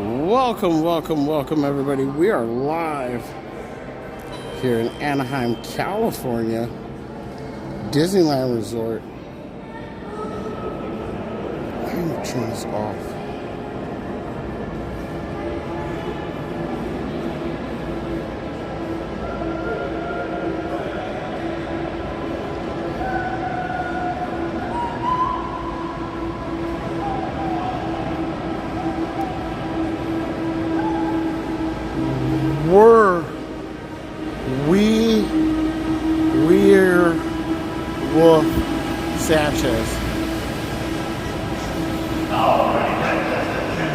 Welcome, welcome, welcome, everybody. We are live here in Anaheim, California, Disneyland Resort. I'm going to turn this off. We're Wolf Sanchez.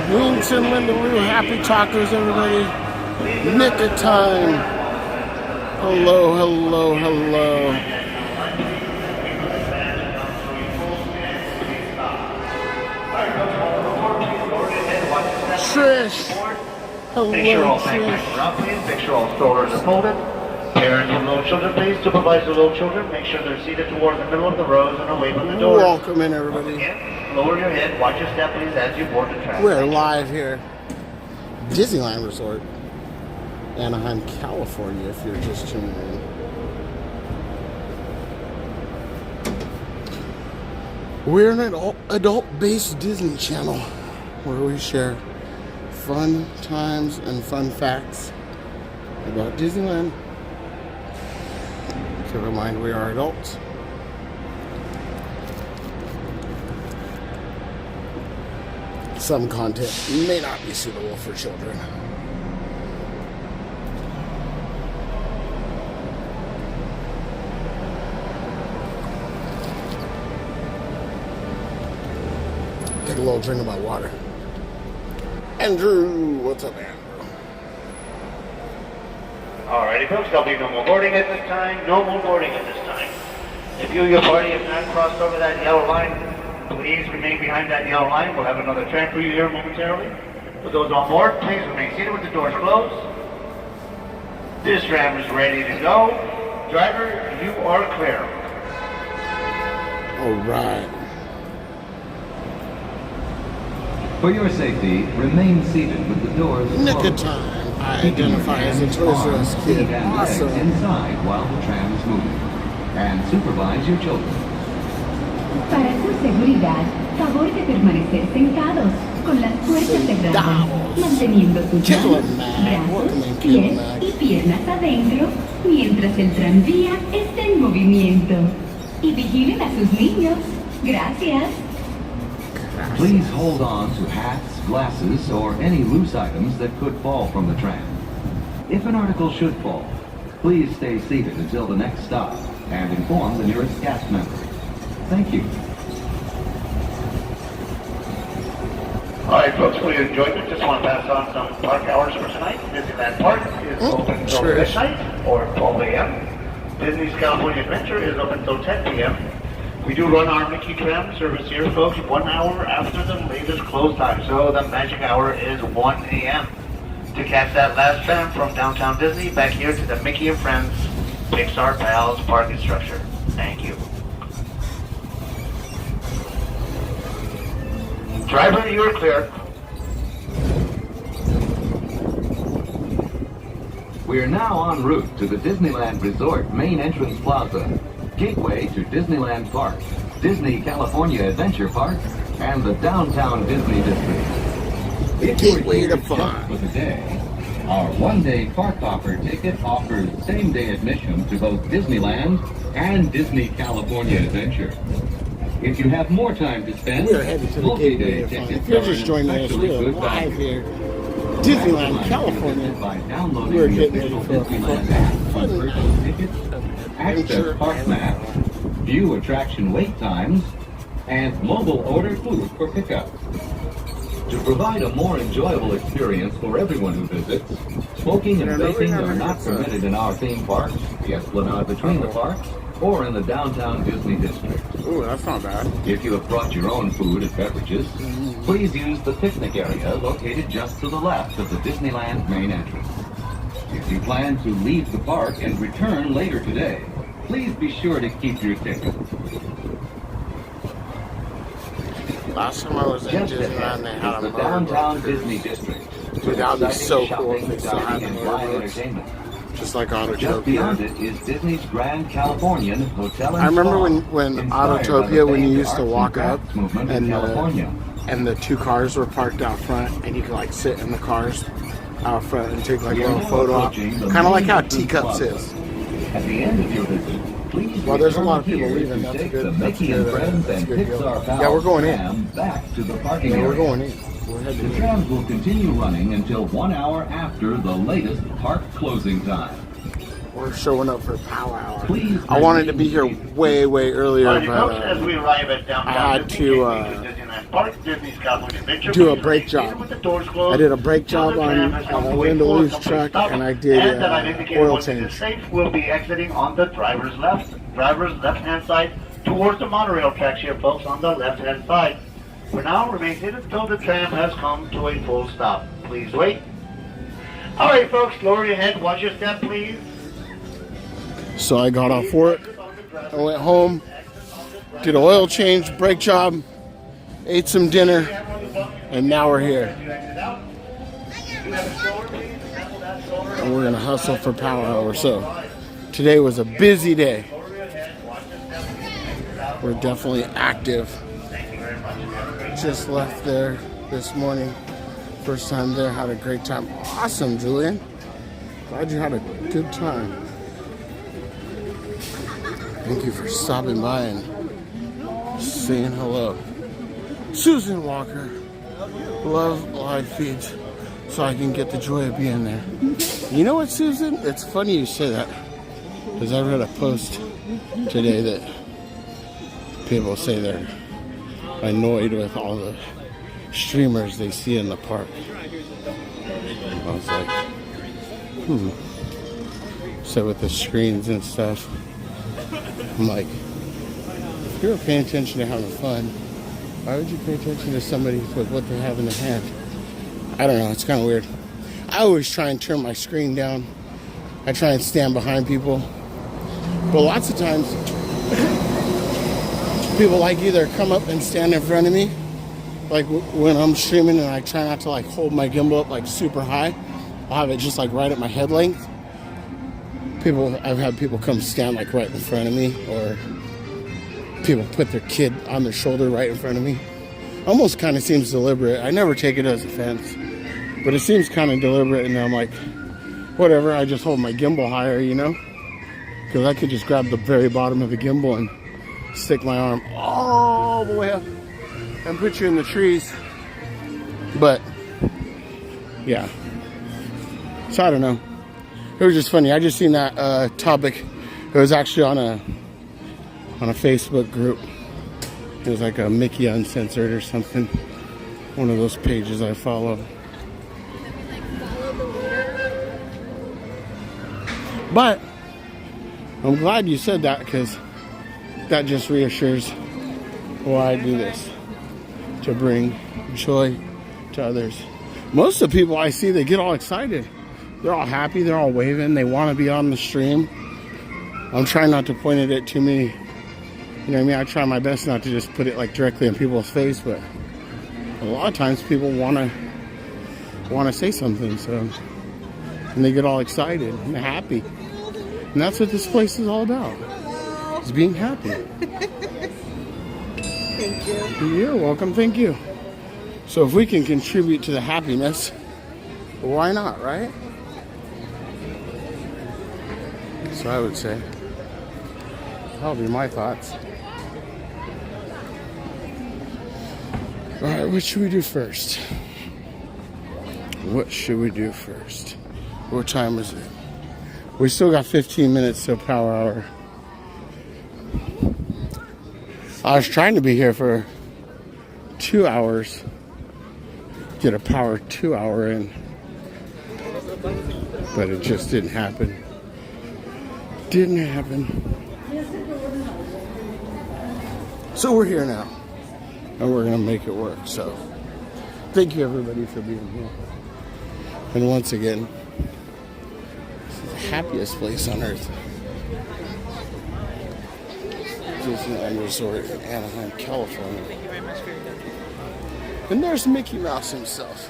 Winks and Lindaroo, happy tacos, everybody. Nick of time. Hello, hello, hello. Trish. Hello, Make sure all Trish. backpacks are up, please. Make sure all shoulders are folded. Parents and little children, please supervise the little children. Make sure they're seated toward the middle of the rows and away from the doors. Welcome in, everybody. Again, lower your head. Watch your step, please, as you board the track. We're live here, Disneyland Resort, Anaheim, California, if you're just tuning in. We're an adult-based Disney channel where we share fun times and fun facts about Disneyland. Keep in mind, we are adults. Some content may not be suitable for children. Take a little drink of my water. Andrew, what's up, Andrew? Alrighty, folks, there'll be no more boarding at this time. No more boarding at this time. If you and your party have not crossed over that yellow line, please remain behind that yellow line. We'll have another train for you here momentarily. For those on board, please remain seated with the doors closed. This tram is ready to go. Driver, you are clear. All right. For your safety, remain seated with the doors Nick closed. of time. I identify as a Toys R Us kid. Awesome. Inside while the tram is moving. And supervise your children. Para su seguridad, favor de permanecer sentados, con las puertas cerradas, manteniendo sus manos, brazos, pies y piernas adentro, mientras el tranvía está en movimiento. Y vigilen a sus niños. Gracias. Please hold on to hats, glasses, or any loose items that could fall from the tram. If an article should fall, please stay seated until the next stop and inform the nearest cast member. Thank you. Alright, folks, for your enjoyment, just want to pass on some park hours for tonight. Disneyland Park is open until midnight or 12 a.m. Disney's California Adventure is open until 10 p.m. We do run our Mickey tram service here, folks, 1 hour after the latest close time. So the magic hour is 1 a.m. To catch that last tram from downtown Disney back here to the Mickey and Friends Pixar Pals parking structure. Thank you. Driver, you are clear. We are now en route to the Disneyland Resort Main Entrance Plaza, gateway to Disneyland Park, Disney California Adventure Park, and the Downtown Disney District. If you're here just for the day, our one-day park hopper ticket offers same-day admission to both Disneyland and Disney California Adventure. If you have more time to spend, We're headed to the gateway of fun. If you're just joining us, we're live here, Disneyland, California. We're getting ready for a fun tickets, access park maps, view attraction wait times, and mobile order food for pickup. To provide a more enjoyable experience for everyone who visits, smoking and vaping are not permitted in our theme parks, the Esplanade between the parks, or in the downtown Disney district. Ooh, that's not bad. If you have brought your own food and beverages, please use the picnic area located just to the left of the Disneyland main entrance. If you plan to leave the park and return later today, please be sure to keep your ticket. Last time I was in Just Disneyland, ahead they had is a the downtown Disney district, for that would be so exciting cool if shopping, they still had dining, and the live railroads. entertainment. Just like Just beyond Autotopia. it is Disney's Grand Californian Hotel and I remember Spa, when inspired by the Autotopia, when you famed used to arts and walk up crafts movement in and California. the two cars were parked out front, and you could like sit in the cars out front and take like a little photo op. Kind of like how Teacups is. At the end of your visit, please Well, there's a lot of return people here leaving. to That's a take good. the That's Mickey good. and Friends That's a and good deal. Pixar Yeah, we're going in. tram back to the parking Yeah, area. we're going in. We're heading The in. trams will continue running until 1 hour after the latest park closing time. We're showing up for Power Hour. Please I wanted to be here way earlier, Alrighty, but folks, as we arrive at downtown I had Disney, to, Disneyland Park, Disney's California Adventure, do a please brake remain job. seated with the doors closed I did a brake till job the on tram has come to a Linda full Lee's complete truck, stop, and I did and that I've indicated oil once it change. is safe, we'll be exiting on the driver's left-hand side towards the monorail tracks here, folks, on the left-hand side. For now, remain seated until the tram has come to a full stop. Please wait. All right, folks, lower your head, watch your step, please. So I got off work, I went home, did an oil change, brake job, ate some dinner, and now we're here. And we're gonna hustle for Power Hour. So today was a busy day. We're definitely active. Just left there this morning. First time there, had a great time. Awesome, Julian. Glad you had a good time. Thank you for stopping by and saying hello. Susan Walker. Love live feeds so I can get the joy of being there. You know what, Susan? It's funny you say that, because I read a post today that people say they're annoyed with all the streamers they see in the park. I was like, So with the screens and stuff, I'm like, if you're paying attention to having fun, why would you pay attention to somebody with what they have in their hand? I don't know, it's kind of weird. I always try and turn my screen down. I try and stand behind people. But lots of times, people like either come up and stand in front of me, like when I'm streaming and I try not to like hold my gimbal up like super high. I'll have it just like right at my head length. I've had people come stand like right in front of me, or people put their kid on their shoulder right in front of me. Almost kind of seems deliberate. I never take it as offense, but it seems kind of deliberate, and I'm like, whatever, I just hold my gimbal higher, you know? Because I could just grab the very bottom of the gimbal and stick my arm all the way up and put you in the trees. But, yeah. So I don't know. It was just funny. I just seen that topic. It was actually on a Facebook group. It was like a Mickey Uncensored or something. One of those pages I follow. But I'm glad you said that, because that just reassures why I do this. To bring joy to others. Most of the people I see, they get all excited. They're all happy, they're all waving, they want to be on the stream. I'm trying not to point it at too many, you know what I mean? I try my best not to just put it like directly in people's face, but a lot of times people want to say something, so, and they get all excited and happy. And that's what this place is all about, is being happy. Thank you. You're welcome, thank you. So if we can contribute to the happiness, why not, right? So I would say, that'll be my thoughts. All right, what should we do first? What should we do first? What time is it? We still got 15 minutes till Power Hour. I was trying to be here for 2 hours. Get a Power 2 hour in. But it just didn't happen. Didn't happen. So we're here now. And we're going to make it work. So thank you everybody for being here. And once again, this is the happiest place on earth. Disneyland Resort in Anaheim, California. Thank you very much for your donation. And there's Mickey Mouse himself.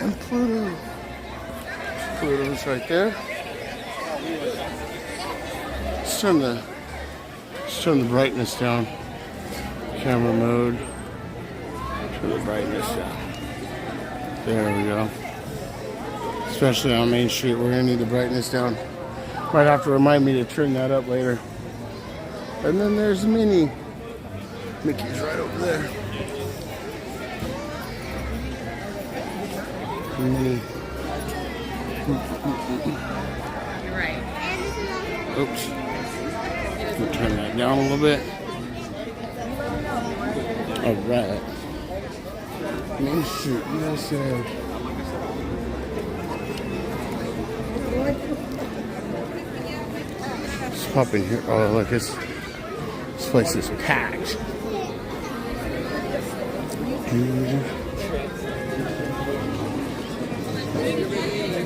And Pluto. Pluto's right there. Let's turn the brightness down. Camera mode. Turn the brightness down. There we go. Especially on Main Street, we're gonna need the brightness down. Might have to remind me to turn that up later. And then there's Minnie. Mickey's right over there. Minnie. You're right. Oops. We'll turn that down a little bit. All right. Main Street, USA. Let's pop in here. Oh, look, this place is packed.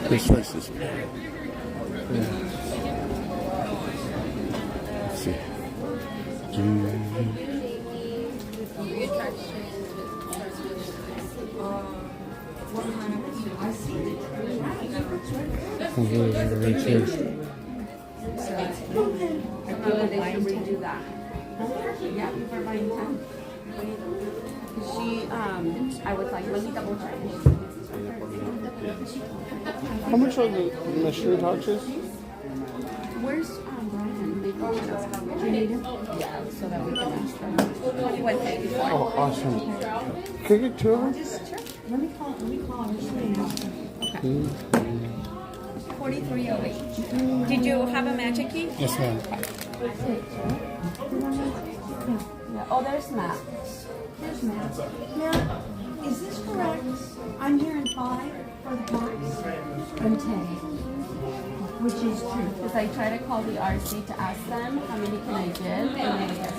This place is packed. Yeah. Let's see. Redo that. Yeah, for buying time. I was like, let me double check. How much are the mystery pouches? Where's Brian? Do you need him? Yeah, so that we can ask him. 2154. Oh, awesome. Can I get two of them? Sure. Let me call him. Okay. 4308. Did you have a magic key? Yes, ma'am. Yeah. Oh, there's Matt. There's Matt. Now, is this correct? I'm hearing 5 for the box and 10, which is true. Because I tried to call the RC to ask them how many can I give, and they guess.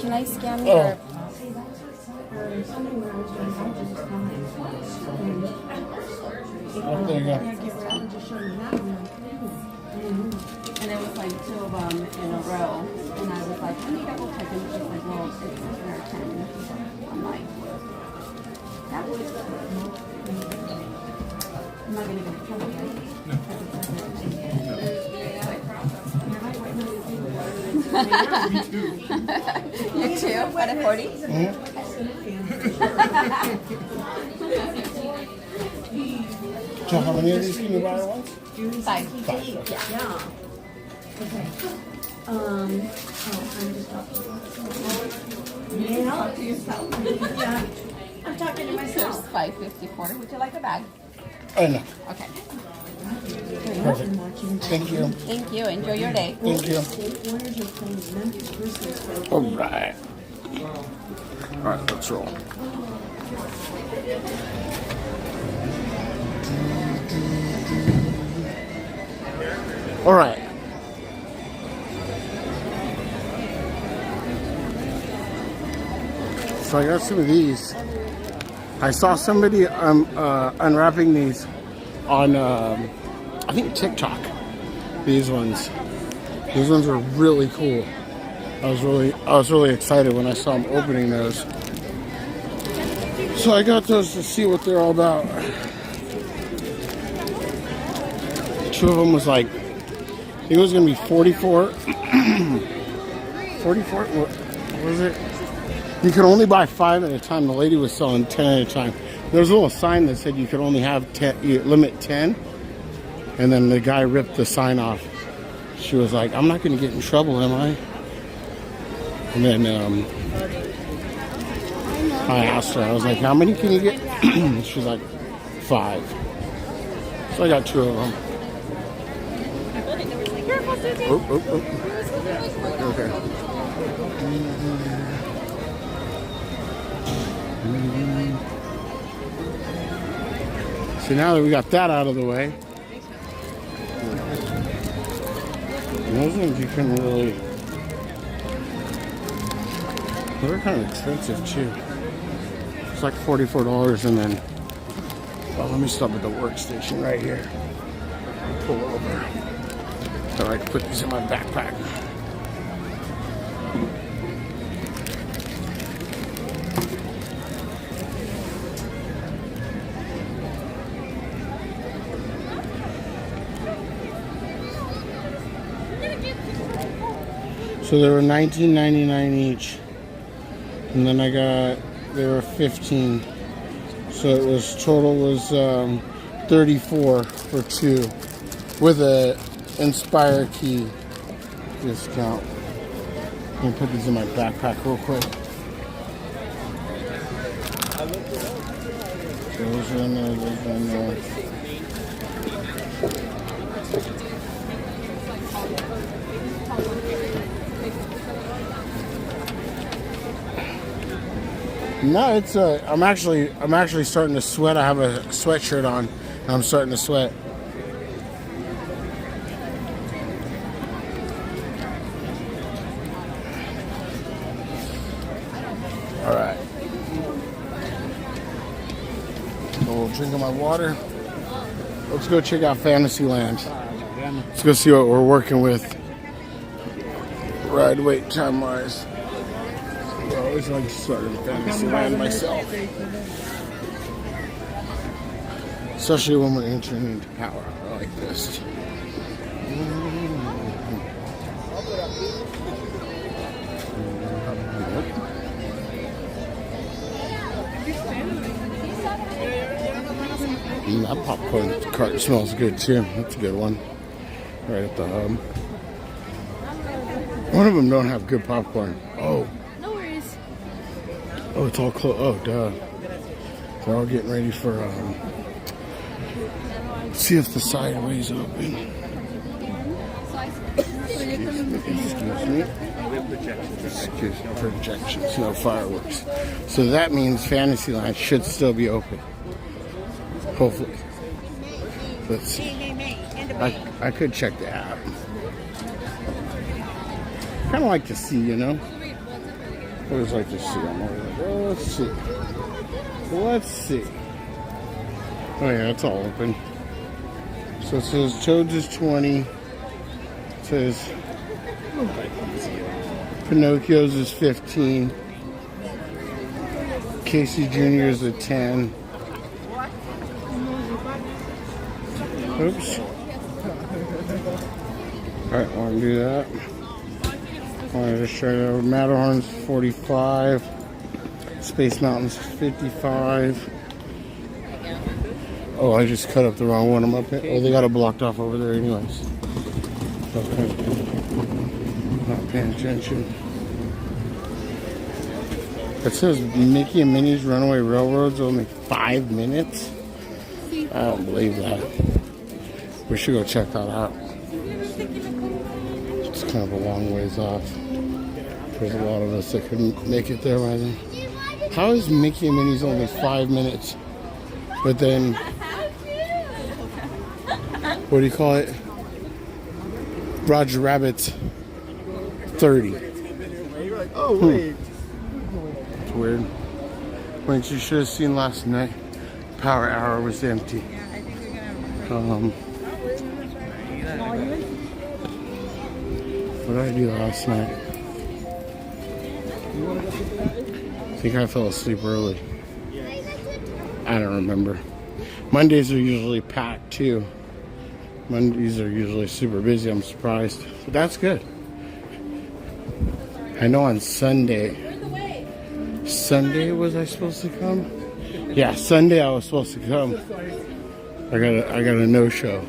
Can I scan me your? See, that's something where I was doing just fine. Oh, there you go. Just show me that one. And it was like 2 of them in a row, and I was like, let me double check, and she's like, well, it's 6 or 10. I'm like, that was. I'm not gonna get in trouble, right? You too? Out of 40? So how many of these can you buy at once? 5. 5, okay. Yeah. Okay. I'm just talking. Yeah. Talk to yourself. Yeah. I'm talking to myself. There's 554. Would you like a bag? Oh, no. Okay. Perfect. Thank you. Thank you. Enjoy your day. Thank you. All right. All right, let's roll. All right. So I got some of these. I saw somebody unwrapping these on, I think TikTok. These ones are really cool. I was really excited when I saw them opening those. So I got those to see what they're all about. 2 of them was like, I think it was gonna be 44. 44. What was it? You could only buy 5 at a time. The lady was selling 10 at a time. There was a little sign that said you could only have 10, limit 10. And then the guy ripped the sign off. She was like, I'm not going to get in trouble, am I? And then I asked her, I was like, how many can you get? She's like, 5. So I got 2 of them. Oh. Okay. So now that we got that out of the way, those ones you couldn't really. They're kind of expensive too. It's like $44, and then. Well, let me stop at the workstation right here. Pull over. So I can put these in my backpack. So they were $19.99 each. And then they were 15. So it was, total was 34 for two. With a Inspire key discount. I'm gonna put these in my backpack real quick. Those are in there, those are in there. No, it's I'm actually starting to sweat. I have a sweatshirt on and I'm starting to sweat. All right. A little drink of my water. Let's go check out Fantasyland. Let's go see what we're working with. Ride wait time wise. I always like to start in Fantasyland myself. Especially when we're entering into power like this. That popcorn cart smells good too. That's a good one. Right at the hub. One of them don't have good popcorn. Oh. No worries. Oh, it's all closed. Oh, duh. They're all getting ready for, see if the sideway's open. Excuse me. Excuse me. Projections, no fireworks. So that means Fantasyland should still be open. Hopefully. Let's see. I could check the app. Kind of like to see, you know. I always like to see. I'm always like, oh, let's see. Let's see. Oh yeah, it's all open. So it says Toads is 20. It says Pinocchio's is 15. Casey Jr. is a 10. Oops. Alright, want to do that. I want to just show you Matterhorn's 45. Space Mountain's 55. Oh, I just cut up the wrong one. I'm up here. Oh, they got it blocked off over there anyways. Okay. Not paying attention. It says Mickey and Minnie's Runaway Railroad's only 5 minutes. I don't believe that. We should go check that out. It's kind of a long ways off. There's a lot of us that couldn't make it there by then. How is Mickey and Minnie's only 5 minutes? But then, what do you call it? Roger Rabbit's 30. Oh, wait. It's weird. Winks, you should have seen last night. Power hour was empty. What did I do last night? I think I fell asleep early. I don't remember. Mondays are usually packed too. Mondays are usually super busy. I'm surprised. But that's good. I know on Sunday was I supposed to come? Yeah, Sunday I was supposed to come. I got a no-show.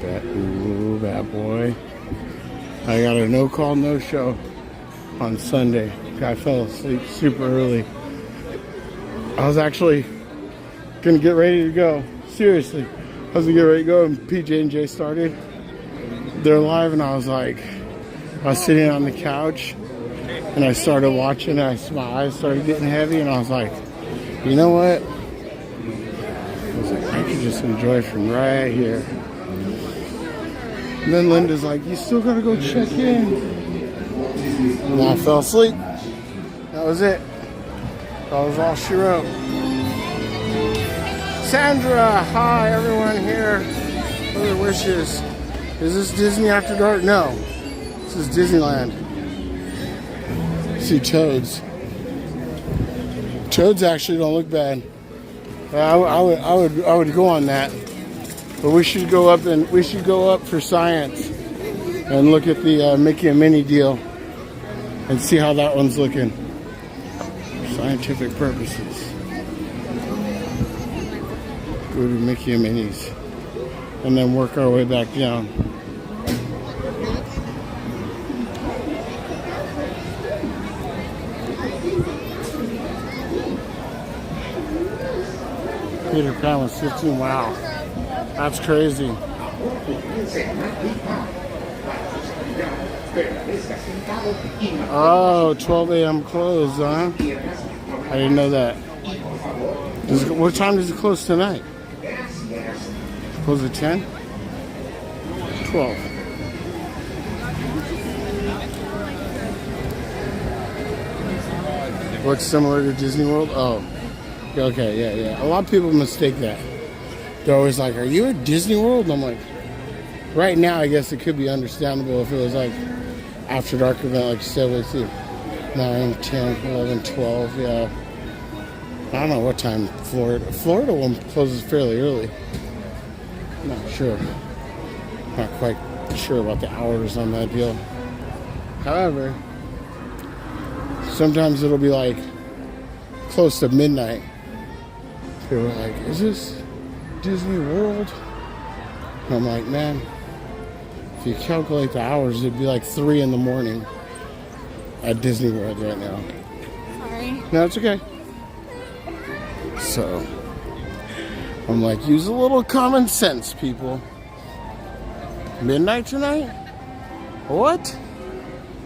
Bad boy. I got a no-call, no-show on Sunday. I fell asleep super early. I was actually gonna get ready to go. Seriously, I was gonna get ready to go, and PJ&J started. They're live, and I was sitting on the couch, and I started watching. And my eyes started getting heavy, and I was like, you know what? I could just enjoy from right here. And then Linda's like, you still gotta go check in. And I fell asleep. That was it. That was all she wrote. Sandra, hi everyone here. Other wishes. Is this Disney After Dark? No. This is Disneyland. See Toads. Toads actually don't look bad. I would go on that. But we should go up for science and look at the Mickey and Minnie deal and see how that one's looking. Scientific purposes. Go to Mickey and Minnie's and then work our way back down. Peter Pan was 15. Wow. That's crazy. Oh, 12 a.m. close, huh? I didn't know that. What time does it close tonight? Close at 10? 12. What's similar to Disney World? Oh. Okay, yeah. A lot of people mistake that. They're always like, are you at Disney World? And I'm like, right now, I guess it could be understandable if it was like after dark event, like you said, with you. 9, 10, 11, 12, yeah. I don't know what time Florida one closes fairly early. I'm not sure. Not quite sure about the hours on that deal. However, sometimes it'll be like close to midnight. People are like, is this Disney World? And I'm like, man, if you calculate the hours, it'd be like 3 in the morning at Disney World right now. Sorry. No, it's okay. So, I'm like, use a little common sense, people. Midnight tonight? What?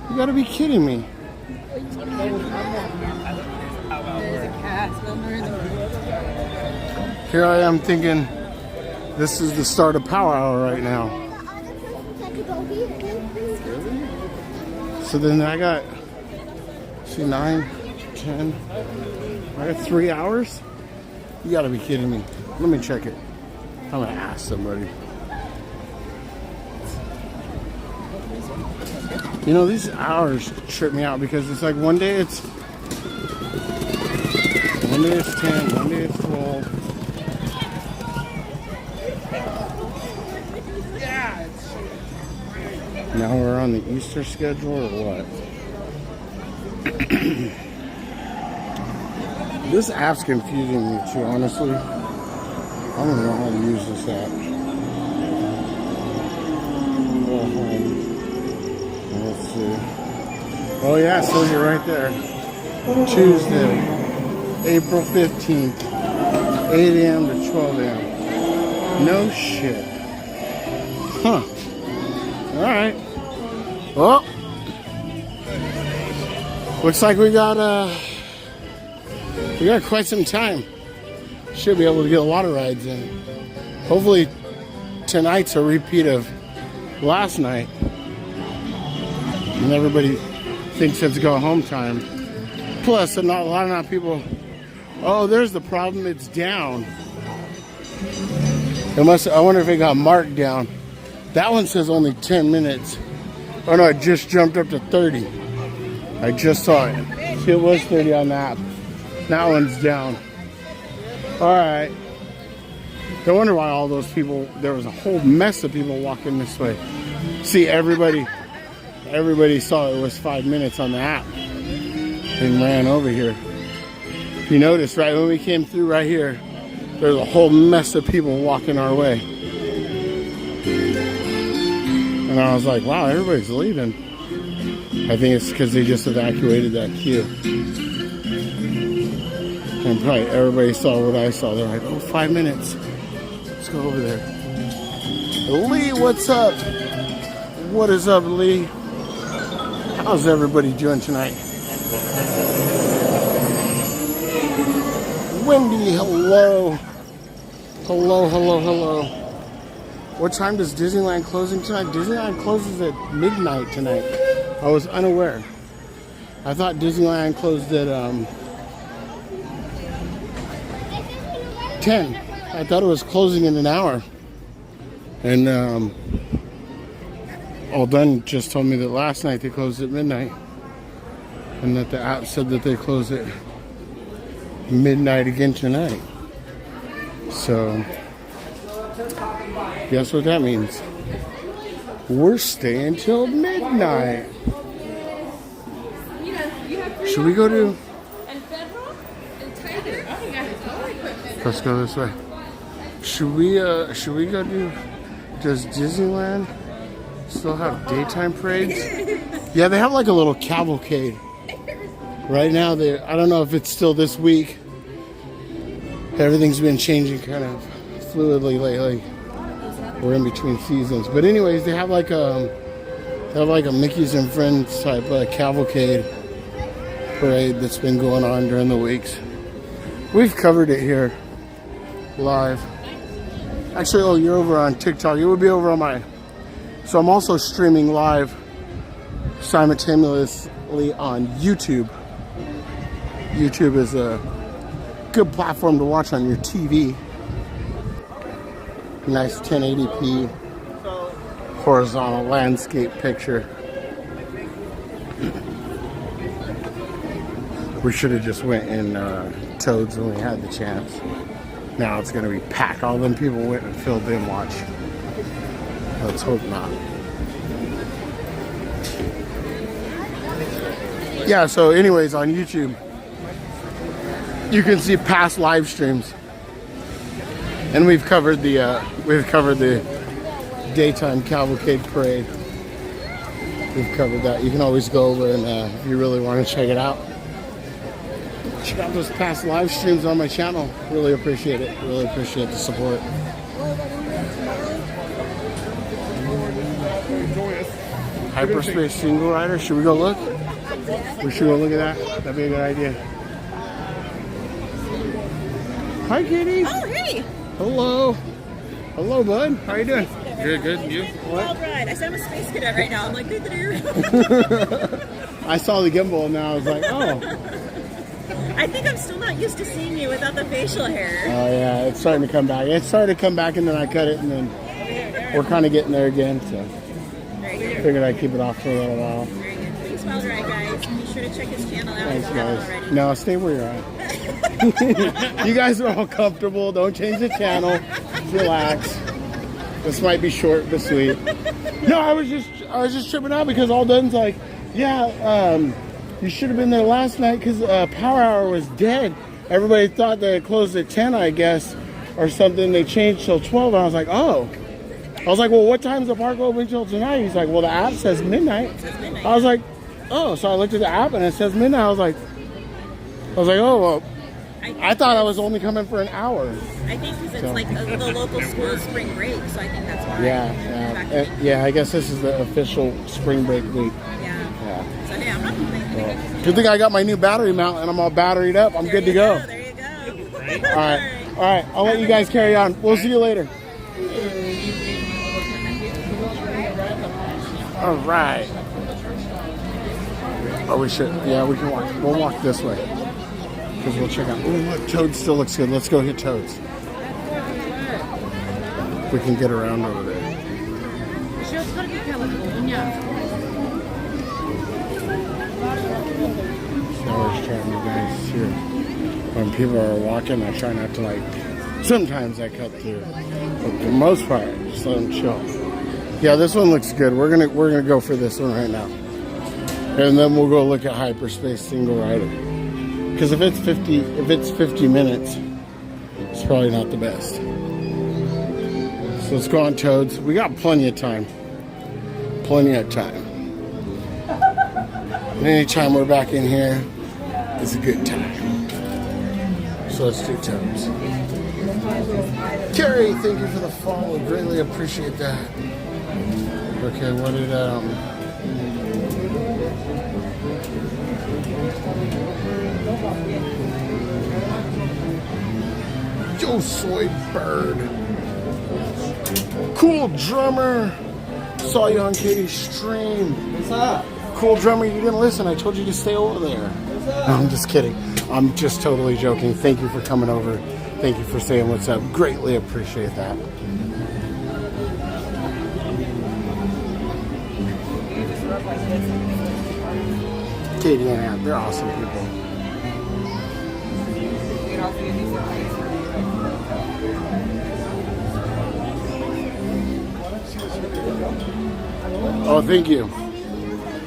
You gotta be kidding me. Here I am thinking this is the start of Power Hour right now. So then I got, see, 9, 10, I got 3 hours? You gotta be kidding me. Let me check it. I'm gonna ask somebody. You know, these hours trip me out because it's like one day it's 10, one day it's 12. Now we're on the Easter schedule or what? This app's confusing me too, honestly. I don't know how to use this app. Let's see. Oh yeah, it says it right there. Tuesday, April 15th, 8 a.m. to 12 a.m. No shit. Huh. Alright. Well, looks like we got quite some time. Should be able to get a lot of rides in. Hopefully tonight's a repeat of last night. And everybody thinks it's go home time. Plus, a lot of people, oh, there's the problem, it's down. I wonder if it got marked down. That one says only 10 minutes. Oh no, it just jumped up to 30. I just saw it. See, it was 30 on the app. That one's down. Alright. No wonder why all those people, there was a whole mess of people walking this way. See, everybody saw it was 5 minutes on the app and ran over here. If you notice, right when we came through right here, there's a whole mess of people walking our way. And I was like, wow, everybody's leaving. I think it's because they just evacuated that queue. And probably everybody saw what I saw. They're like, oh, 5 minutes. Let's go over there. Lee, what's up? What is up, Lee? How's everybody doing tonight? Wendy, hello. Hello. What time does Disneyland closing tonight? Disneyland closes at midnight tonight. I was unaware. I thought Disneyland closed at 10. I thought it was closing in an hour. And All Done just told me that last night they closed at midnight. And that the app said that they closed at midnight again tonight. So, guess what that means? We're staying till midnight. Should we go to... Let's go this way. Should we go to... Does Disneyland still have daytime parades? Yeah, they have like a little cavalcade. Right now, I don't know if it's still this week. Everything's been changing kind of fluidly lately. We're in between seasons. But anyways, they have like a Mickey's and Friends type cavalcade parade that's been going on during the weeks. We've covered it here live. Actually, oh, you're over on TikTok. It would be over on my... So I'm also streaming live simultaneously on YouTube. YouTube is a good platform to watch on your TV. Nice 1080p horizontal landscape picture. We should have just went in Toads when we had the chance. Now it's going to be packed. All them people went and filled in watch. Let's hope not. Yeah, so anyways, on YouTube, you can see past live streams. And we've covered the daytime cavalcade parade. We've covered that. You can always go over and if you really want to check it out. Check out those past live streams on my channel. Really appreciate it. Really appreciate the support. Hyperspace single rider. Should we go look? We should go look at that. That'd be a good idea. Hi, Kitty. Oh, hey. Hello. Hello, bud. How you doing? Good, good. You? WinksWildRide. I said I'm a space cadet right now. I'm like, I saw the gimbal and now I was like, oh. I think I'm still not used to seeing you without the facial hair. Oh yeah, it's starting to come back. It started to come back and then I cut it and then we're kind of getting there again. So Very good. figured I'd keep it off for a little while. Very good. WinksWildRide, guys. Be sure to check his channel out. Thanks, if you haven't guys. already. No, stay where you're at. You guys are all comfortable. Don't change the channel. Relax. This might be short but sweet. No, I was just tripping out because all Dun's like, yeah, you should have been there last night because Power Hour was dead. Everybody thought they had closed at 10, I guess, or something. They changed till 12. And I was like, oh. I was like, well, what time's the park open till tonight? He's like, well, the app says midnight. I was like, oh. So I looked at the app and it says midnight. I was like, oh, well. I thought I was only coming for an hour. I think because it's like the local school spring break, so I think that's why. Yeah, I guess this is the official spring break week. Yeah. So yeah, I'm not complaining. Good thing I got my new battery mount and I'm all batteried up. I'm good to go. There you go. All right. I'll let you guys carry on. We'll see you later. All right. Oh, we should. Yeah, we can walk. We'll walk this way. Because we'll check out. Oh, look, Toad still looks good. Let's go hit Toads. We can get around over there. I always try to guys here. When people are walking, I try not to sometimes I cut through. But for the most part, just let them chill. Yeah, this one looks good. We're gonna go for this one right now. And then we'll go look at Hyperspace Single Rider. Because if it's 50 minutes, it's probably not the best. So let's go on Toads. We got plenty of time. Plenty of time. And anytime we're back in here, it's a good time. So let's do Toads. Carrie, thank you for the follow. Greatly appreciate that. Okay, what did Yo, Soy Bird. Cool Drummer. Saw you on Katie's stream. What's up? Cool Drummer, you didn't listen. I told you to stay over there. No, I'm just kidding. I'm just totally joking. Thank you for coming over. Thank you for saying what's up. Greatly appreciate that. Katie and Ann, they're awesome people. Oh, thank you.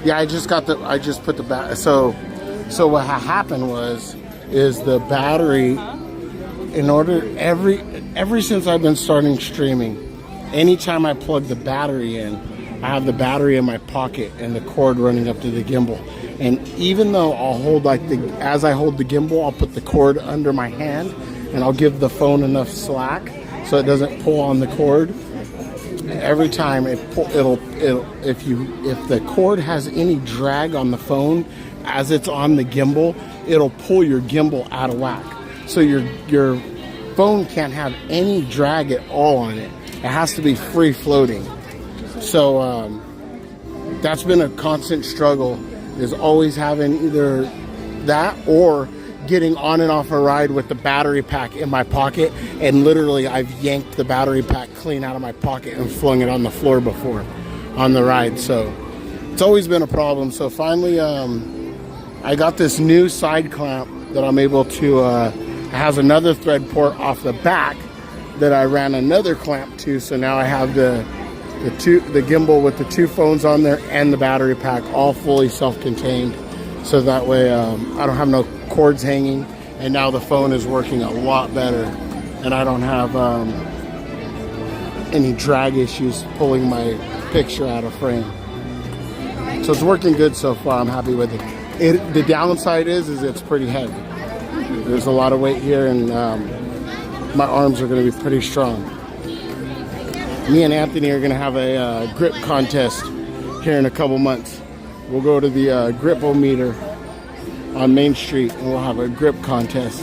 Yeah, I just put the so what happened is the battery, ever since I've been starting streaming, anytime I plug the battery in, I have the battery in my pocket and the cord running up to the gimbal. And even though I'll hold as I hold the gimbal, I'll put the cord under my hand and I'll give the phone enough slack so it doesn't pull on the cord. Every time if the cord has any drag on the phone as it's on the gimbal, it'll pull your gimbal out of whack. So your phone can't have any drag at all on it. It has to be free floating. So that's been a constant struggle, is always having either that or getting on and off a ride with the battery pack in my pocket, and literally I've yanked the battery pack clean out of my pocket and flung it on the floor before on the ride. So it's always been a problem. So finally I got this new side clamp that I'm able to it has another thread port off the back that I ran another clamp to. So now I have the gimbal with the two phones on there and the battery pack all fully self-contained. So that way I don't have no cords hanging, and now the phone is working a lot better, and I don't have any drag issues pulling my picture out of frame. So it's working good so far. I'm happy with it. The downside is it's pretty heavy. There's a lot of weight here, and my arms are going to be pretty strong. Me and Anthony are going to have a grip contest here in a couple months. We'll go to the Grip-O-Meter on Main Street and we'll have a grip contest.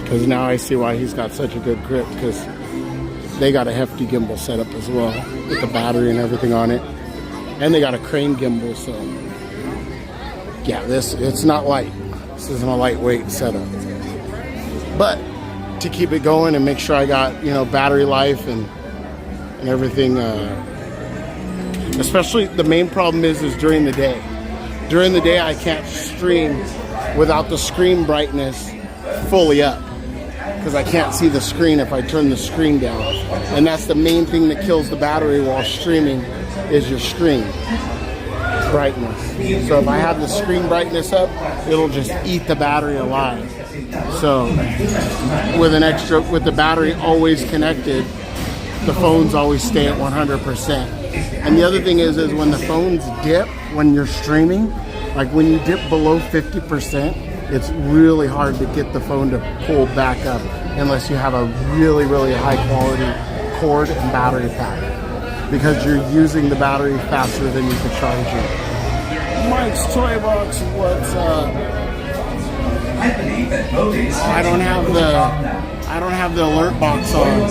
Because now I see why he's got such a good grip, because they got a hefty gimbal set up as well with the battery and everything on it. And they got a crane gimbal, so yeah, it's not light. This isn't a lightweight setup. But to keep it going and make sure I got, battery life and everything, especially the main problem is during the day. During the day, I can't stream without the screen brightness fully up, because I can't see the screen if I turn the screen down. And that's the main thing that kills the battery while streaming, is your screen brightness. So if I have the screen brightness up, it'll just eat the battery alive. So with the battery always connected, the phones always stay at 100%. And the other thing is when the phones dip when you're streaming, like when you dip below 50%, it's really hard to get the phone to pull back up unless you have a really, really high quality cord and battery pack, because you're using the battery faster than you can charge it. Mike's Toy Box, what's up? I don't have the alert box on.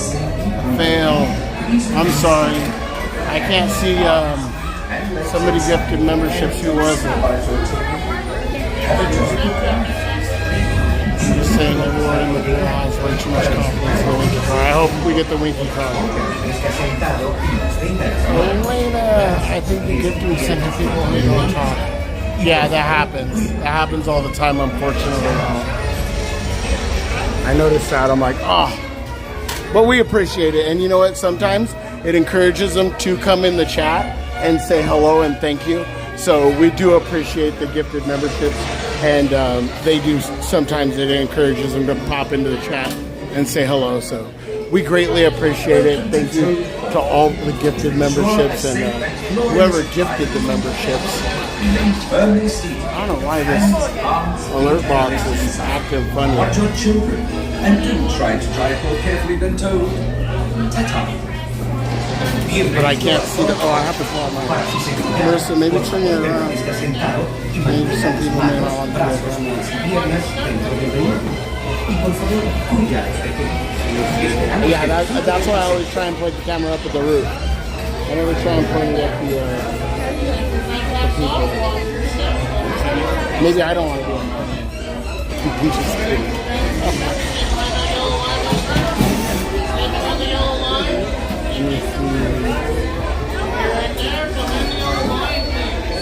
Fail. I'm sorry. I can't see somebody gifted memberships. Who was it? I'm just saying everyone in the pool has way too much confidence in the Winky car. I hope we get the Winky car. Elena, I think the gift we sent to people who don't talk. Yeah, that happens. That happens all the time, unfortunately. I noticed that. I'm like, oh. But we appreciate it. And you know what? Sometimes it encourages them to come in the chat and say hello and thank you. So we do appreciate the gifted memberships. And they do, sometimes it encourages them to pop into the chat and say hello. So we greatly appreciate it. Thank you to all the gifted memberships and whoever gifted the memberships. I don't know why this alert box is active funny. Watch your children and do try to drive more carefully than told. Ta-ta. But I can't see the. Oh, I have to pull out my. Marissa, maybe turn it around. Maybe some people may not want to do it. Yeah, that's why I always try and point the camera up at the roof. I never try and point it at the people. Maybe I don't want to do it. I'm just kidding.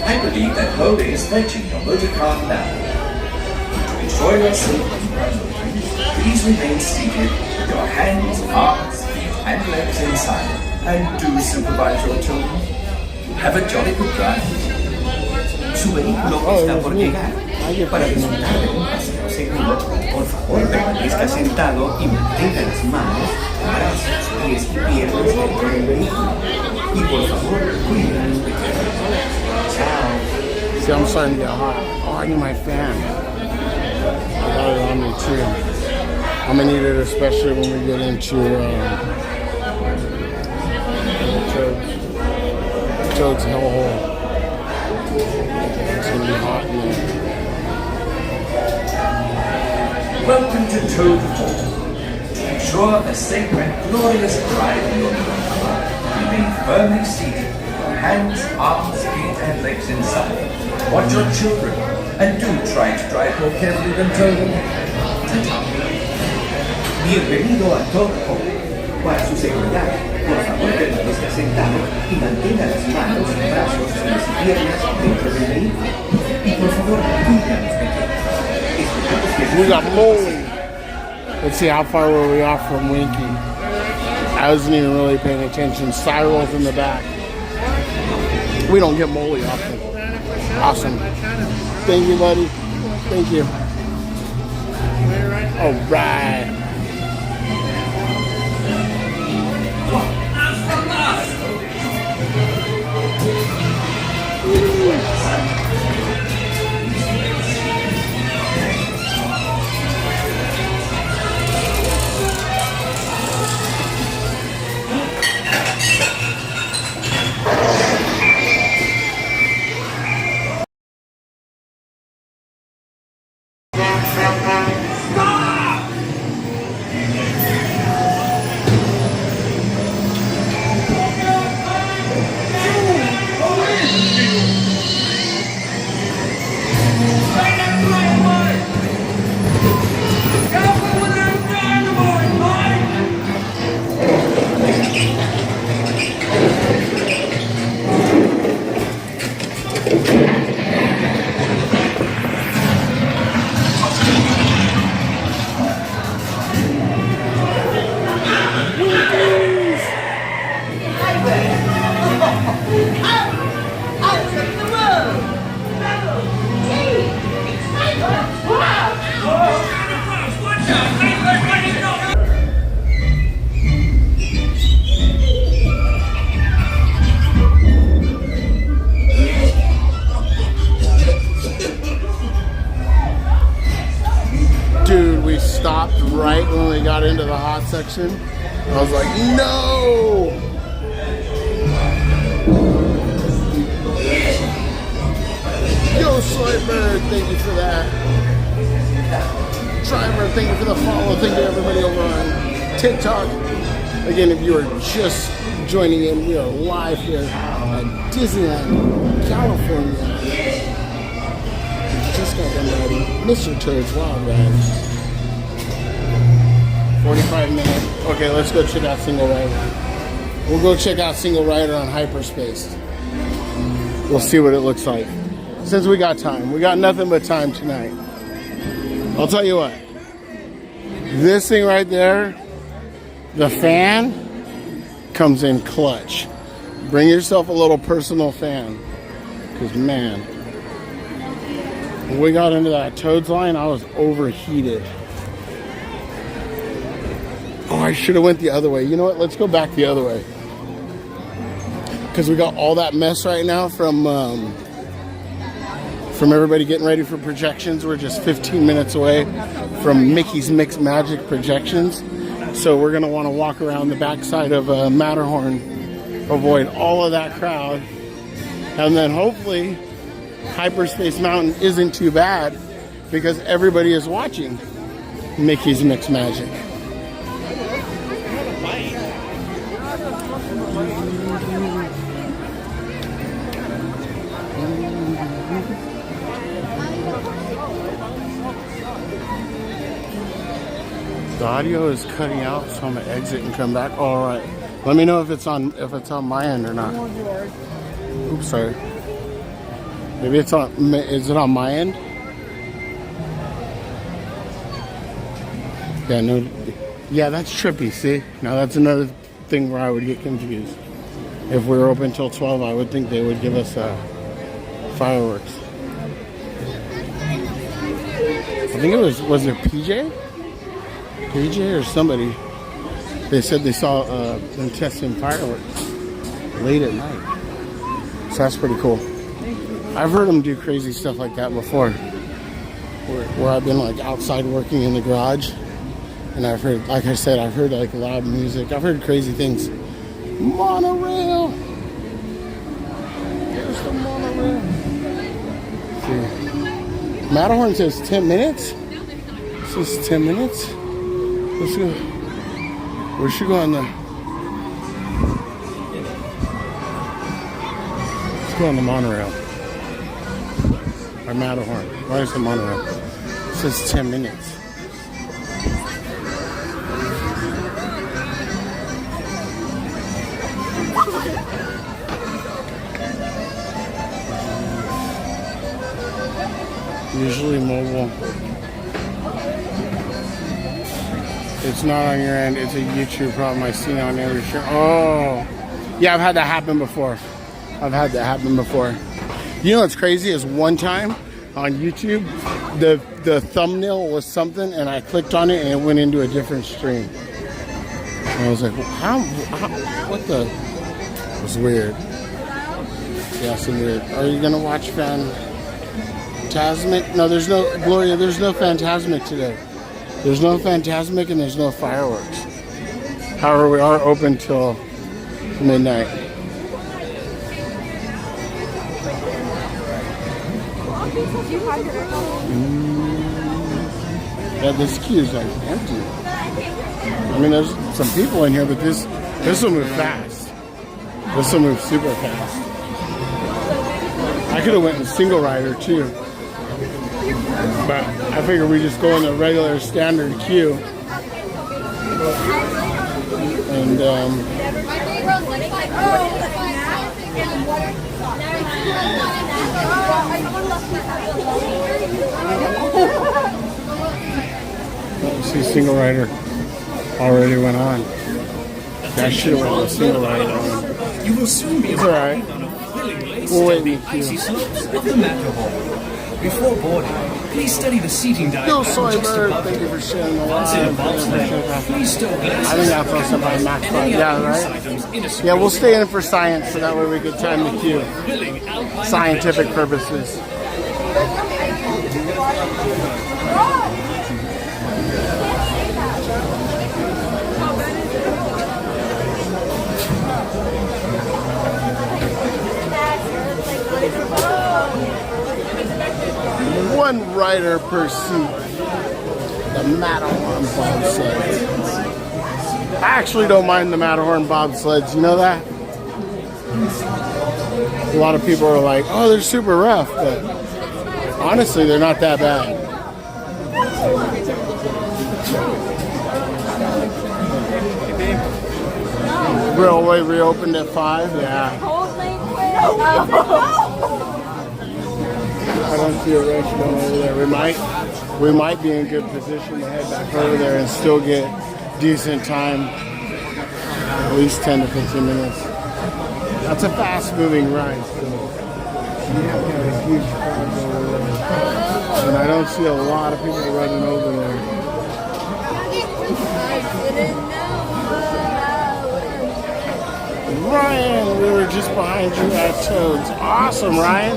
I believe that Mode is fetching your motor car now. To enjoy your safety, please remain seated with your hands, arms, feet, and legs inside, and do supervise your children. Have a jolly good drive. Su vehículo está por llegar. Para disfrutar de un paseo seguro, por favor permanezca sentado y mantenga las manos, brazos, pies y piernas dentro del vehículo. Y por favor, cuide a los pequeños. Chao. See, I'm starting to get hot. Oh, I need my fan. I got it on me too. I'm gonna need it especially when we get into Toad's hellhole. It's gonna be hot in there. Welcome to Toad Hall. To ensure a safe and glorious ride in your new car, remain firmly seated, hands, arms, feet, and legs inside. Watch your children, and do try to drive more carefully than Toad. Ta-ta. Bienvenido a Toad Hall. Para su seguridad, por favor permanezca sentado y mantenga las manos, brazos, pies y piernas dentro del vehículo. Y por favor, cuide a los pequeños. We got Molly. Let's see, how far were we off from Winky? I wasn't even really paying attention. Cyril's in the back. We don't get Molly often. Awesome. Thank you, buddy. Thank you. All right. Dude, we stopped right when we got into the hot section. I was like, no! Yo, Soybird, thank you for that. Driver, thank you for the follow. Thank you everybody over on TikTok. Again, if you are just joining in, we are live here at Disneyland, California. Just got done riding Mr. Toad's Wild Ride. 45 minutes. Okay, let's go check out Single Rider. We'll go check out Single Rider on Hyperspace. We'll see what it looks like. Since we got time. We got nothing but time tonight. I'll tell you what. This thing right there, the fan, comes in clutch. Bring yourself a little personal fan. Because, man, when we got into that Toad's line, I was overheated. Oh, I should have went the other way. You know what? Let's go back the other way. Because we got all that mess right now from everybody getting ready for projections. We're just 15 minutes away from Mickey's Mixed Magic projections. So we're going to want to walk around the backside of Matterhorn, avoid all of that crowd. And then hopefully Hyperspace Mountain isn't too bad because everybody is watching Mickey's Mixed Magic. The audio is cutting out, so I'm gonna exit and come back. All right. Let me know if it's on my end or not. Oops, sorry. Maybe it's on. Is it on my end? Yeah, no. Yeah, that's trippy. See, now that's another thing where I would get confused. if we were open till 12, I would think they would give us fireworks. I think it was it PJ? PJ or somebody. They said they saw them testing fireworks late at night. So that's pretty cool. I've heard them do crazy stuff like that before. Where I've been like outside working in the garage. And I've heard, like I said, I've heard like loud music. I've heard crazy things. Monorail! There's the monorail. Let's see. Matterhorn says 10 minutes. It says 10 minutes. Let's go. Where should we go on the... Let's go on the monorail. Or Matterhorn. Why is the monorail? It says 10 minutes. Usually mobile. It's not on your end. It's a YouTube problem. I've seen it on every show. Oh, yeah, I've had that happen before. You know what's crazy is one time on YouTube, the thumbnail was something, and I clicked on it, and it went into a different stream. And I was like, how what the? It was weird. Yeah, some weird. Are you gonna watch Fantasmic? No, there's no, Gloria, there's no Fantasmic today. There's no Fantasmic and there's no fireworks. However, we are open till midnight. Yeah, this queue is like empty. I mean, there's some people in here, but this will move fast. This will move super fast. I could have went in single rider too. But I figured we just go in the regular standard queue. And let's see, single rider already went on. That should have went with single rider on. You will soon be alright. We'll wait in the queue. Before boarding, please study the seating diagram. No, sorry, bird. Thank you for sharing the Once in a bobsleigh, please stow I glasses. think that's also by Max. Yeah, right? Yeah, we'll stay in for science so that way we can time the queue. Scientific purposes. One rider per seat. The Matterhorn bobsleds. I actually don't mind the Matterhorn bobsleds. You know that? A lot of people are like, oh, they're super rough, but honestly, they're not that bad. Railway reopened at 5, yeah. I don't see a rush going over there. We might be in good position to head back over there and still get decent time, at least 10 to 15 minutes. That's a fast-moving ride. So we have to have a huge crowd over there, and I don't see a lot of people running over there. Ryan, we were just behind you at Toads. Awesome, Ryan.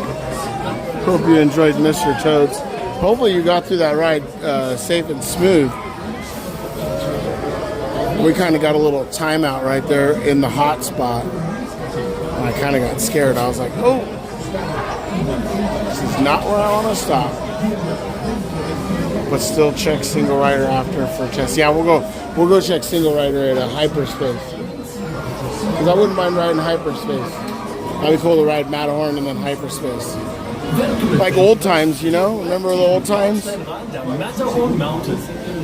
Hope you enjoyed Mr. Toads. Hopefully you got through that ride safe and smooth. We kind of got a little timeout right there in the hot spot. I kind of got scared. I was like, oh, this is not where I want to stop. But still check single rider after for test. Yeah, we'll go check single rider at a hyperspace. Because I wouldn't mind riding hyperspace. That'd be cool to ride Matterhorn and then hyperspace. Like old times, you know? Remember the old times? Matterhorn Mountain.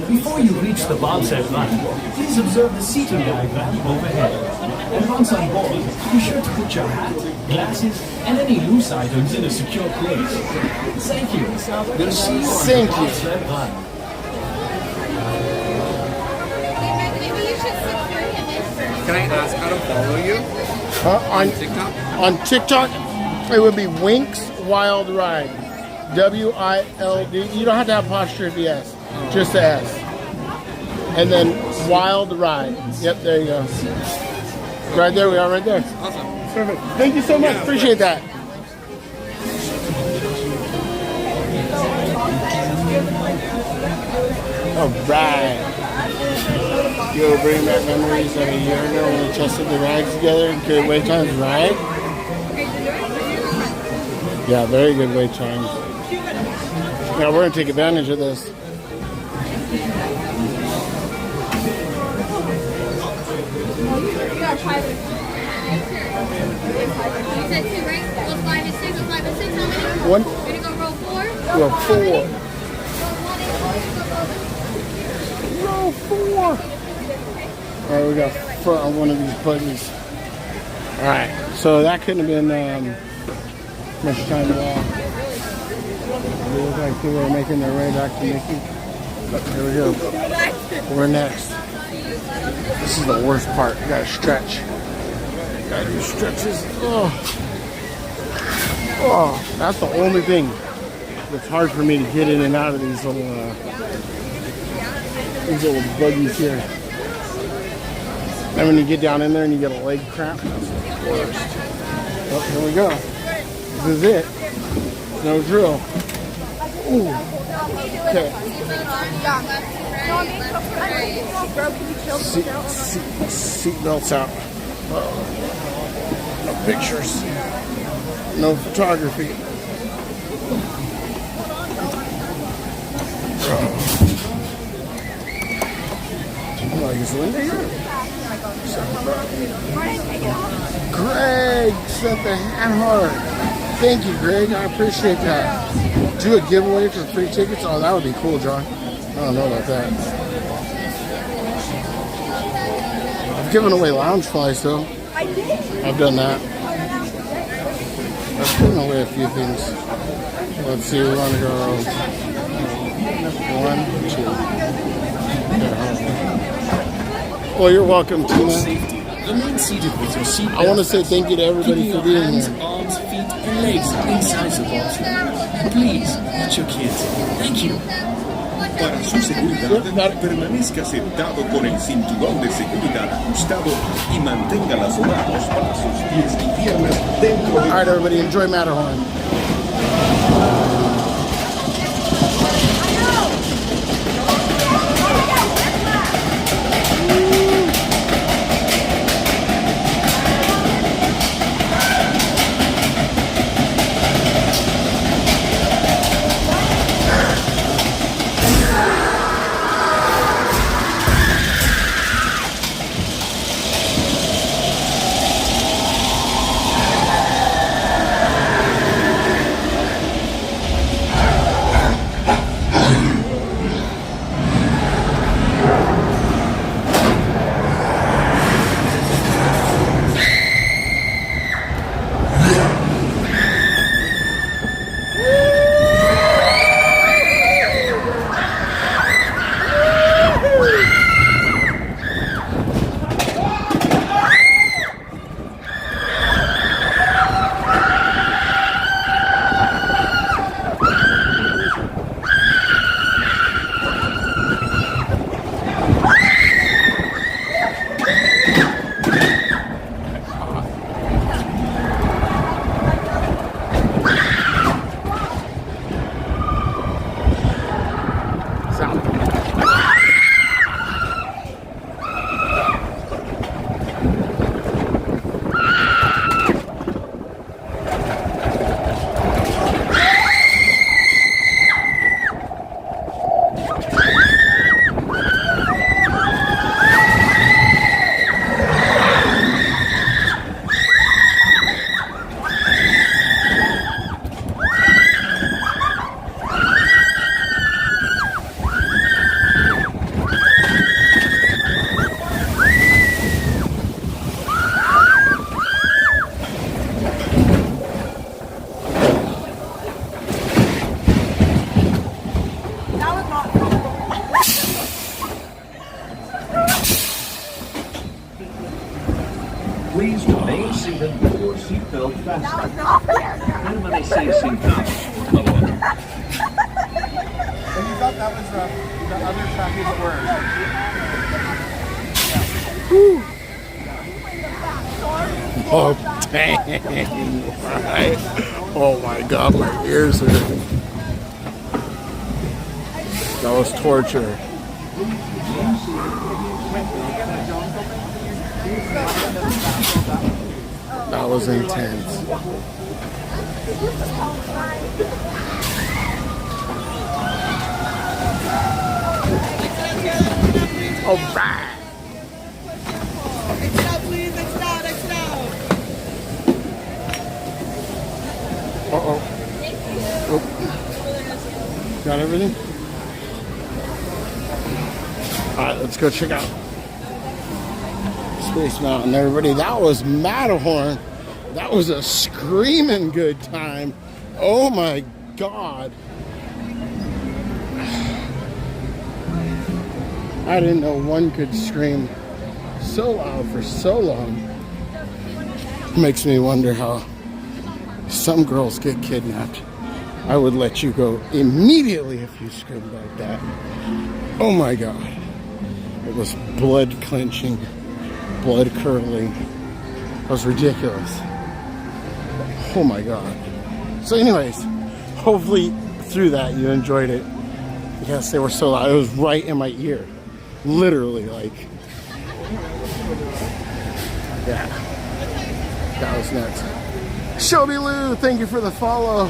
Before you reach the bobsled line, please observe the seating diagram overhead. And once on board, be sure to put your hat, glasses, and any loose items in a secure place. Thank you. We'll see you on the bobsled line. Can I ask how to follow you? On TikTok? On TikTok, it would be WinksWildRide. W-I-L-D. You don't have to have apostrophe S, just the S. And then Wild Ride. Yep, there you go. Right there, we are right there. Awesome. Perfect. Thank you so much. Appreciate that. All right. You'll bring back memories of a year ago when we tested the rides together. Good wait times, right? Yeah, very good wait times. Yeah, we're going to take advantage of this. One. Gonna go roll 4? Roll 4. Roll 4. Alright, we got front on one of these buggies. Alright, so that couldn't have been much time at all. They look like people are making their way back to Mickey. Oh, here we go. We're next. This is the worst part. You gotta stretch. Gotta do stretches. Oh, that's the only thing that's hard for me to get in and out of these little buggies here. And when you get down in there and you get a leg cramp, that's the worst. Oh, here we go. This is it. No drill. Ooh. Okay. Seat belts out. No pictures. No photography. Oh, is Linda here? Greg sent the hand heart. Thank you, Greg. I appreciate that. Do a giveaway for free tickets? Oh, that would be cool, John. I don't know about that. I've given away lounge flies, though. I've done that. I've given away a few things. Let's see, we want to go 1, 2. Well, you're welcome, Tina. I want to say thank you to everybody for being here. Arms, feet, and legs inside the box. Please, watch your kids. Thank you. Para su seguridad, permanezca sentado con el cinturón de seguridad ajustado y mantenga las manos, brazos, pies y piernas dentro de... All right, everybody, enjoy Matterhorn. Permanece sentado. And you thought that was the other trapeze word. Oh, dang. Right. Oh my God, my ears hurt. That was torture. That was intense. All right. Exit out, please. Exit out. Exit out. Uh-oh. Oh. Got everything? Alright, let's go check out Space Mountain, everybody. That was Matterhorn. That was a screaming good time. Oh my God. I didn't know one could scream so loud for so long. Makes me wonder how some girls get kidnapped. I would let you go immediately if you screamed like that. Oh my God. It was blood clenching, blood curdling. It was ridiculous. Oh my God. So anyways, hopefully through that you enjoyed it. Yes, they were so loud. It was right in my ear. Literally, like, yeah. That was nuts. Shelby Lou, thank you for the follow.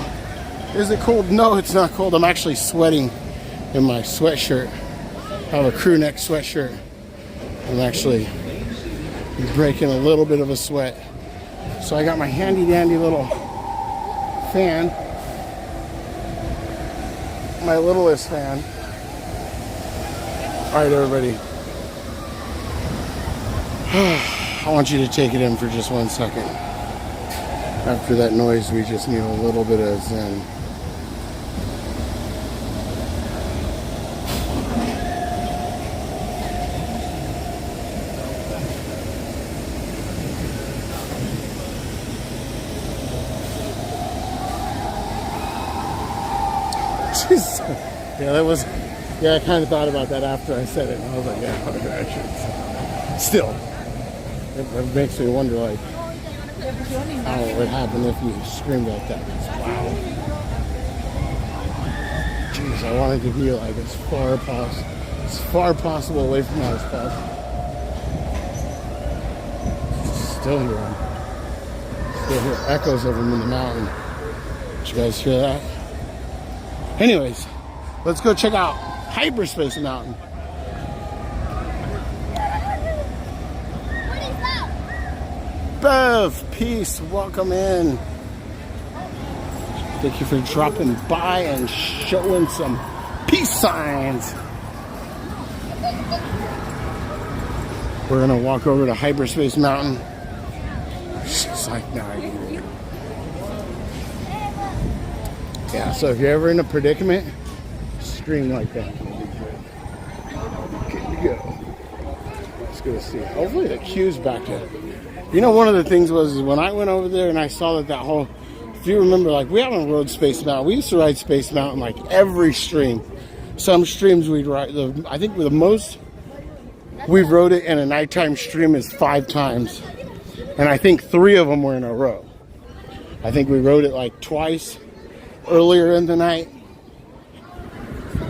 Is it cold? No, it's not cold. I'm actually sweating in my sweatshirt. I have a crew neck sweatshirt. I'm actually breaking a little bit of a sweat. So I got my handy dandy little fan. My littlest fan. All right, everybody. I want you to take it in for just 1 second. After that noise, we just need a little bit of zen. Yeah, that was. Yeah, I kind of thought about that after I said it. And I was like, yeah, I should. Still, it makes me wonder, like, how it would happen if you screamed like that. Wow. Jeez, I wanted to be like as far possible away from that as possible. Still hear them. Still hear echoes of them in the mountain. Did you guys hear that? Anyways, let's go check out Hyperspace Mountain. Bev, peace, welcome in. Thank you for dropping by and showing some peace signs. We're gonna walk over to Hyperspace Mountain. She's like, nah, I get it. Yeah, so if you're ever in a predicament, scream like that. Good to go. Let's go see. Hopefully the queue's back up. You know, one of the things was when I went over there and I saw that whole, if you remember, like, we haven't rode Space Mountain. We used to ride Space Mountain like every stream. Some streams we'd ride, I think the most we've rode it in a nighttime stream is 5 times. And I think 3 of them were in a row. I think we rode it like twice earlier in the night.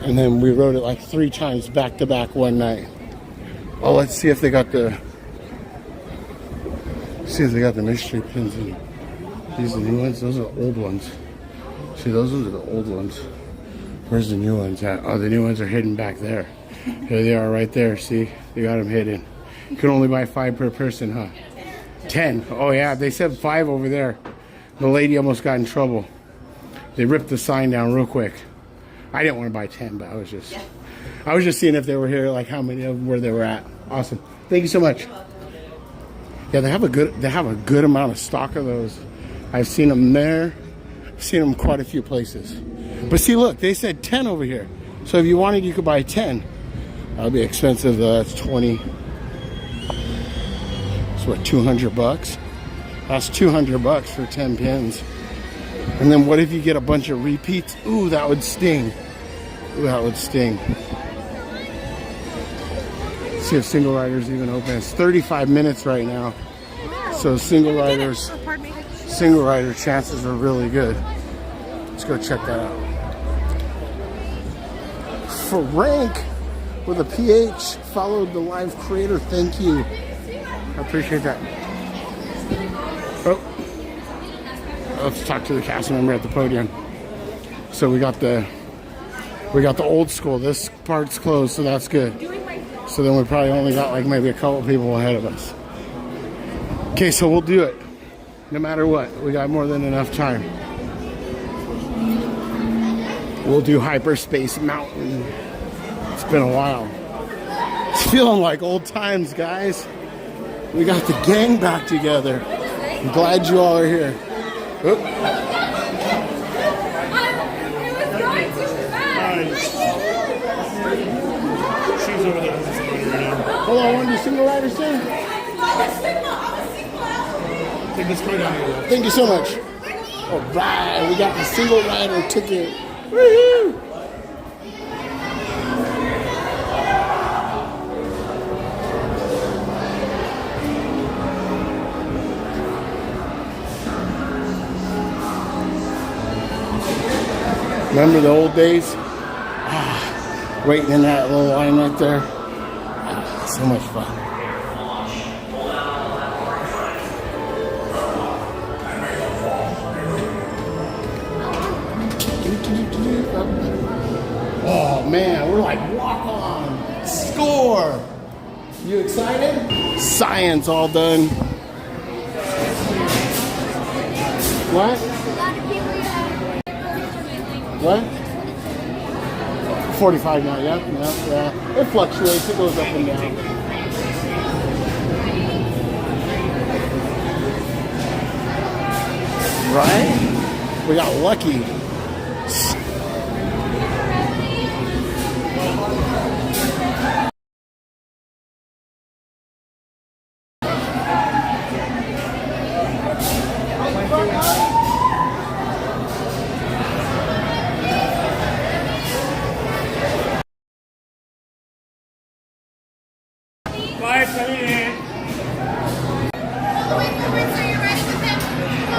And then we rode it like 3 times back to back one night. Oh, let's see if they got the mystery pins in. These are the new ones. Those are the old ones. See, those are the old ones. Where's the new ones at? Oh, the new ones are hidden back there. Here they are right there. See, they got them hidden. You can only buy 5 per person, huh? 10. Oh yeah, they said 5 over there. The lady almost got in trouble. They ripped the sign down real quick. I didn't want to buy 10, but I was just seeing if they were here, like how many of them where they were at. Awesome. Thank you so much. Yeah, they have a good amount of stock of those. I've seen them there. I've seen them quite a few places. But see, look, they said 10 over here. So if you wanted, you could buy 10. That'll be expensive though. That's 20. It's what, $200? That's $200 for 10 pins. And then what if you get a bunch of repeats? Ooh, that would sting. Ooh, that would sting. Let's see if single rider's even open. It's 35 minutes right now. So single rider chances are really good. Let's go check that out. Frank with a PH followed the live creator. Thank you. I appreciate that. Oh, let's talk to the cast member at the podium. So we got the old school. This part's closed, so that's good. So then we probably only got like maybe a couple people ahead of us. Okay, so we'll do it. No matter what, we got more than enough time. We'll do Hyperspace Mountain. It's been a while. It's feeling like old times, guys. We got the gang back together. I'm glad you all are here. Oop. She's over there. Hold on, I want to do single rider soon. Take this card down here. Thank you so much. All right, we got the single rider ticket. Woohoo! Remember the old days? Waiting in that little line right there. So much fun. Oh man, we're like walk on, score. You excited? Science all done. What? What? 45 now, yeah. It fluctuates, it goes up and down. Right? We got lucky.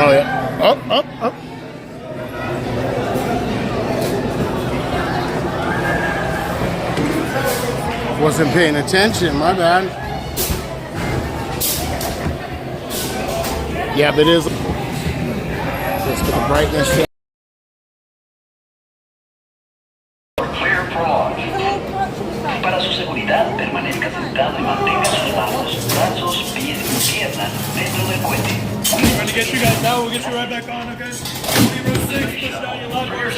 Oh yeah. Up. Wasn't paying attention, my bad. Yeah, but it is. Let's get the brightness down. Clear for launch. Para su seguridad, permanezca sentado y mantenga sus manos, brazos, pies y piernas dentro del cohete. We're going to get you guys out. We'll get you right back on, okay? Row 6, push down your left bar.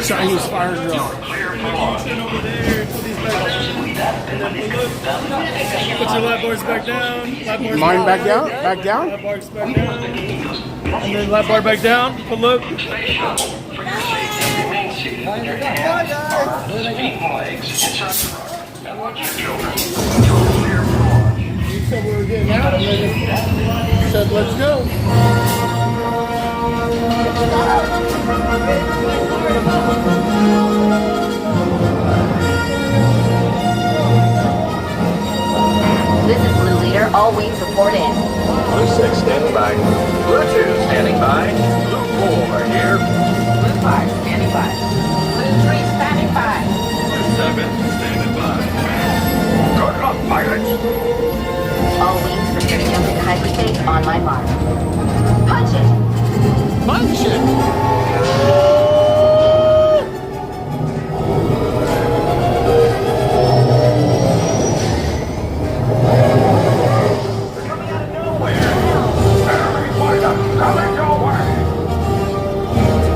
Chinese fire drill. Put your lap bars back down. Mine back down? Back down? Lap bars back down. And then lap bar back down. Pull up. You said we were getting out and then you said let's go. This is Blue Leader. All wings report in. Blue 6 standing by. Blue 2 standing by. Blue 4 here. Blue 5 standing by. Blue 3 standing by. Blue 7 standing by. Good luck, pilots. All wings prepare to jump into hyperspace on my mark. Punch it! Punch it!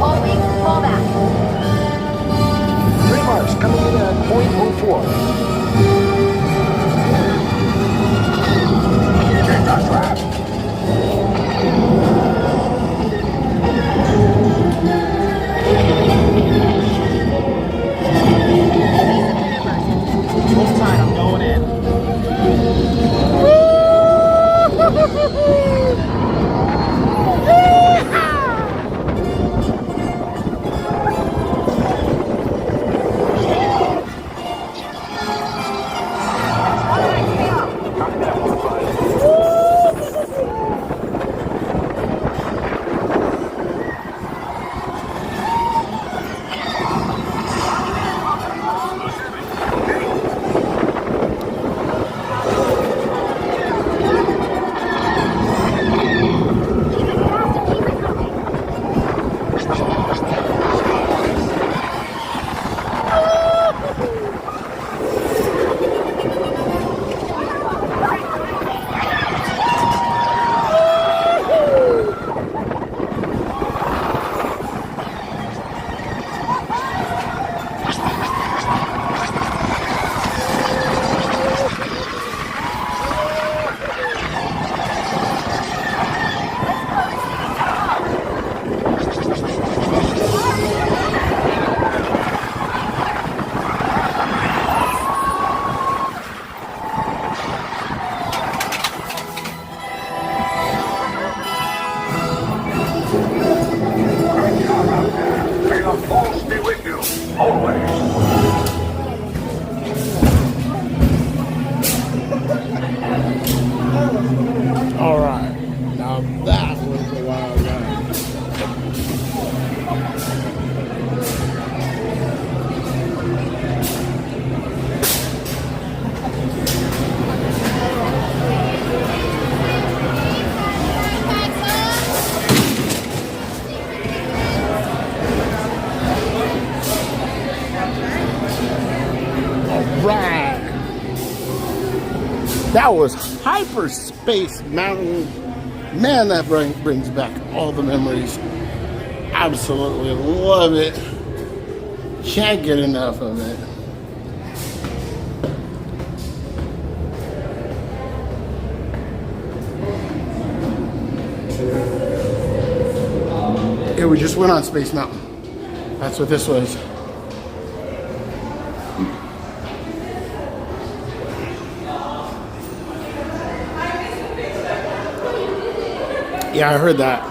All wings fall back. 3 marks coming in at 0.04. was a wild ride. Right. That was Hyperspace Mountain. Man, that brings back all the memories. Absolutely love it. Can't get enough of it. Yeah, we just went on Space Mountain. That's what this was. Yeah, I heard that.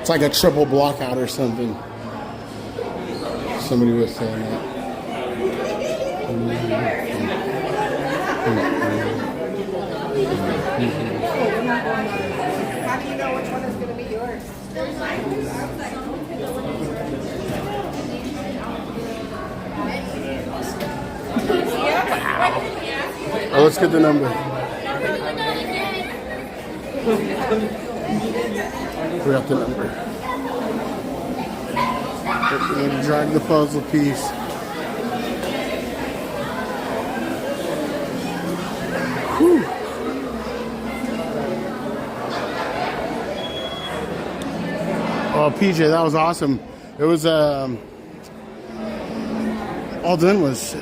It's like a triple block out or something. Somebody was saying that. How do you know which one is going to be yours? Oh, let's get the number. We got the number. We need to drag the puzzle piece. Whew. Oh, PJ, that was awesome. It was Alden was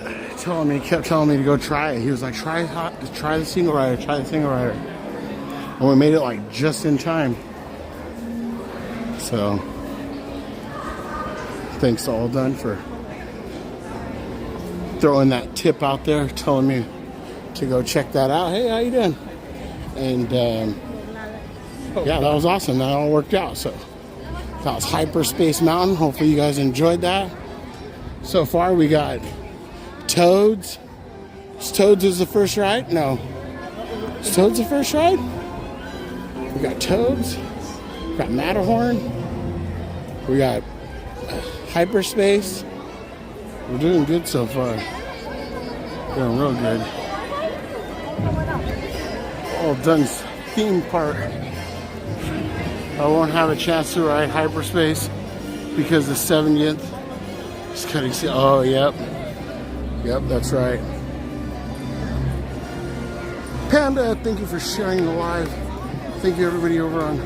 kept telling me to go try it. He was like, try the single rider, try the single rider. And we made it like just in time. So thanks to Alden for throwing that tip out there, telling me to go check that out. Hey, how you doing? And yeah, that was awesome. That all worked out. So that was Hyperspace Mountain. Hopefully you guys enjoyed that. So far we got Toads. Toads is the first ride? No. Is Toads the first ride? We got Toads. We got Matterhorn. We got Hyperspace. We're doing good so far. Doing real good. All done theme park. I won't have a chance to ride Hyperspace because the 70th is cutting. Oh, yep. Yep, that's right. Panda, thank you for sharing the live. Thank you everybody over on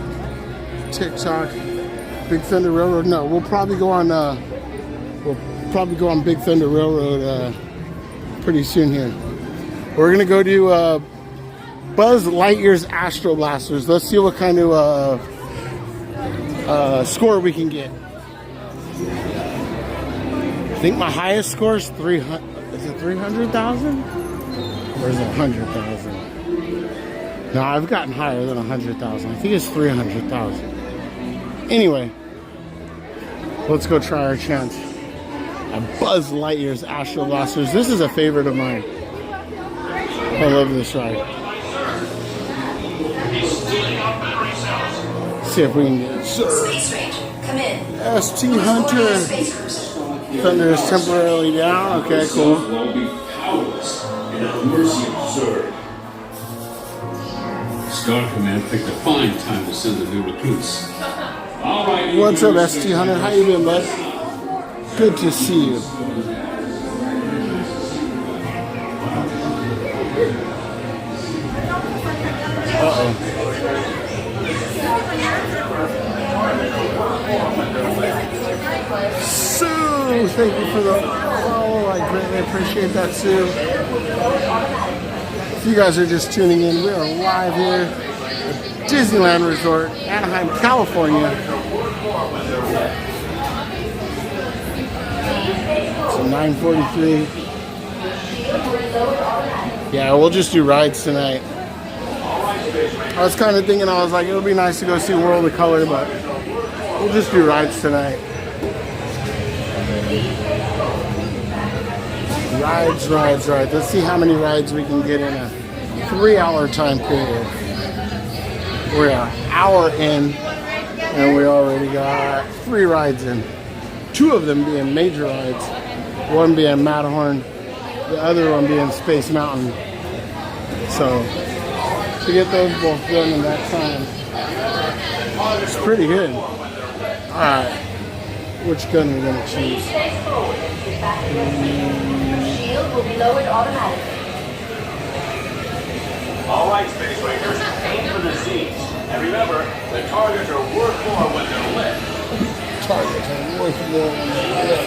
TikTok. Big Thunder Railroad. No, we'll probably go on Big Thunder Railroad pretty soon here. We're gonna go to Buzz Lightyear's Astro Blasters. Let's see what kind of score we can get. I think my highest score is 300. Is it 300,000? Or is it 100,000? No, I've gotten higher than 100,000. I think it's 300,000. Anyway, let's go try our chance at Buzz Lightyear's Astro Blasters. This is a favorite of mine. I love this ride. See if we can get it. ST Hunter. Thunder is temporarily down. Okay, cool. Star Command picked a fine time to send the new recruits. All right. What's up, ST Hunter? How you doing, bud? Good to see you. Uh-oh. Sue, thank you for the follow. I greatly appreciate that, Sue. If you guys are just tuning in, we are live here at Disneyland Resort, Anaheim, California. So 9:43. Yeah, we'll just do rides tonight. I was kind of thinking, I was like, it would be nice to go see World of Color, but we'll just do rides tonight. Rides. Let's see how many rides we can get in a 3-hour time period. We're an hour in, and we already got 3 rides in. 2 of them being major rides. One being Matterhorn, the other one being Space Mountain. So, to get those both done in that time, it's pretty good. Alright, which gun are we going to choose? Shield will be lowered automatically. All right, Space Rangers, aim for the seats. And remember, the targets are worth more when they're lit. Targets are worth more when they're lit.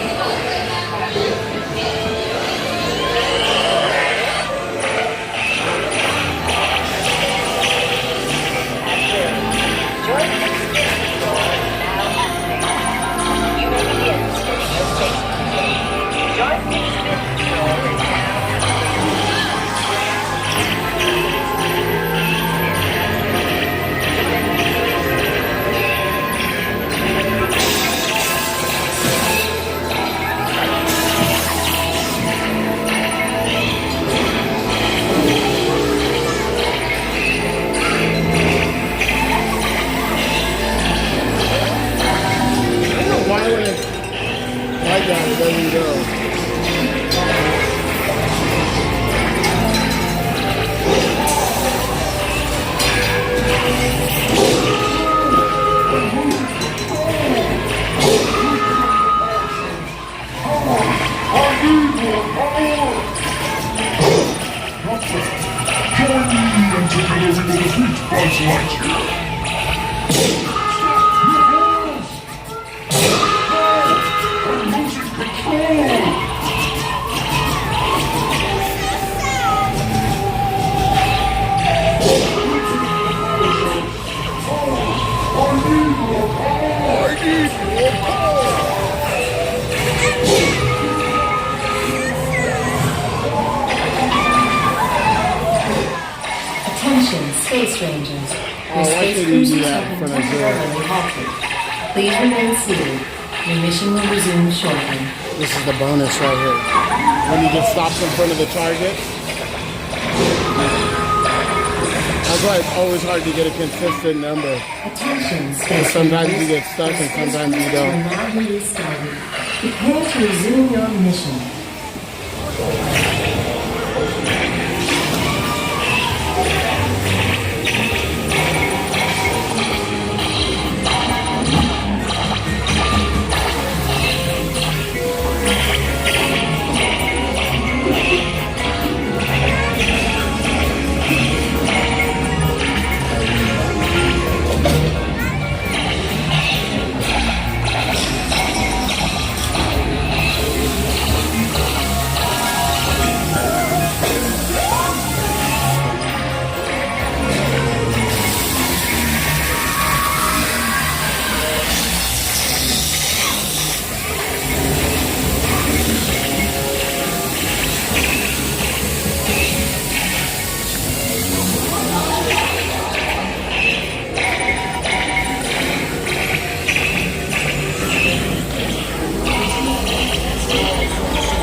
Space Rangers. Your space cruisers have been temporarily halted. Please remain seated. Your mission will resume shortly. This is the bonus right here. When you get stopped in front of the target. That's why it's always hard to get a consistent number. Attention, Space sometimes you get stuck and sometimes you don't. Now be restarted. Prepare to resume your mission.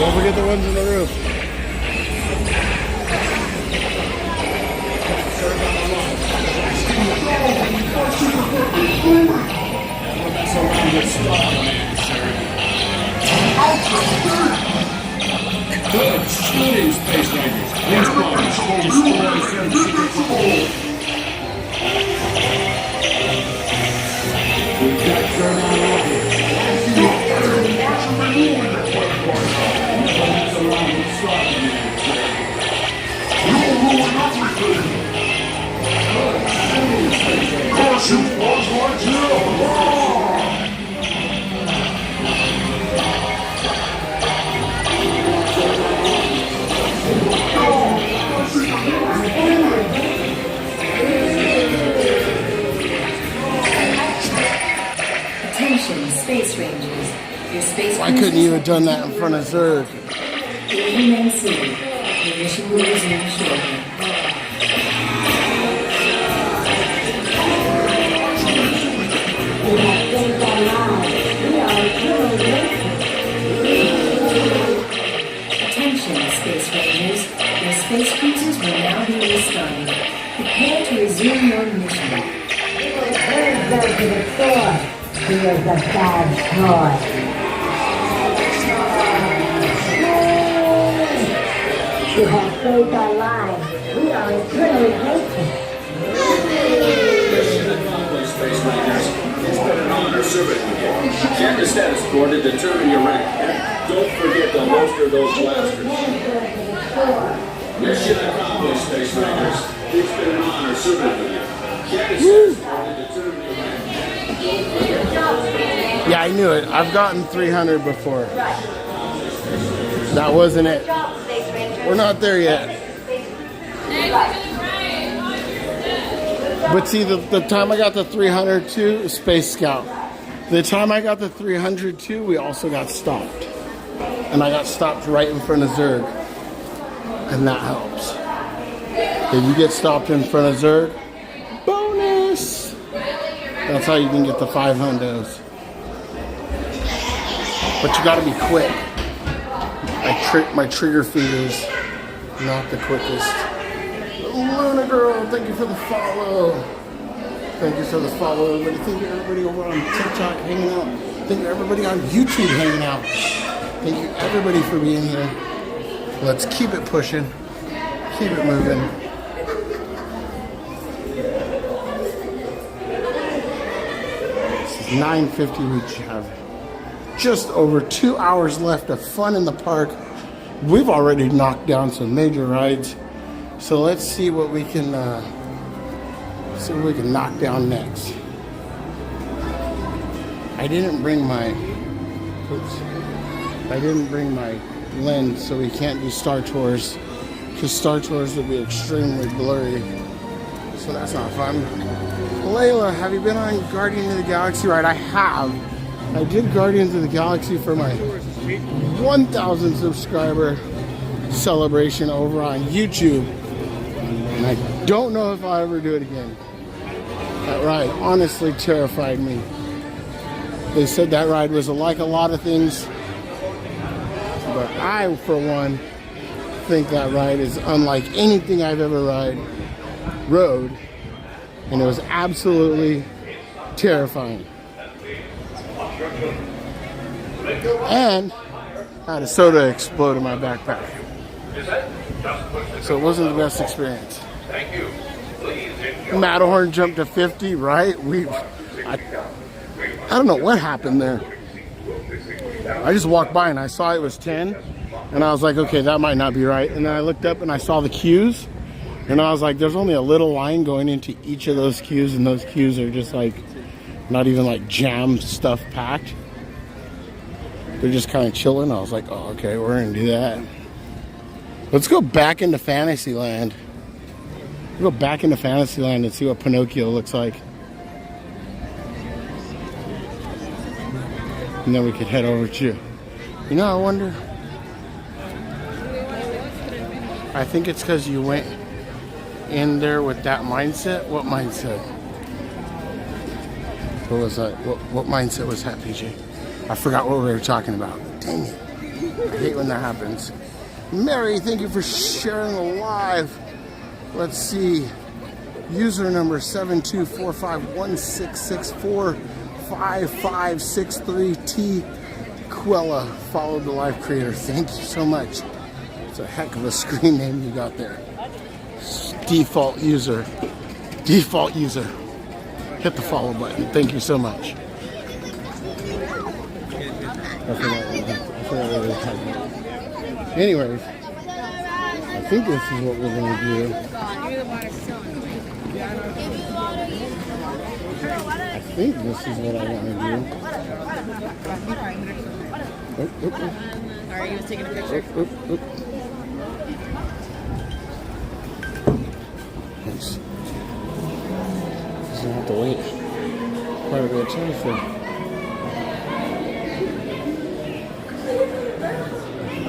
Don't forget the ones in the roof. Good shooting, Space Rangers. These bombs will destroy some secret gold. We've got turn on rocket. Attention, Space Rangers. Your space Why couldn't you have done that in front of Zurg? Please remain seated. Your mission will resume shortly. Attention, Space Rangers. Your space cruisers will now be restarted. Prepare to resume your mission. go to the store. Here's a bad toy. To have faith online, we are eternally grateful. Mission accomplished, Space Rangers. It's been an honor serving with you. Check the status score to determine your rank. Don't forget to holster those blasters. Mission accomplished, Space Rangers. It's been an honor serving with you. Check the status score to determine your rank. Don't forget to holster those. Yeah, I knew it. I've gotten 300 before. That wasn't it. We're not there yet. But see, the time I got the 302, Space Scout. The time I got the 302, we also got stopped. And I got stopped right in front of Zurg. And that helps. If you get stopped in front of Zurg, bonus! That's how you can get the 5 hundos. But you gotta be quick. My trigger finger's not the quickest. Luna girl, thank you for the follow. Thank you for the follow, everybody. Thank you everybody over on TikTok hanging out. Thank you everybody on YouTube hanging out. Thank you everybody for being here. Let's keep it pushing. Keep it moving. This is 9:50. We have just over 2 hours left of fun in the park. We've already knocked down some major rides. So let's see what we can knock down next. I didn't bring my lens, so we can't do Star Tours, because Star Tours would be extremely blurry. So that's not fun. Layla, have you been on Guardians of the Galaxy ride? I have. I did Guardians of the Galaxy for my 1,000 subscriber celebration over on YouTube. And I don't know if I'll ever do it again. That ride honestly terrified me. They said that ride was like a lot of things, but I, for one, think that ride is unlike anything I've ever rode, and it was absolutely terrifying. And I had a soda explode in my backpack. So it wasn't the best experience. Thank you. Please enjoy. Matterhorn jumped to 50, right? I don't know what happened there. I just walked by and I saw it was 10, and I was like, okay, that might not be right. And then I looked up and I saw the queues, and I was like, there's only a little line going into each of those queues, and those queues are just like not even like jam stuff packed. They're just kind of chilling. I was like, oh, okay, we're gonna do that. Let's go back into Fantasyland. We'll go back into Fantasyland and see what Pinocchio looks like. And then we could head over to, you know, I wonder. I think it's because you went in there with that mindset. What mindset? What was that? What mindset was that, PJ? I forgot what we were talking about. Dang it. I hate when that happens. Mary, thank you for sharing the live. Let's see. User number 724516645563T Quella followed the live creator. Thank you so much. It's a heck of a screen name you got there. Default user. Default user. Hit the follow button. Thank you so much. Anyways, I think this is what we're going to do. I think this is what I want to do. Sorry, he was taking a picture. Thanks. Doesn't have to wait quite a bit of time for.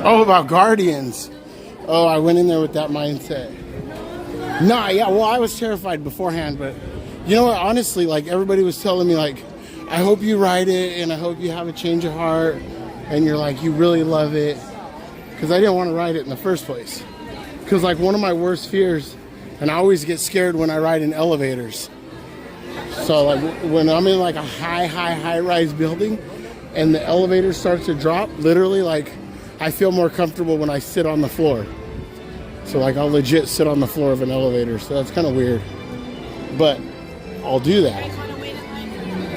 Oh, about Guardians. Oh, I went in there with that mindset. Nah, yeah, well, I was terrified beforehand, but you know what? Honestly, like, everybody was telling me, like, I hope you ride it, and I hope you have a change of heart, and you're like, you really love it. Because I didn't want to ride it in the first place. Because, like, one of my worst fears, and I always get scared when I ride in elevators. So like when I'm in like a high rise building and the elevator starts to drop, literally like I feel more comfortable when I sit on the floor. So like I'll legit sit on the floor of an elevator. So that's kind of weird, but I'll do that.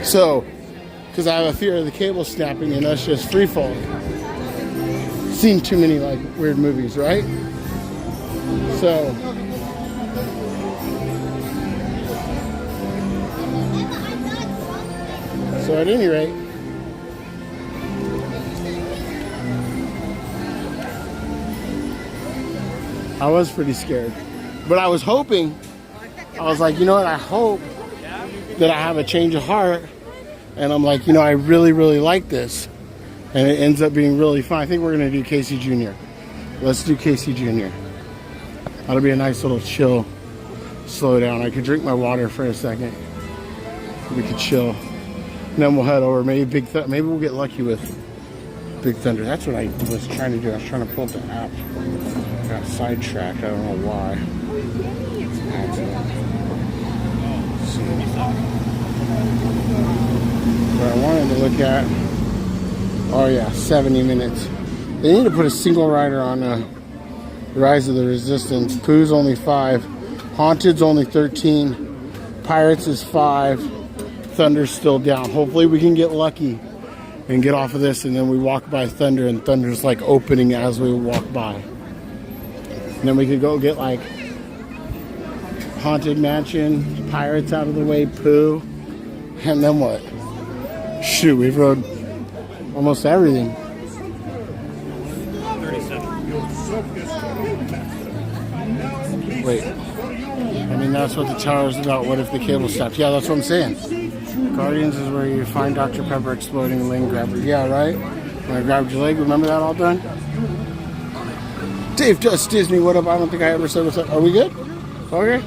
So, because I have a fear of the cable snapping and us just free falling. Seen too many like weird movies, right? So at any rate, I was pretty scared, but I was hoping, I was like, you know what, I hope that I have a change of heart and I'm like, you know, I really like this, and it ends up being really fun. I think we're gonna do Casey Jr. Let's do Casey Jr. That'll be a nice little chill, slow down. I could drink my water for a second. We could chill, and then we'll head over. Maybe maybe we'll get lucky with Big Thunder. That's what I was trying to do. I was trying to pull up the app. I got sidetracked. I don't know why. But I wanted to look at, oh yeah, 70 minutes. They need to put a single rider on Rise of the Resistance. Pooh's only 5. Haunted's only 13. Pirates is 5. Thunder's still down. Hopefully we can get lucky and get off of this, and then we walk by Thunder, and Thunder's like opening as we walk by. And then we could go get like Haunted Mansion, Pirates out of the way, Pooh, and then what? Shoot, we've rode almost everything. 37. Wait. I mean, that's what the tower's about. What if the cable stopped? Yeah, that's what I'm saying. Guardians is where you find Dr. Pepper exploding lane grabber. Yeah, right? When I grabbed your leg, remember that all done? Dave Just Disney, what up? I don't think I ever said what's up. Are we good? Okay.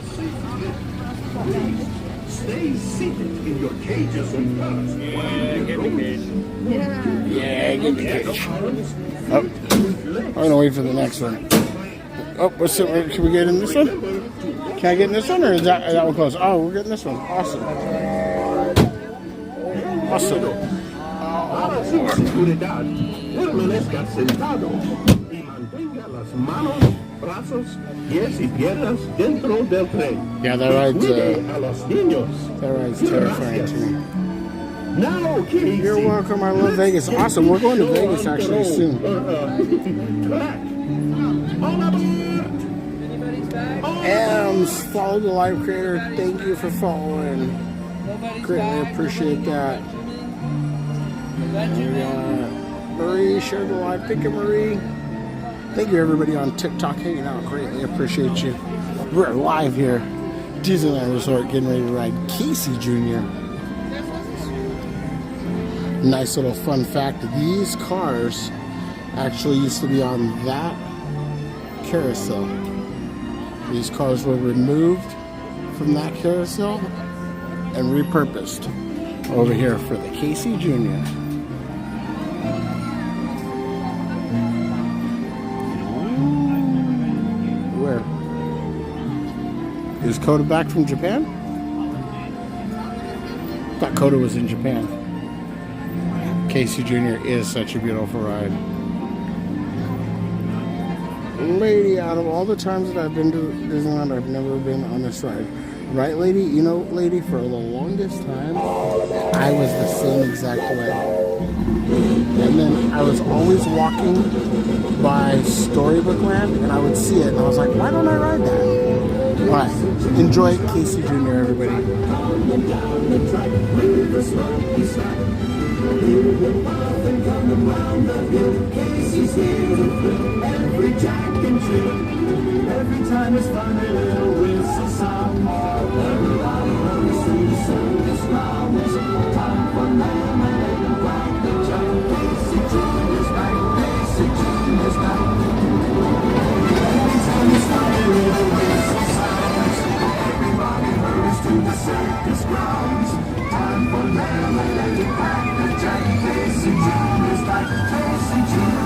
Stay seated in your cages and Yeah, get the cage. Yeah, get the cage. Oh, I'm gonna wait for the next one. Oh, what's it? Can we get in this one? Can I get in this one, or is that one close? Oh, we're getting this one. Awesome. Awesome. seguridad. Permanezca sentado y mantenga las manos, brazos, pies y piernas dentro del tren. Yeah, that ride's A los niños. that ride's terrifying to me. Now, Casey. You're welcome. I love Vegas. Awesome. We're going to Vegas actually soon. Ems, follow the live creator. Thank you for following. Greatly appreciate that. Marie, share the live. Thank you, Marie. Thank you, everybody on TikTok hanging out. Greatly appreciate you. We're live here, Disneyland Resort, getting ready to ride Casey Jr. Nice little fun fact: these cars actually used to be on that carousel. These cars were removed from that carousel and repurposed over here for the Casey Jr. Where? Is Coda back from Japan? I thought Coda was in Japan. Casey Jr. is such a beautiful ride. Lady, out of all the times that I've been to Disneyland, I've never been on this ride. Right, lady? You know, lady, for the longest time, I was the same exact way. And then I was always walking by Storybook Land, and I would see it, and I was like, why don't I ride that? All right, enjoy Casey Jr., everybody. Every jack and jill, every time it's fun, a little whistle sound. Everybody hurries to the circus grounds. Time for lemonade and black the jump. Casey Jr.'s back, Casey Jr.'s back. Every time it's fun, a little whistle sounds. Everybody hurries to the circus grounds. Time for lemonade and black the jump. Casey Jr.'s back, Casey Jr.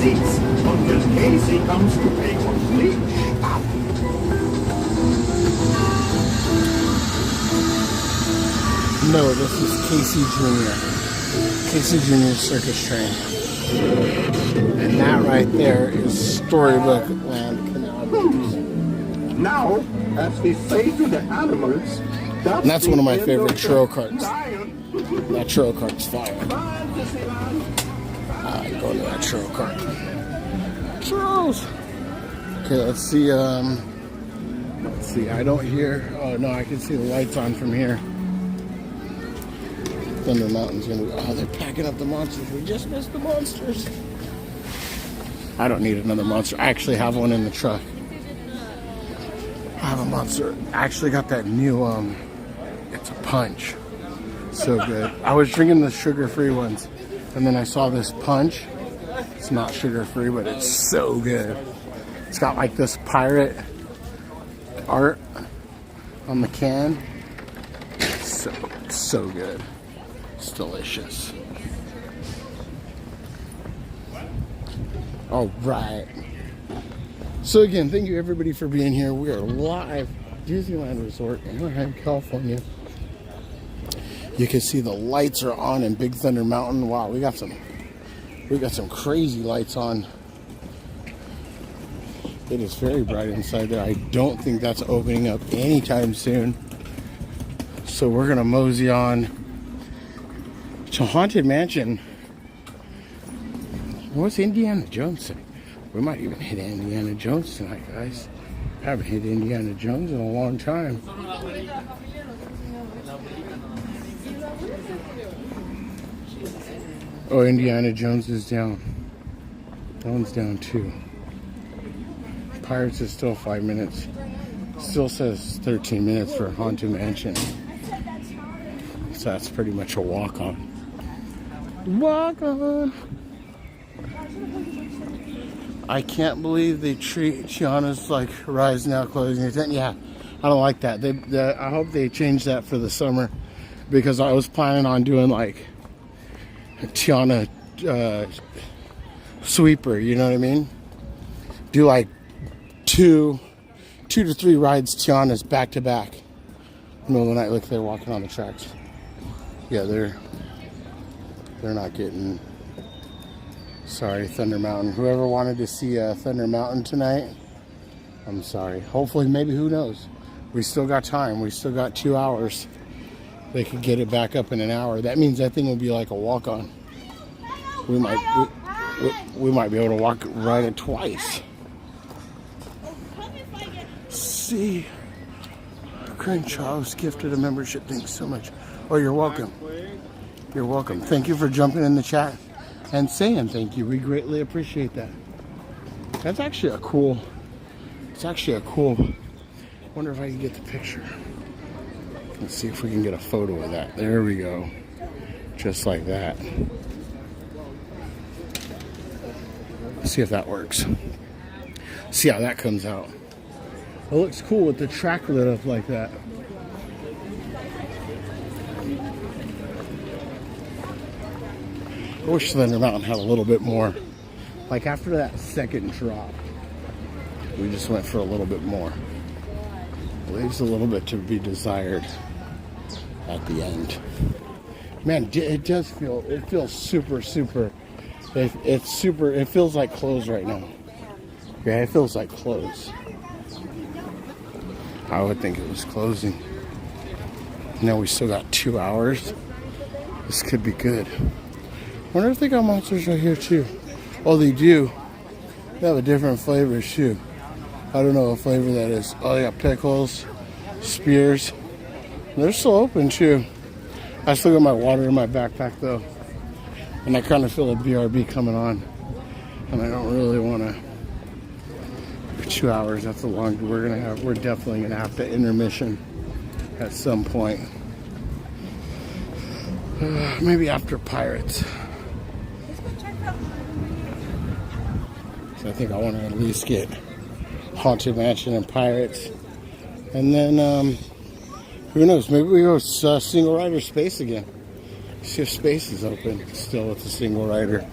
seats until Casey comes to pay complete shop. No, this is Casey Jr. Casey Jr.'s circus train. And that right there is Storybook Land Canal. Now, as we say to the animals, and that's one of my favorite trail carts. That trail cart's fire. I go to that trail cart. Trails. Okay, let's see. Let's see. I don't hear. Oh no, I can see the lights on from here. Thunder Mountain's gonna be. Oh, they're packing up the monsters. We just missed the monsters. I don't need another monster. I actually have one in the truck. I have a monster. I actually got that new. It's a punch. So good. I was drinking the sugar-free ones, and then I saw this punch. It's not sugar-free, but it's so good. It's got like this pirate art on the can. So good. It's delicious. All right. So again, thank you everybody for being here. We are live Disneyland Resort in Anaheim, California. You can see the lights are on in Big Thunder Mountain. Wow, we got some crazy lights on. It is very bright inside there. I don't think that's opening up anytime soon. So we're gonna mosey on to Haunted Mansion. What's Indiana Jones say? We might even hit Indiana Jones tonight, guys. I haven't hit Indiana Jones in a long time. Oh, Indiana Jones is down. That one's down too. Pirates is still 5 minutes. Still says 13 minutes for Haunted Mansion. So that's pretty much a walk on. Walk on. I can't believe they treat Tiana's like Rise Now closing your tent. Yeah, I don't like that. I hope they change that for the summer, because I was planning on doing like a Tiana sweeper, you know what I mean? Do like two to three rides Tiana's back to back. Middle of the night, look, they're walking on the tracks. Yeah, they're not getting. Sorry, Thunder Mountain. Whoever wanted to see Thunder Mountain tonight, I'm sorry. Hopefully, maybe, who knows? We still got time. We still got 2 hours. They could get it back up in an hour. That means that thing will be like a walk-on. We might be able to ride it twice. See, Crenshaw was gifted a membership. Thanks so much. Oh, you're welcome. You're welcome. Thank you for jumping in the chat and saying thank you. We greatly appreciate that. That's actually a cool. It's actually a cool. Wonder if I can get the picture. Let's see if we can get a photo of that. There we go. Just like that. Let's see if that works. See how that comes out. It looks cool with the track lit up like that. I wish Thunder Mountain had a little bit more. Like after that second drop, we just went for a little bit more. Leaves a little bit to be desired at the end. Man, it does feel, it feels super. It's super, it feels like clothes right now. Yeah, it feels like clothes. I would think it was closing. Now we still got 2 hours. This could be good. Wonder if they got monsters right here too. Oh, they do. They have a different flavor too. I don't know what flavor that is. Oh, they got pickles, spears. They're still open too. I still got my water in my backpack though. And I kind of feel a BRB coming on. And I don't really want to. For 2 hours, that's a long. We're definitely gonna have to intermission at some point. Maybe after Pirates. So I think I want to at least get Haunted Mansion and Pirates. And then, who knows, maybe we go single rider Space again. See if Space is open still with the single rider.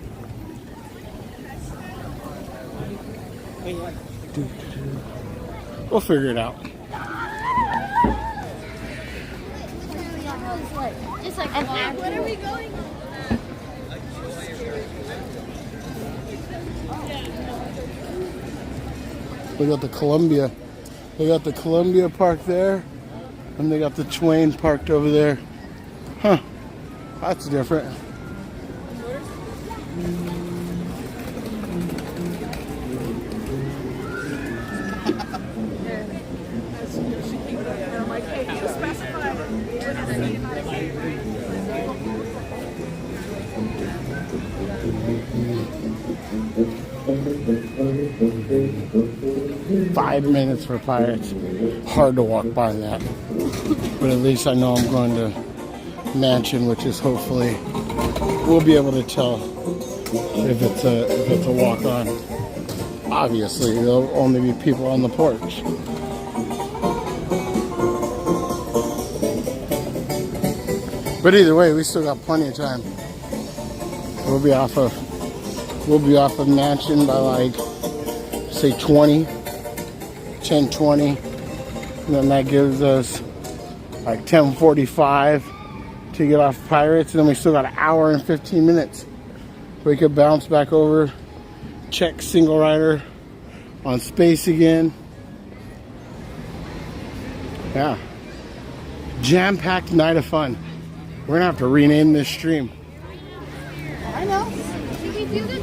We'll figure it out. It's like, what are we going? We got the Columbia. They got the Columbia parked there, and they got the Twain parked over there. Huh? That's different. Five minutes for Pirates. Hard to walk by that. But at least I know I'm going to Mansion, which is hopefully we'll be able to tell if it's a walk on. Obviously, there'll only be people on the porch. But either way, we still got plenty of time. We'll be off of Mansion by like say 10:20, and then that gives us like 10:45 to get off Pirates, and then we still got an hour and 15 minutes. We could bounce back over, check single rider on Space again. Yeah, jam-packed night of fun. We're gonna have to rename this stream. I know. Did we do this?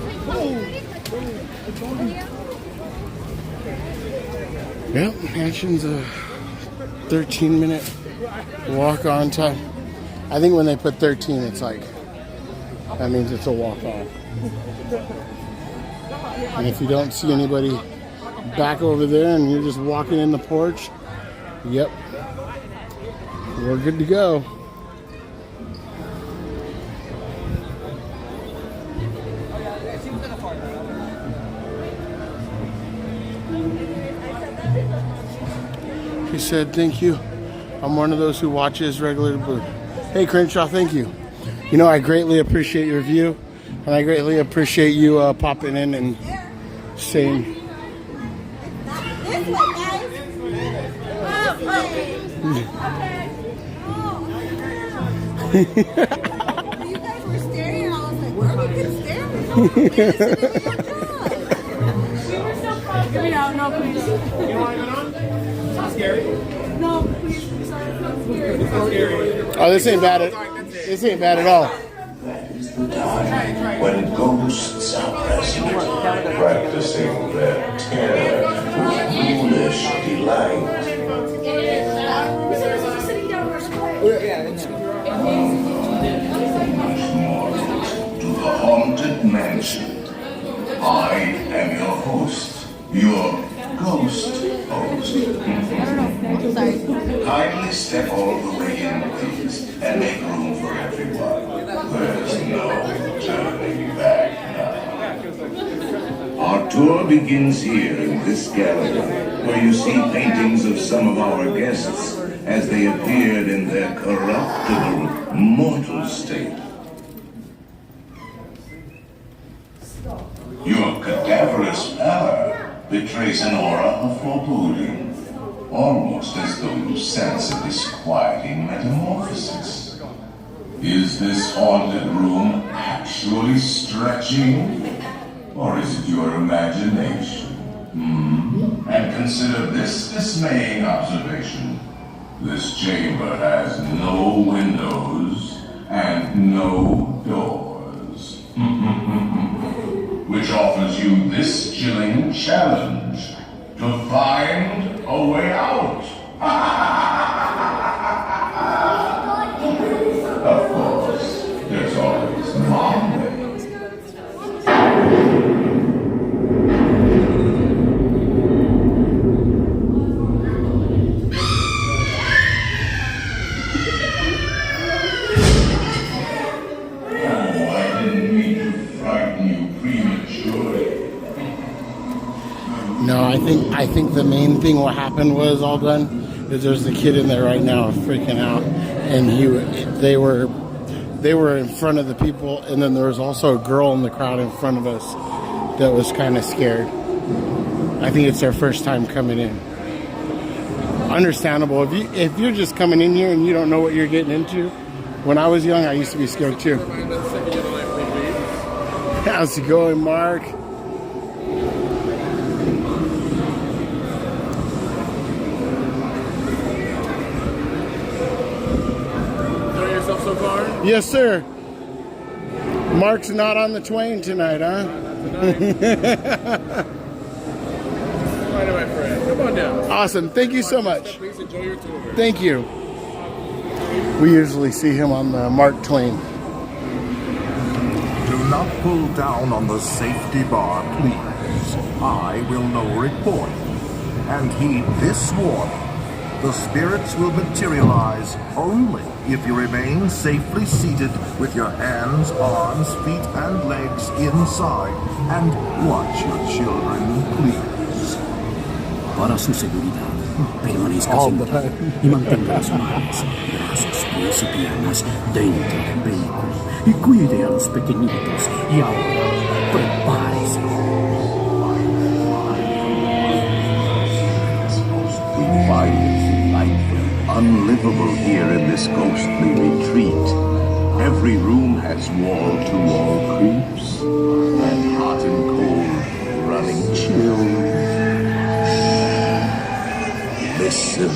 Yep, Mansion's a 13-minute walk-on time. I think when they put 13, it's like, that means it's a walk-on. And if you don't see anybody back over there and you're just walking in the porch, yep, we're good to go. He said, thank you. I'm one of those who watches regular blue. Hey, Crenshaw, thank you. You know, I greatly appreciate your view, and I greatly appreciate you popping in and saying. This way, guys. You guys were staring, and I was like, where are we good staring? Give me out, no, please. You want to go on? It's not scary. No, please. Sorry, it's not scary. It's not scary. Oh, this ain't bad. This ain't bad at all. When ghosts are present, practicing their terror, foolish delight. To the haunted mansion. I am your host, your ghost host. Kindly step all the way in, please, and make room for everyone. There's no turning back now. Our tour begins here in this gallery, where you see paintings of some of our guests as they appeared in their corruptible, mortal state. Your cadaverous pallor betrays an aura of foreboding, almost as though you sense a disquieting metamorphosis. Is this haunted room actually stretching? Or is it your imagination? And consider this dismaying observation. This chamber has no windows and no doors. Which offers you this chilling challenge to find a way out. Of course, there's always my way. No, I think the main thing what happened was all done is there's a kid in there right now freaking out, and they were in front of the people, and then there was also a girl in the crowd in front of us that was kind of scared. I think it's their first time coming in. Understandable. If you're just coming in here and you don't know what you're getting into, when I was young, I used to be scared too. How's it going, Mark? Enjoy yourself so far? Yes, sir. Mark's not on the Twain tonight, huh? Right, my friend. Come on down. Awesome. Thank you so much. Please enjoy your tour. Thank you. We usually see him on the Mark Twain. Do not pull down on the safety bar, please. I will lower it for you. And heed this warning. The spirits will materialize only if you remain safely seated with your hands, arms, feet, and legs inside. And watch your children, please. Para su seguridad, permanezca sentado y mantenga las manos, brazos, pies y piernas dentro del vehículo y cuide a los pequeñitos. Y ahora, prepárese. We find it delightful, unlivable here in this ghostly retreat. Every room has wall-to-wall creeps, and hot and cold running chills. Listen.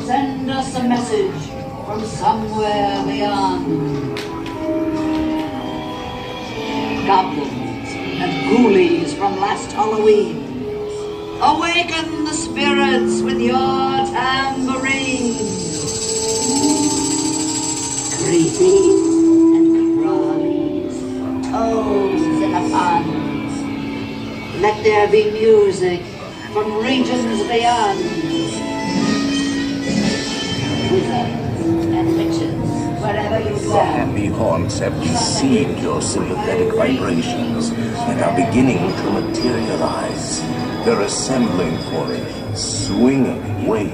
Send us a message from somewhere beyond. Goblins and ghoulies from last Halloween, awaken the spirits with your tambourines. Creepies and crawlies, toads in a pond. Let there be music from regions beyond. Wizards and witches, wherever you The go. happy haunts have received your sympathetic vibrations and are beginning to materialize. They're assembling for a swinging wake.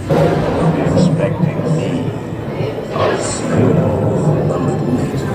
They'll be expecting me. I'll see you a little later.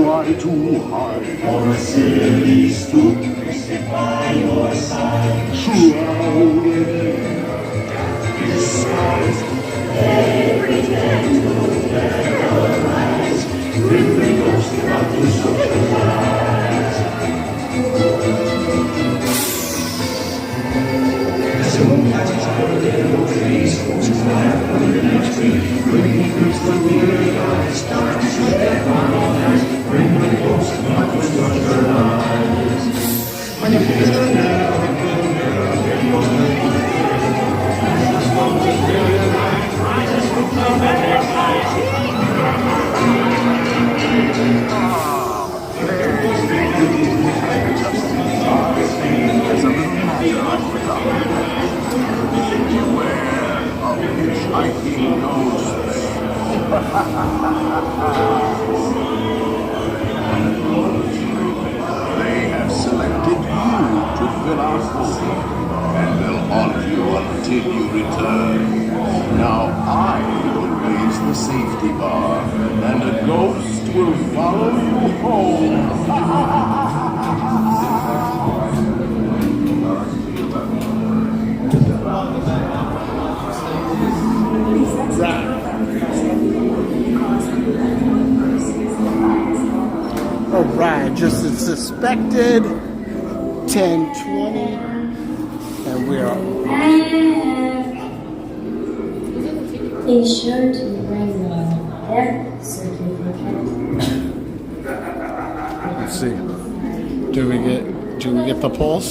try to hide. For a silly spook, we sit by your side. Shrouded in disguise, they pretend to terrorize. Bring the ghost about to socialize. As the moonlight is covered in the trees, folks fire on the night tree. Bring ghosts from weary eyes, dark to shoot their final eyes. Bring the ghost about to socialize. There's a little matter I forgot. Beware of hitchhiking ghosts. They have selected you to fill our home, and will haunt you until you return. Now I will raise the safety bar, and a ghost will follow you home. Alright, just as suspected, 10:20, and we are. Be sure to bring your death certificate. Let's see. Do we get the pulse?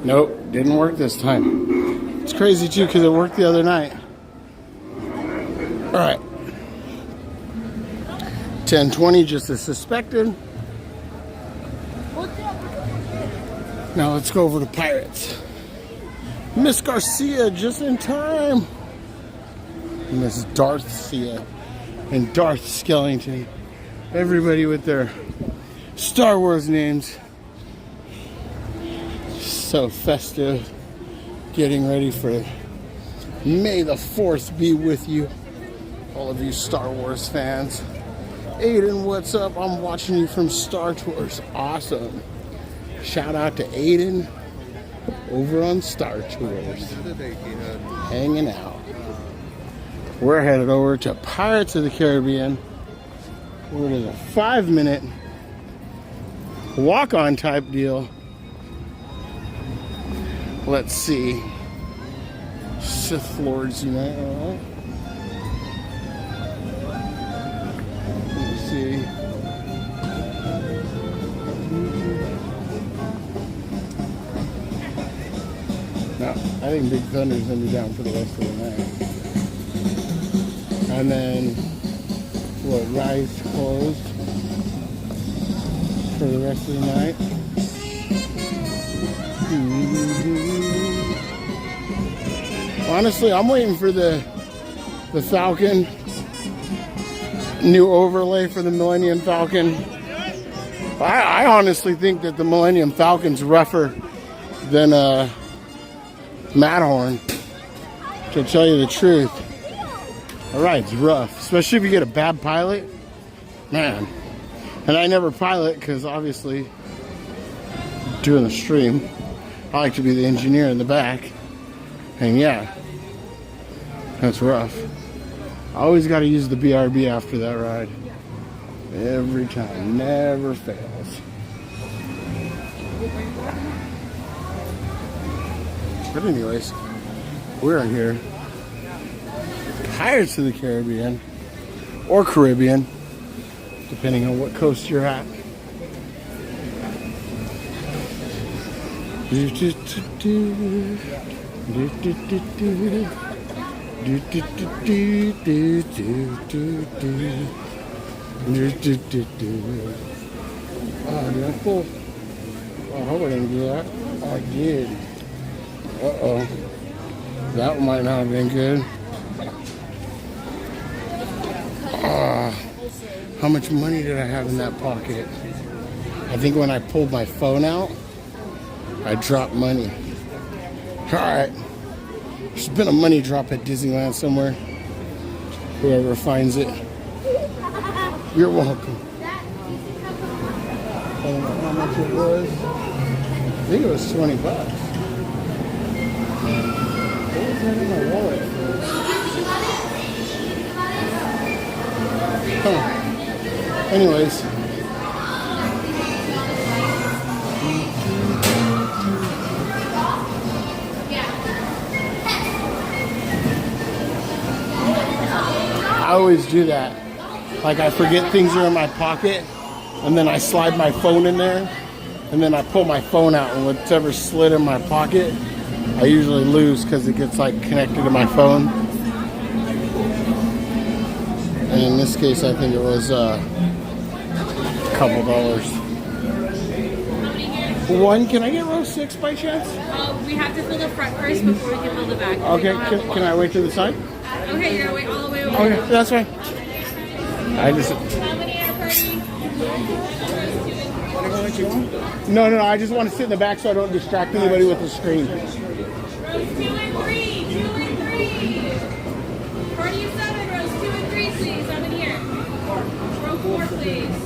Nope, didn't work this time. It's crazy too because it worked the other night. Alright. 10:20, just as suspected. Now let's go over to Pirates. Miss Garcia, just in time. Miss Darthcia and Darth Skellington. Everybody with their Star Wars names. So festive. Getting ready for May the 4th be with you. All of you Star Wars fans. Aiden, what's up? I'm watching you from Star Tours. Awesome. Shout out to Aiden over on Star Tours. Hanging out. We're headed over to Pirates of the Caribbean. What is a 5-minute walk-on type deal. Let's see. Sith Lords Unite. All right. Let's see. No, I think Big Thunder's gonna be down for the rest of the night. And then, what, Rise closed for the rest of the night. Honestly, I'm waiting for the Falcon new overlay for the Millennium Falcon. I honestly think that the Millennium Falcon's rougher than Matterhorn, to tell you the truth. Alright, it's rough, especially if you get a bad pilot. Man. And I never pilot because obviously doing the stream, I like to be the engineer in the back. And yeah, that's rough. I always got to use the BRB after that ride. Every time, never fails. But anyways, we're here. Pirates of the Caribbean, or Caribbean, depending on what coast you're at. Oh, did I pull? Oh, I hope I didn't do that. Oh, I did. Uh-oh. That might not have been good. How much money did I have in that pocket? I think when I pulled my phone out, I dropped money. Alright. There's been a money drop at Disneyland somewhere. Whoever finds it. You're welcome. I don't know how much it was. I think it was 20 bucks. What was that in my wallet for? Huh. Anyways. I always do that. Like I forget things are in my pocket, and then I slide my phone in there, and then I pull my phone out, and whatever slid in my pocket, I usually lose because it gets like connected to my phone. And in this case, I think it was a couple dollars. One, can I get row 6 by chance? We have to fill the front first before we can fill the back. Okay, can I wait to the side? Okay, you're gonna wait all the way over. Okay, that's fine. I just. No, I just want to sit in the back so I don't distract anybody with the screen. Rows 2 and 3, 2 and 3. Party of 7, rows 2 and 3, please. I'm in here. Row 4, please.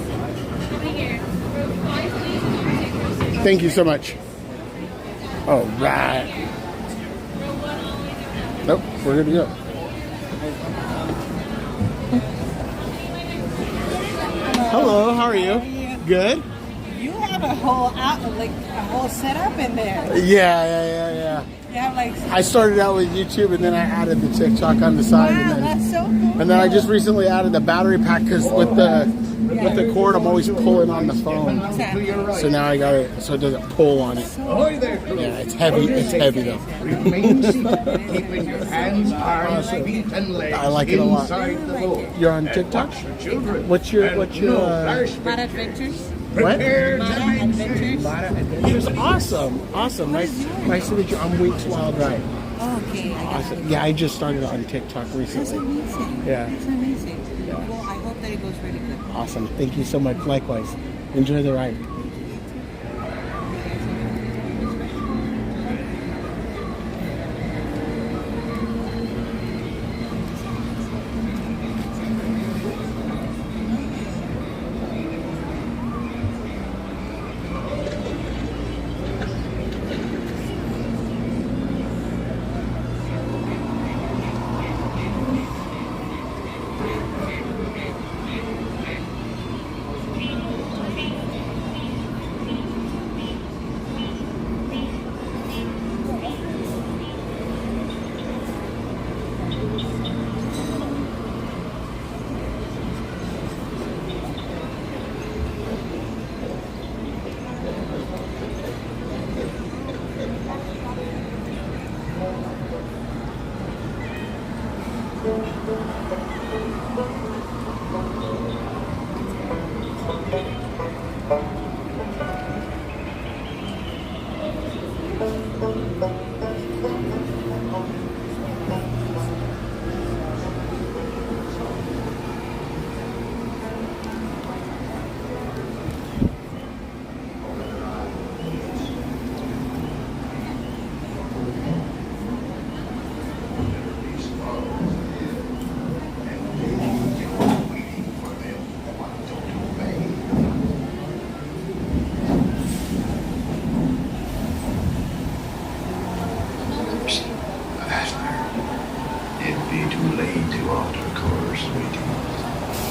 I'm in here. Row 5, please. Row 6. Thank you so much. All right. Nope, we're good to go. Hello, how are you? Good? You have a whole setup in there. Yeah. You have like. I started out with YouTube and then I added the TikTok on the side. Wow, and then, that's so cool. And then I just recently added the battery pack because with the cord I'm always pulling on the phone. So now I got it so it doesn't pull on it. Yeah, it's heavy. It's heavy though. Keeping your hands, arms, feet, and legs I like it a lot. You're on TikTok? What's your Mad Adventures. What? Mad Adventures. Awesome. Nice to meet you. I'm WinksWildRide. Okay. Awesome. Yeah, I just started on TikTok recently. That's amazing. Yeah. That's amazing. Well, I hope that it goes really good. Awesome. Thank you so much. Likewise. Enjoy the ride.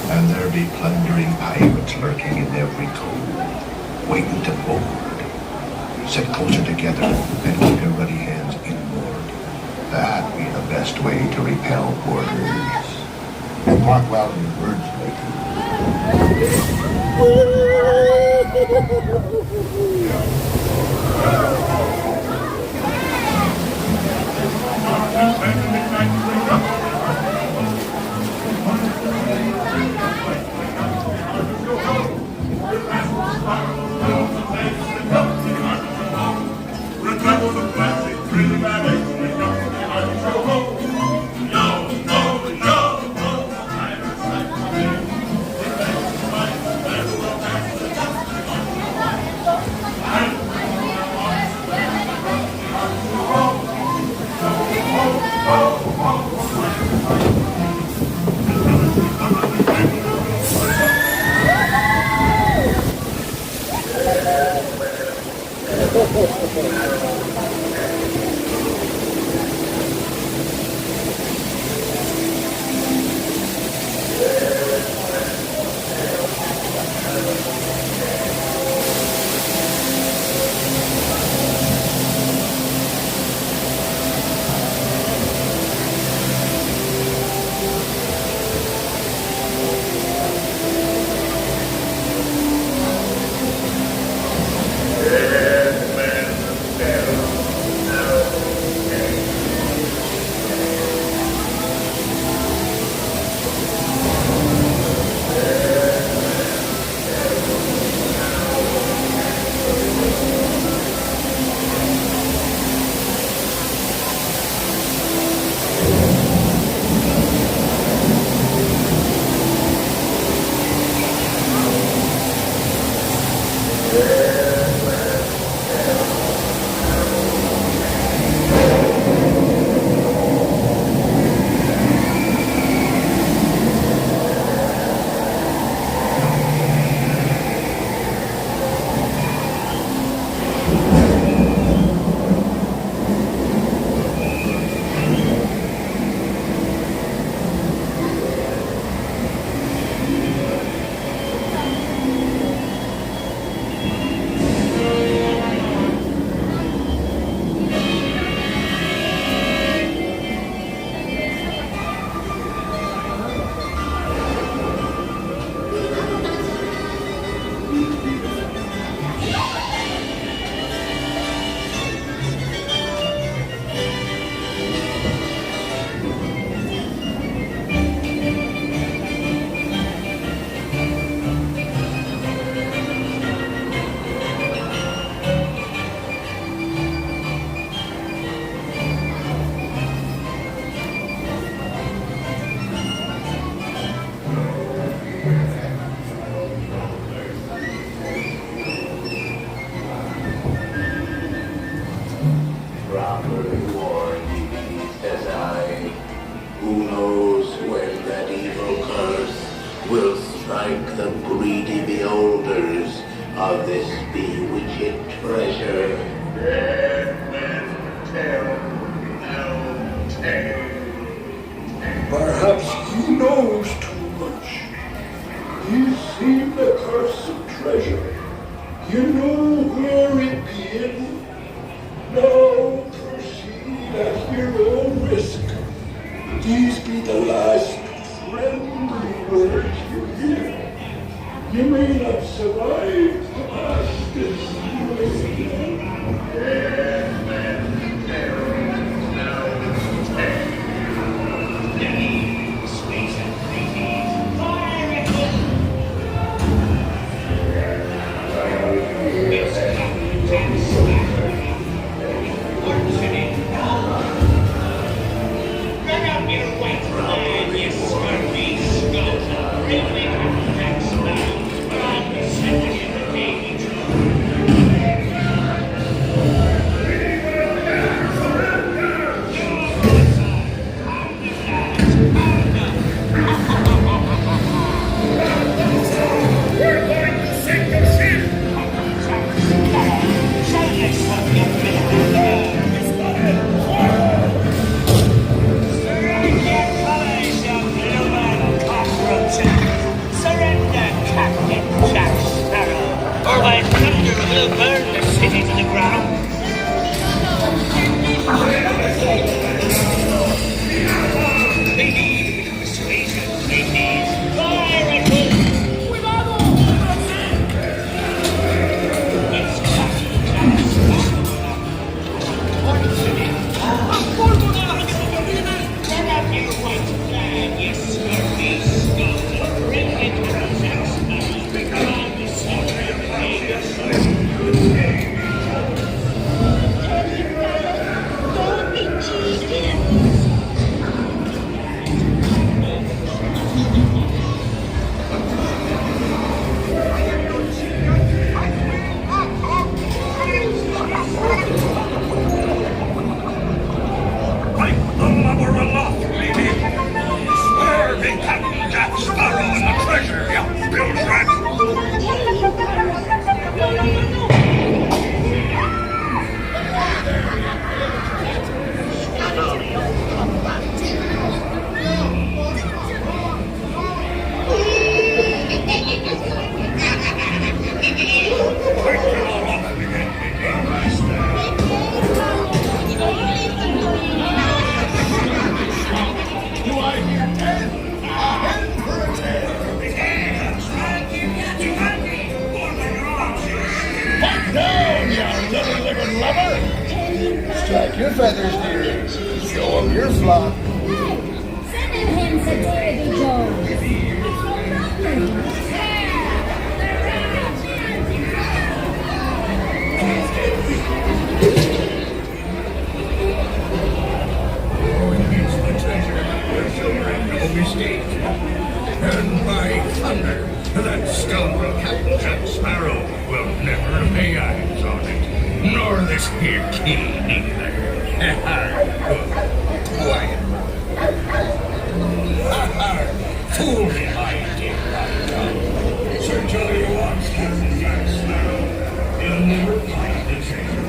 And there be plundering pirates lurking in every cove, waiting to board. Sit closer together and keep your ruddy hands inboard. That be the best way to repel boarders. And mark well in your words, of this bewitched treasure. Dead men tell no tale. Perhaps he knows too much. He's seen the cursed treasure. You know where it begins. Now proceed at your own risk. These be the last friendly words you hear. You may not survive past this way. Dead men tell no tale. Space and crazy. Fire at Get out your white flag, you scurvy skull. Really complex mounds, but I'll be sending in the cage. feathers, dear. Show them your flock. Send him to Davy Jones. No mistake. And by thunder, that scoundrel Captain Jack Sparrow will never lay eyes on it. Nor this here king either. Good. Quiet. Fool me, my dear Ryan. Sir Johnny wants Captain Jack Sparrow. He'll never find the treasure.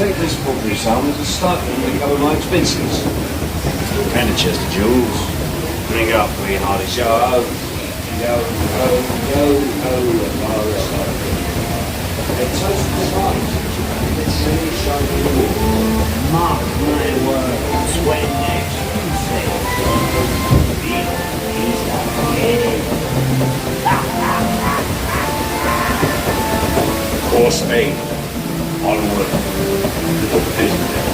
take this pottery sum as a stipend to cover my expenses. And a chest of jewels. Bring up me hearty show. Yo, ho, yo, ho, a toast to life. Let's see, show me. Mark my words when next Tuesday. He's not forgetting. Course 8. Onward to the Disneyland.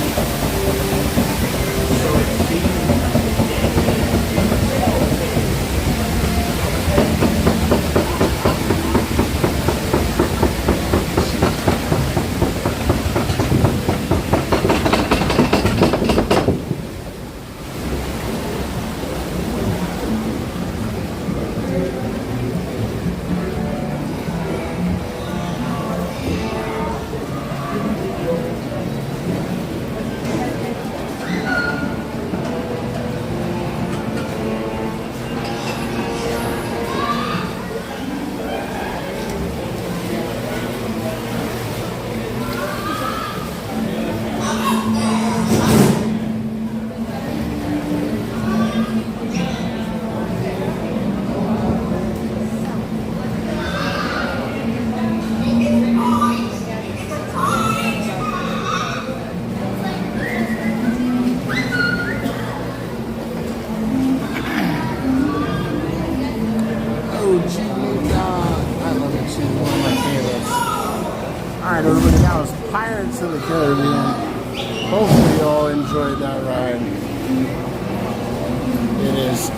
Alright, everybody, that was Pirates of the Caribbean. Hopefully you all enjoyed that ride. It is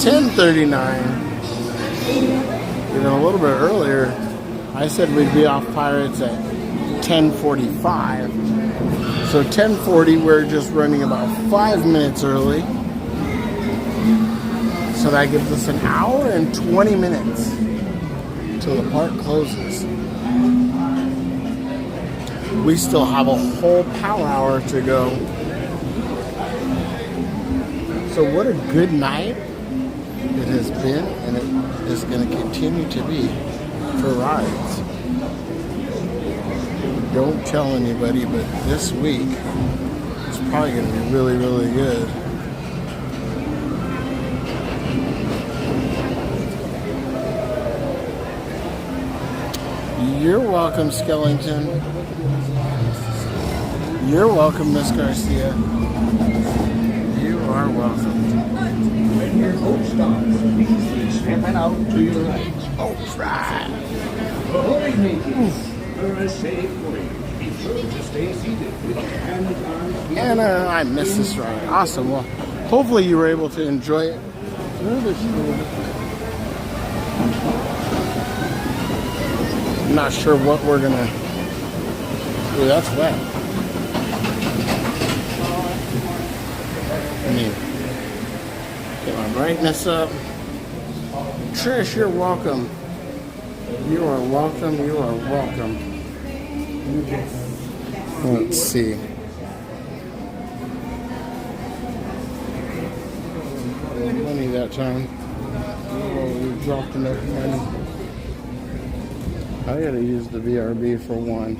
10:39. Even a little bit earlier. I said we'd be off Pirates at 10:45. So 10:40, we're just running about 5 minutes early. So that gives us an hour and 20 minutes till the park closes. We still have a whole power hour to go. So what a good night it has been, and it is going to continue to be for rides. Don't tell anybody, but this week is probably going to be really, really good. You're welcome, Skellington. You're welcome, Miss Garcia. You are welcome. When your boat stops, please step out to your right. Oh, right. Avoid making for a safe way. Be sure to stay seated with your hands on. Anna, I missed this ride. Awesome. Well, hopefully you were able to enjoy it through the show. I'm not sure what we're gonna. Ooh, that's wet. I mean, get my brightness up. Trish, you're welcome. You are welcome. You are welcome. Let's see. Money that time. Oh, we dropped enough money. I gotta use the VRB for one.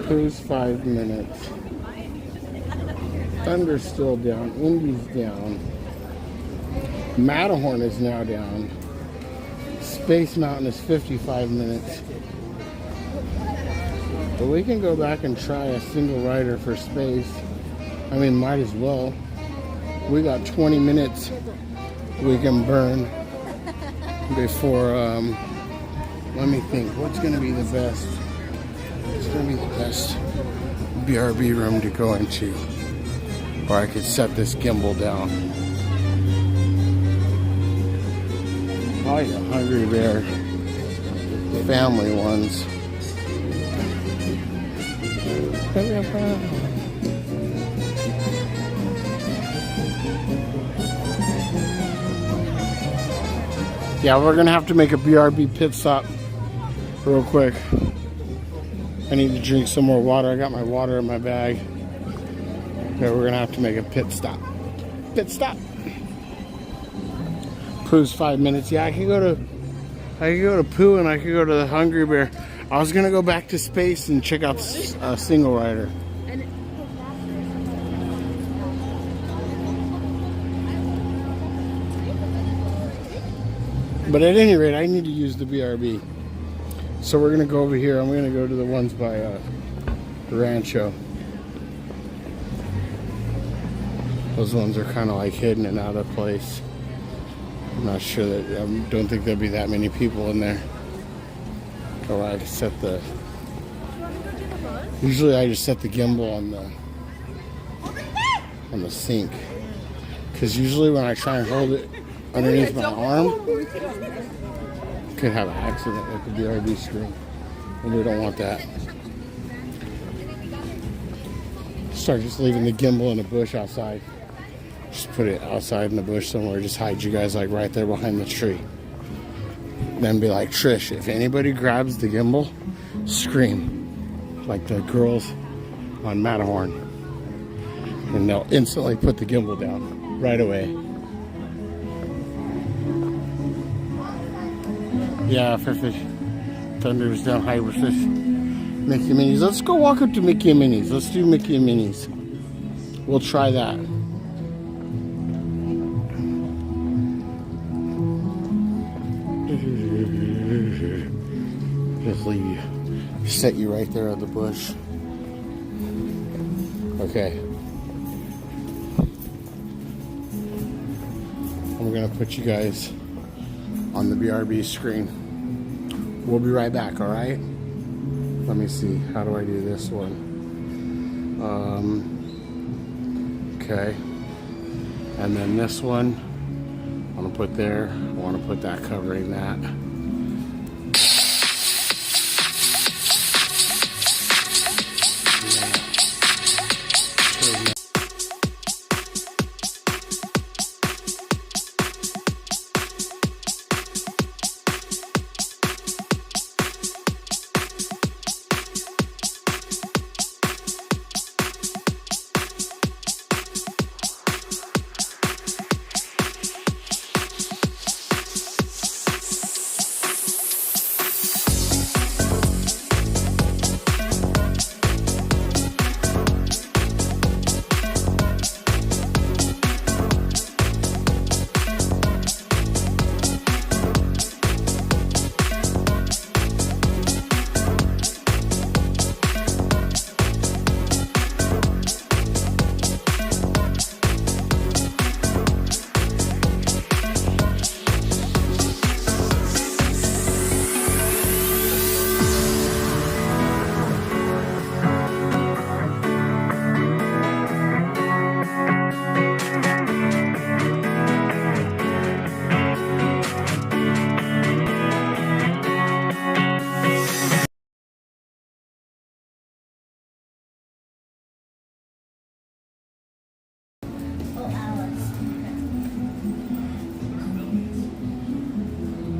Cruise 5 minutes. Thunder's still down. Indy's down. Matterhorn is now down. Space Mountain is 55 minutes. But we can go back and try a single rider for space. I mean, might as well. We got 20 minutes we can burn before, let me think, what's going to be the best? It's going to be the best BRB room to go into. Or I could set this gimbal down. Probably the Hungry Bear family ones. Yeah, we're gonna have to make a BRB pit stop real quick. I need to drink some more water. I got my water in my bag. Okay, we're gonna have to make a pit stop. Pit stop. Pooh's 5 minutes. Yeah, I could go to Pooh and I could go to the Hungry Bear. I was gonna go back to space and check out Single Rider. But at any rate, I need to use the BRB. So we're gonna go over here. I'm gonna go to the ones by the Rancho. Those ones are kind of like hidden and out of place. I'm not sure that, I don't think there'll be that many people in there. Or I just set the, usually I just set the gimbal on the sink. Because usually when I try and hold it underneath my arm, could have an accident with the BRB screen. And we don't want that. Start just leaving the gimbal in a bush outside. Just put it outside in the bush somewhere. Just hide you guys like right there behind the tree. Then be like, Trish, if anybody grabs the gimbal, scream. Like the girls on Matterhorn. And they'll instantly put the gimbal down right away. Yeah, Fish. Thunder's down high with Fish. Mickey and Minnie's. Let's go walk up to Mickey and Minnie's. Let's do Mickey and Minnie's. We'll try that. Just leave you. Set you right there at the bush. Okay. I'm gonna put you guys on the BRB screen. We'll be right back, alright? Let me see. How do I do this one? Okay. And then this one, I'm gonna put there. I want to put that covering that.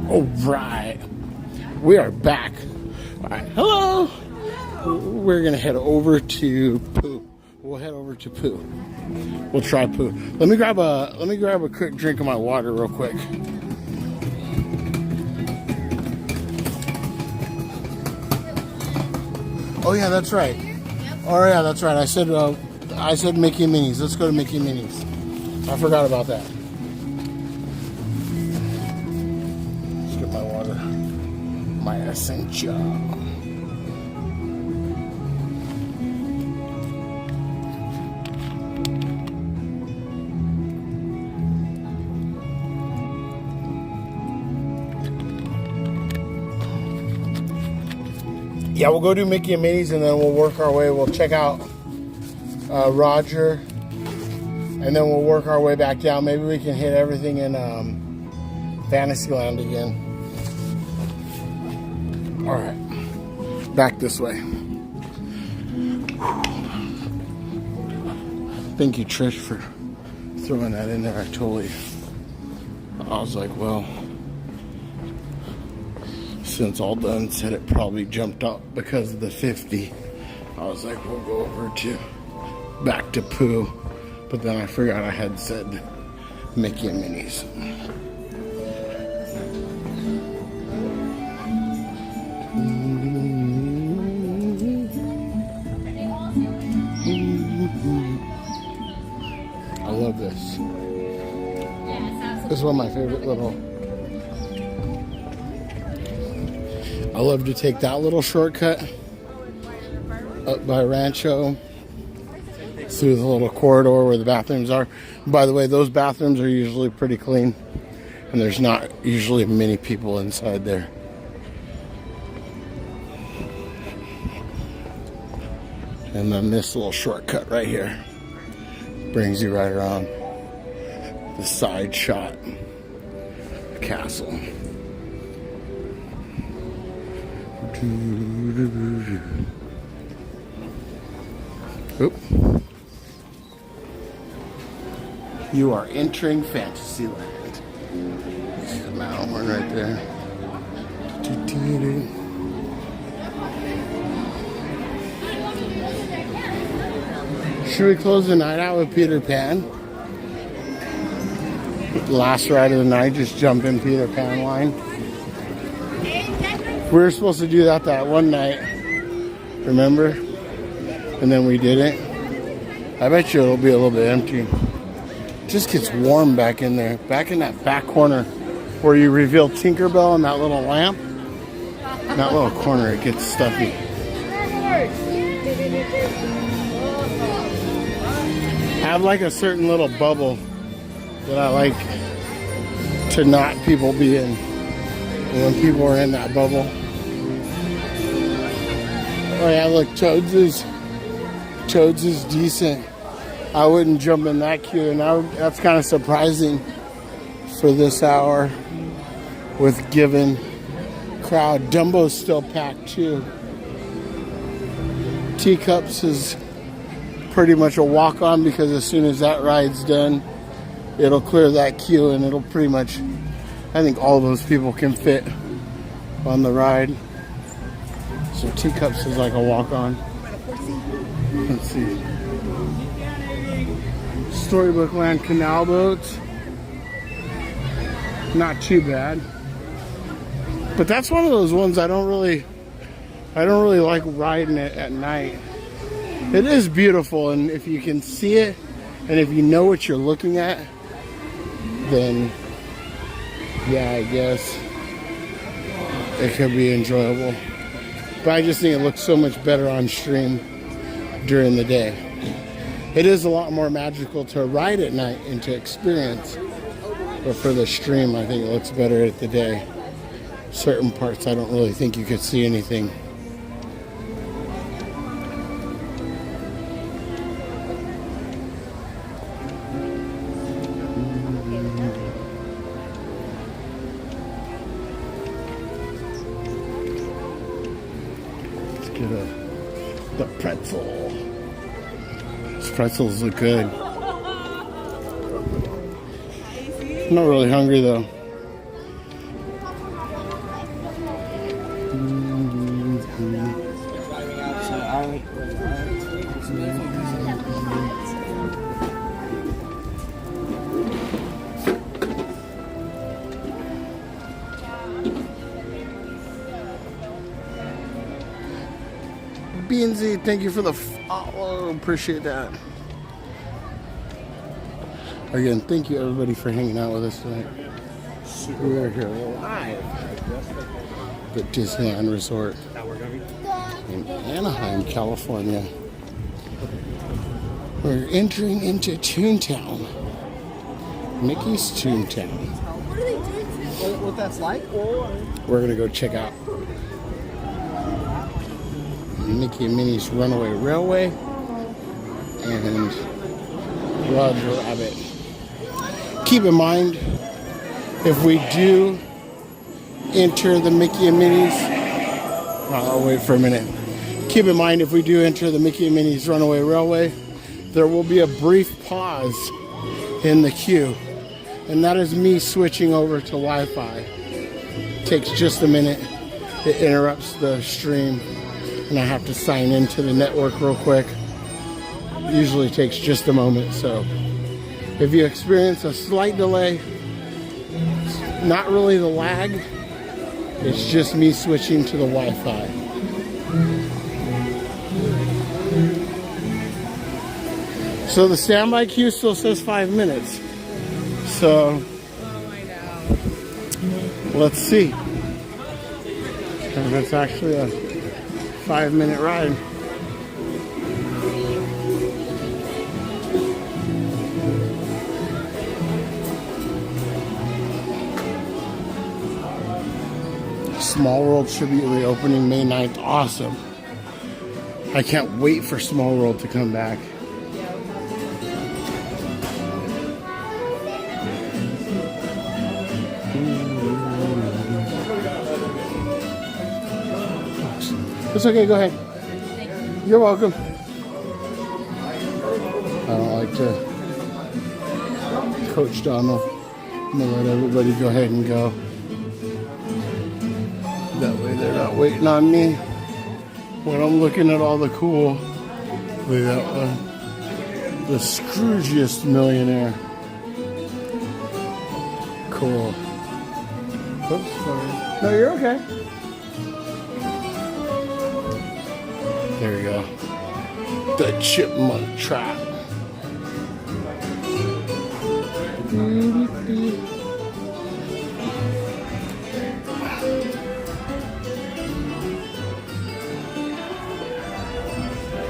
All right, we are back. All right, hello. We're gonna head over to Pooh. We'll head over to Pooh. We'll try Pooh. Let me grab a quick drink of my water real quick. Oh yeah, that's right. Oh yeah, that's right. I said Mickey and Minnie's. Let's go to Mickey and Minnie's. I forgot about that. My water, my essential. Yeah, we'll go do Mickey and Minnie's and then we'll work our way. We'll check out Roger and then we'll work our way back down. Maybe we can hit everything in Fantasyland again. All right, back this way. Thank you, Trish, for throwing that in there. I was like, well, since all done said it probably jumped up because of the 50. I was like, we'll go over to back to Pooh, but then I forgot I had said Mickey and Minnie's. This is one of my favorite little. I love to take that little shortcut up by Rancho through the little corridor where the bathrooms are. By the way, those bathrooms are usually pretty clean, and there's not usually many people inside there. And then this little shortcut right here brings you right around the side shot castle. Oop. You are entering Fantasyland. See the mountain one right there. Should we close the night out with Peter Pan? Last ride of the night, just jump in Peter Pan line. We were supposed to do that one night, remember? And then we didn't. I bet you it'll be a little bit empty. It just gets warm back in there. Back in that back corner where you reveal Tinkerbell and that little lamp. In that little corner, it gets stuffy. I have like a certain little bubble that I like to not people be in. And when people are in that bubble. Oh yeah, look, Toads is decent. I wouldn't jump in that queue, and that's kind of surprising for this hour with given crowd. Dumbo's still packed too. Teacups is pretty much a walk-on because as soon as that ride's done, it'll clear that queue and it'll pretty much, I think all those people can fit on the ride. So Teacups is like a walk-on. Let's see. Storybook Land canal boats. Not too bad. But that's one of those ones I don't really like riding it at night. It is beautiful, and if you can see it and if you know what you're looking at, then yeah, I guess it could be enjoyable. But I just think it looks so much better on stream during the day. It is a lot more magical to ride at night and to experience. But for the stream, I think it looks better at the day. Certain parts, I don't really think you could see anything. Let's get the pretzel. These pretzels look good. I'm not really hungry though. Beansy, thank you for the follow. Appreciate that. Again, thank you everybody for hanging out with us tonight. We are here live at the Disneyland Resort in Anaheim, California. We're entering into Toontown. Mickey's Toontown. What are they doing? What that's like? We're gonna go check out Mickey and Minnie's Runaway Railway and Roger Rabbit. Keep in mind, if we do enter the Mickey and Minnie's, I'll wait for a minute. Keep in mind, if we do enter the Mickey and Minnie's Runaway Railway, there will be a brief pause in the queue, and that is me switching over to Wi-Fi. It takes just a minute. It interrupts the stream, and I have to sign into the network real quick. It usually takes just a moment, so if you experience a slight delay, it's not really the lag, it's just me switching to the Wi-Fi. So the standby queue still says 5 minutes. So Let's see. And it's actually a 5-minute ride. Small World should be reopening May 9th. Awesome. I can't wait for Small World to come back. It's okay, go ahead. You're welcome. I don't like to coach Donald. I'm gonna let everybody go ahead and go. That way they're not waiting on me when I'm looking at all the cool. Look at that one. The Scroogiest millionaire. Cool. Oops, sorry. No, you're okay. There we go. The chipmunk trap.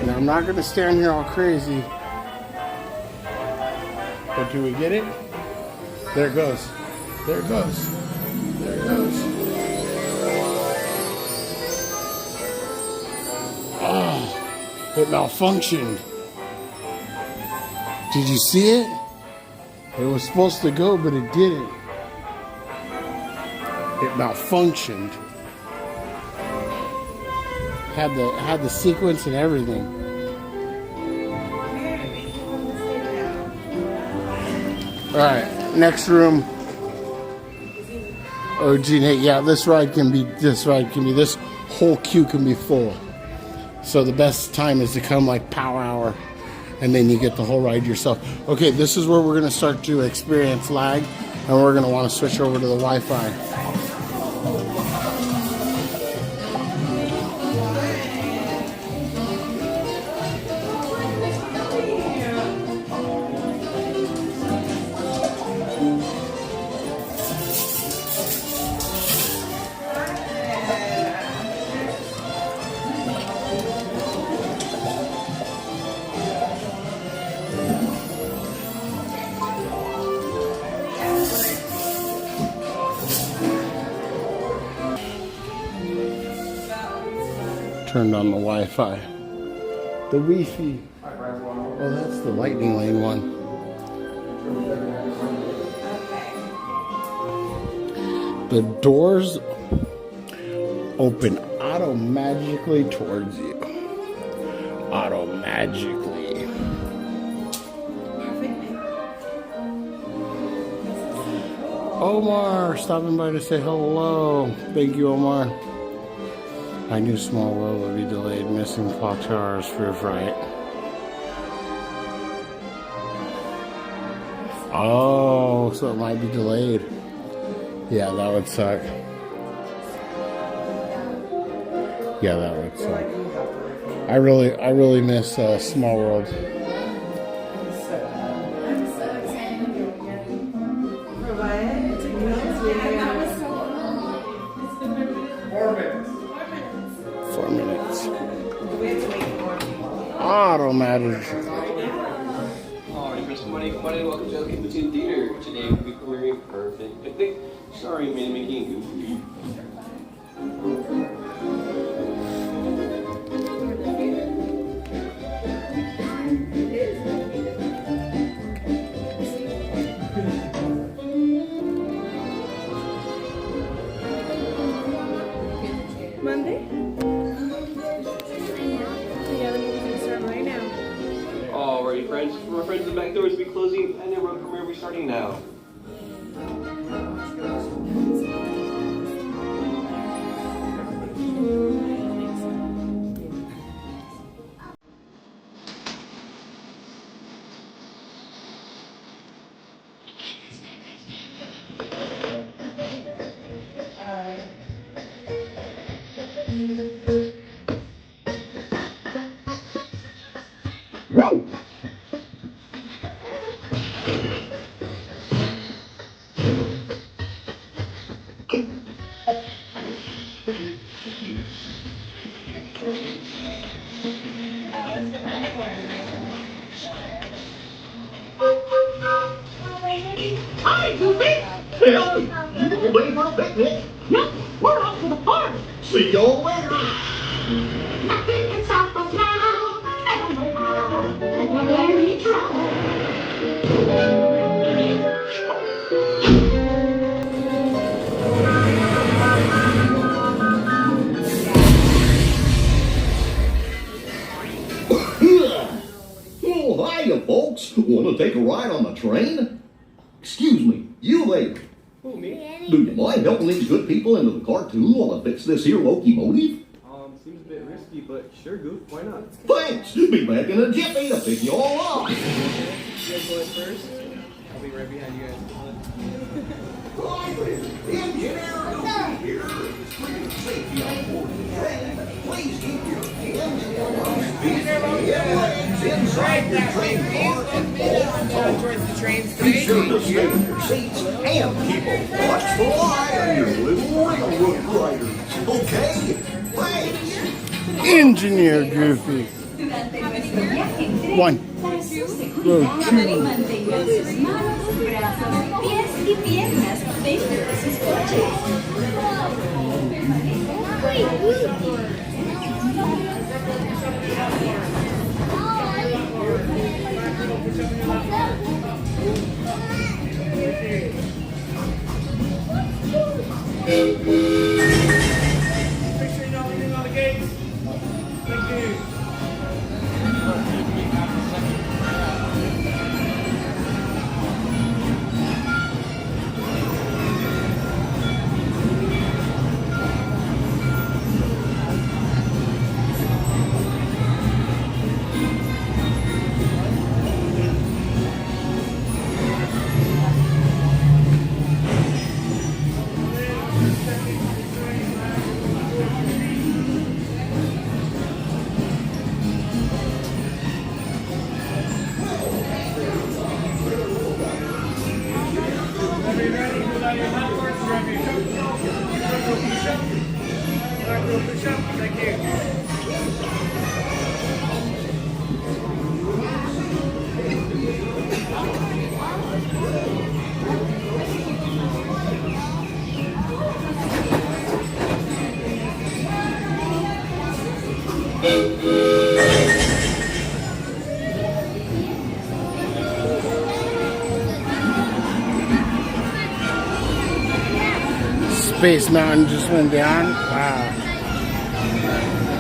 Now I'm not going to stand here all crazy. But do we get it? There it goes. There it goes. There it goes. Oh, it malfunctioned. Did you see it? It was supposed to go, but it didn't. It malfunctioned. Had the sequence and everything. All right, next room. Oh, gee, yeah, this whole queue can be full. So the best time is to come like power hour, and then you get the whole ride yourself. Okay, this is where we're gonna start to experience lag, and we're gonna want to switch over to the Wi-Fi. Turned on the Wi-Fi. The Wi-Fi. Oh, that's the lightning lane one. The doors open auto-magically towards you. Auto-magically. Omar, stopping by to say hello. Thank you, Omar. I knew Small World would be delayed, missing clock towers, proof right. Oh, so it might be delayed. Yeah, that would suck. Yeah, that would suck. I really miss Small World. Automatic. Alright, Mr. Money, welcome to the Teen Theater. Today we'll be premiering Perfect Picnic, starring Minnie, Mickey, and Goofy. Monday? Alrighty, friends. For my friends in the back doors will be closing, and their road premiere will be starting now. Hi, Goofy! Well, you gonna be for a picnic? Yep, we're off to the park. See y'all later. Nothing can stop us now. I don't know how, but we're very trouble. Oh, hiya, folks. Want to take a ride on the train? Excuse me, you there. Who, me? Do you mind helping these good people into the car too while I fix this here locomotive? Seems a bit risky, but sure, Goof, why not? Thanks. Be back in a jiffy to pick you all up. You guys go in first. I'll be right behind you guys. Please keep your hands inside your train car and be sure to stay in your seats and keep a watchful eye on your little railroad riders. Okay? Thanks. Engineer Goofy. One. Row two. Mantengan sus manos, brazos, pies y piernas dentro de sus coches. Make sure you're not leaning on the gates. Thank you. Space Mountain just went down. Wow.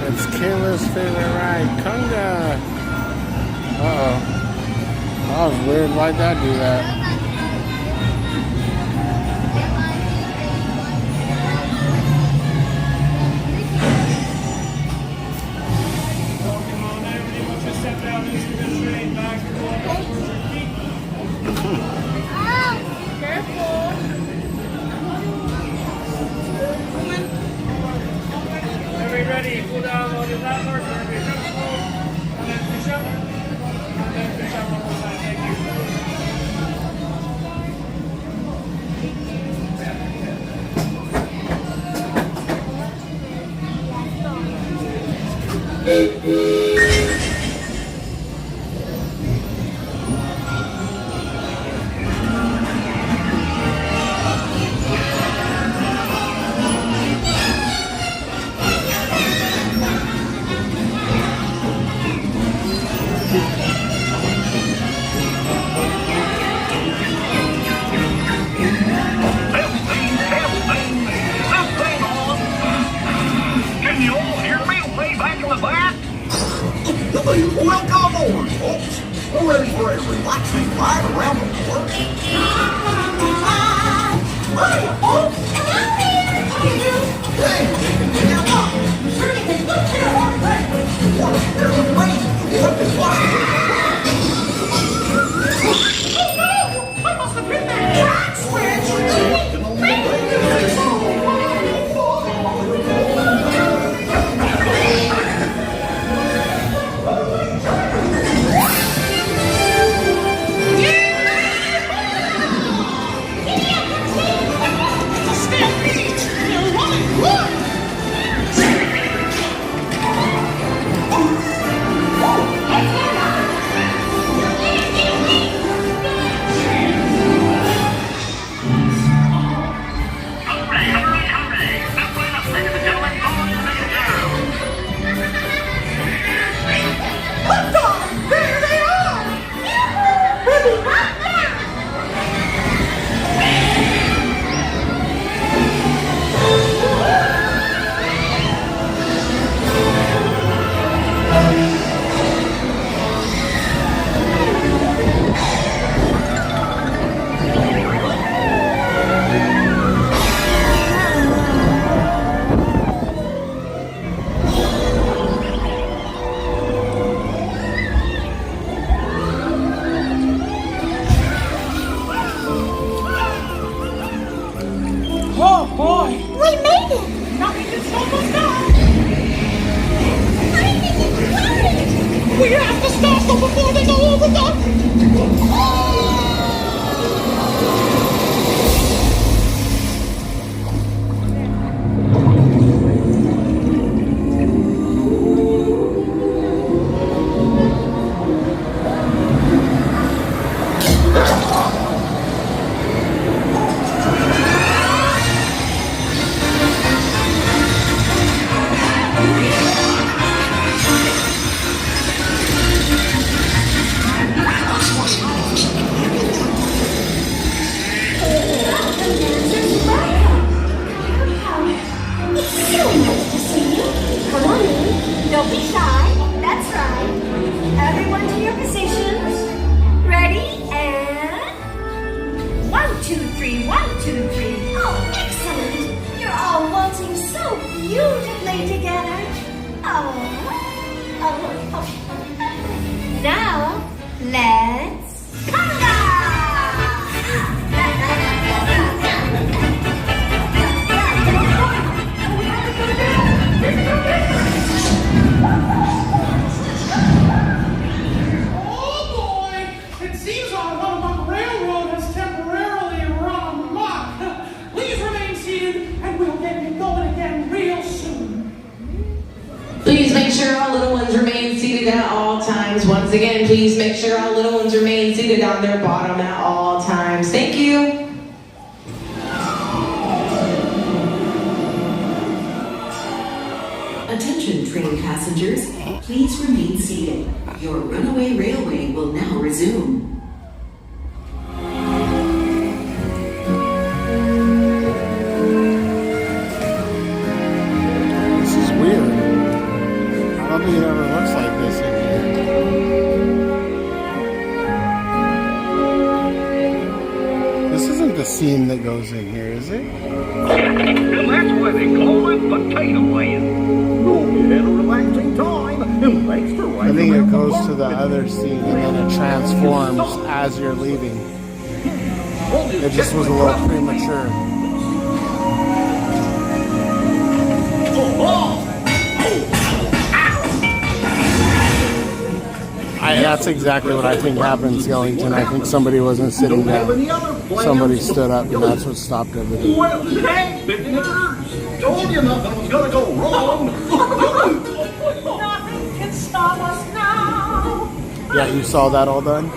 It's Kayla's favorite ride, Conga. Uh-oh. That was weird. Why'd that do that? Ready, pull down on the platform, we're going to be comfortable, and then push up, and then push up one more time. Thank Welcome aboard, folks. We're ready for a relaxing ride around the park. Hey, folks. Hey, hang on. There's a race. What is what? I must have hit that track switch. to stop them before they go over the... Don't be shy. That's right. Everyone to your positions. Ready? And 1, 2, 3, 1, 2, 3. Oh, excellent. You're all waltzing so beautifully together. Oh. Now, let's conga! It seems our Roanoke Railroad has temporarily run amok. Please remain seated and we'll get you going again real soon. Please make sure all little ones remain seated at all times. Once again, please make sure all little ones remain seated on their bottom at all times. Thank you. Attention train passengers, please remain seated. Your runaway railway will now resume. This is weird. I don't think it ever looks like this in here. This isn't the scene that goes in here, is it? And that's why they call it Potato Land. Oh, you had a relaxing time, and thanks for I riding think around it the goes park to the other scene and then it transforms as you're leaving. It just was a little premature. That's exactly what I think happened in Skellington. I think somebody wasn't sitting down. Somebody stood up and that's what stopped everything. Well, hey, Bitters, told you nothing was gonna go wrong. Nothing can stop us now. Yeah, you saw that all done?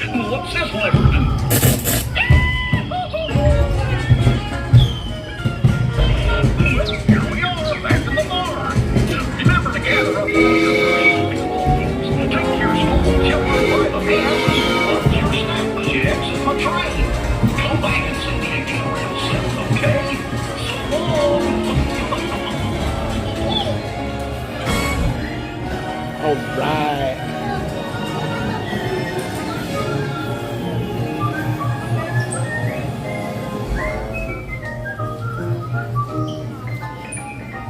What's this lever do? Here we are, back in the barn. Remember to gather up all your things. Take your small children by the hand. Put your snack jacks in the train. Come back and see me again real soon, okay? So long. All right.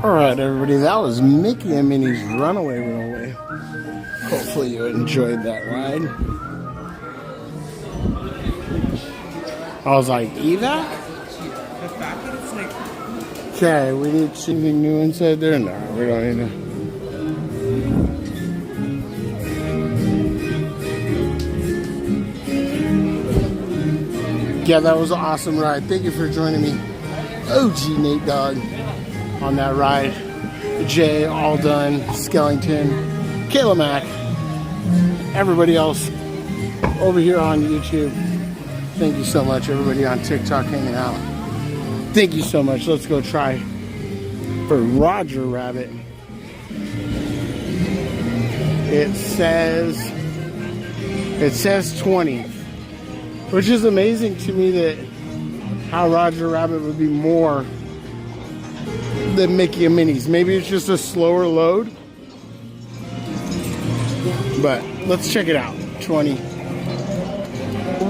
Alright everybody, that was Mickey and Minnie's Runaway Railway. Hopefully you enjoyed that ride. I was like, evac? Okay, we need something new inside there? No, we don't need to. Yeah, that was an awesome ride. Thank you for joining me, OG Nate Dogg, on that ride. Jay, all done, Skellington, Kayla Mack, everybody else over here on YouTube. Thank you so much. Everybody on TikTok hanging out. Thank you so much. Let's go try for For Roger Rabbit, it says 20, which is amazing to me that how Roger Rabbit would be more than Mickey and Minnie's. Maybe it's just a slower load, but let's check it out. 20.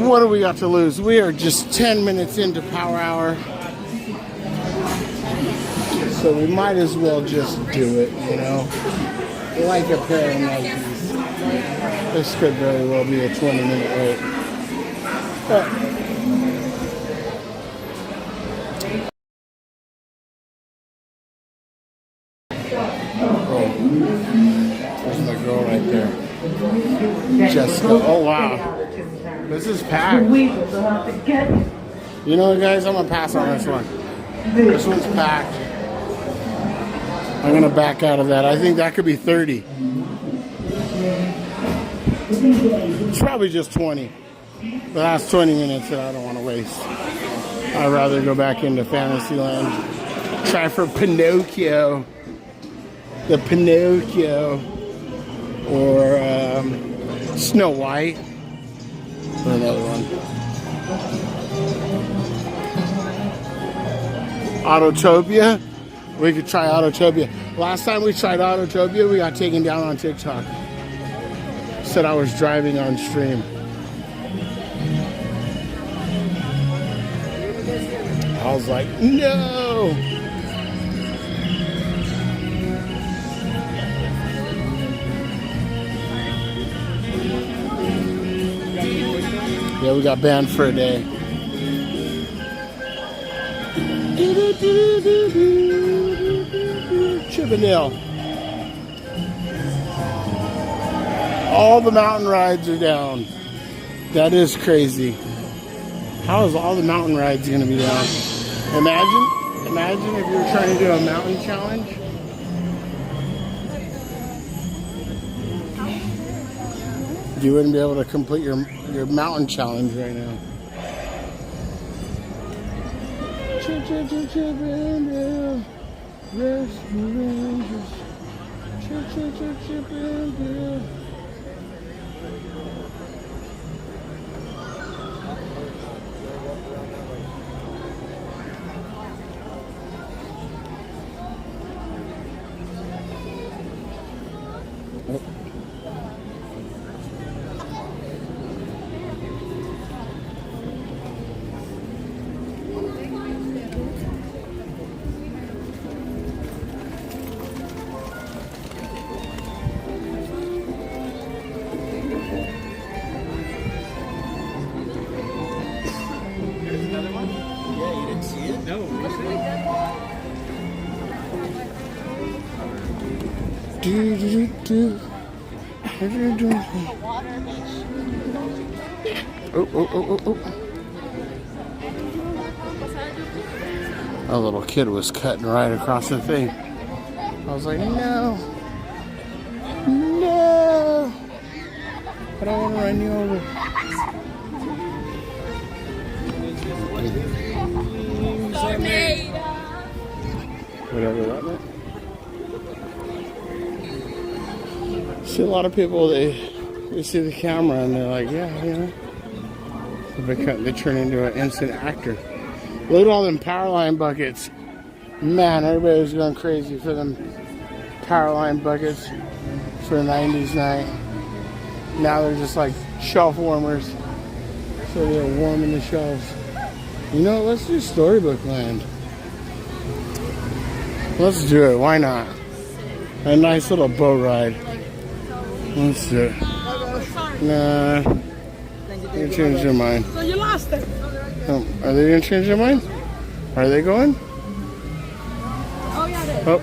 What do we got to lose? We are just 10 minutes into Power Hour. So we might as well just do it, you know? Like a pair of Nikes. This could very well be a 20-minute wait. But there's my girl right there. Jessica. Oh, wow. This is packed. You know what, guys? I'm going to pass on this one. This one's packed. I'm going to back out of that. I think that could be 30. It's probably just 20. But that's 20 minutes that I don't want to waste. I'd rather go back into Fantasyland. Try for Pinocchio. The Pinocchio. Or Snow White. Or another one. Autotopia. We could try Autotopia. Last time we tried Autotopia, we got taken down on TikTok. Said I was driving on stream. I was like, no! Yeah, we got banned for a day. Chippendale. All the mountain rides are down. That is crazy. How is all the mountain rides going to be down? Imagine if you were trying to do a mountain challenge. You wouldn't be able to complete your mountain challenge right now. Chippendale, Rescue Rangers. Chippendale. Oh. A little kid was cutting right across the thing. I was like, no. I don't want to run you over. Whatever that meant. See a lot of people, they see the camera and they're like, yeah, you know. They turn into an instant actor. Look at all them power line buckets. Man, everybody was going crazy for them power line buckets for a 90s night. Now they're just like shelf warmers. So they're warming the shelves. You know, let's do Storybook Land. Let's do it. Why not? A nice little boat ride. Let's do it. Nah. You changed your mind. So you lost it. Oh, are they going to change their mind? Are they going? Oh, yeah, they Oh.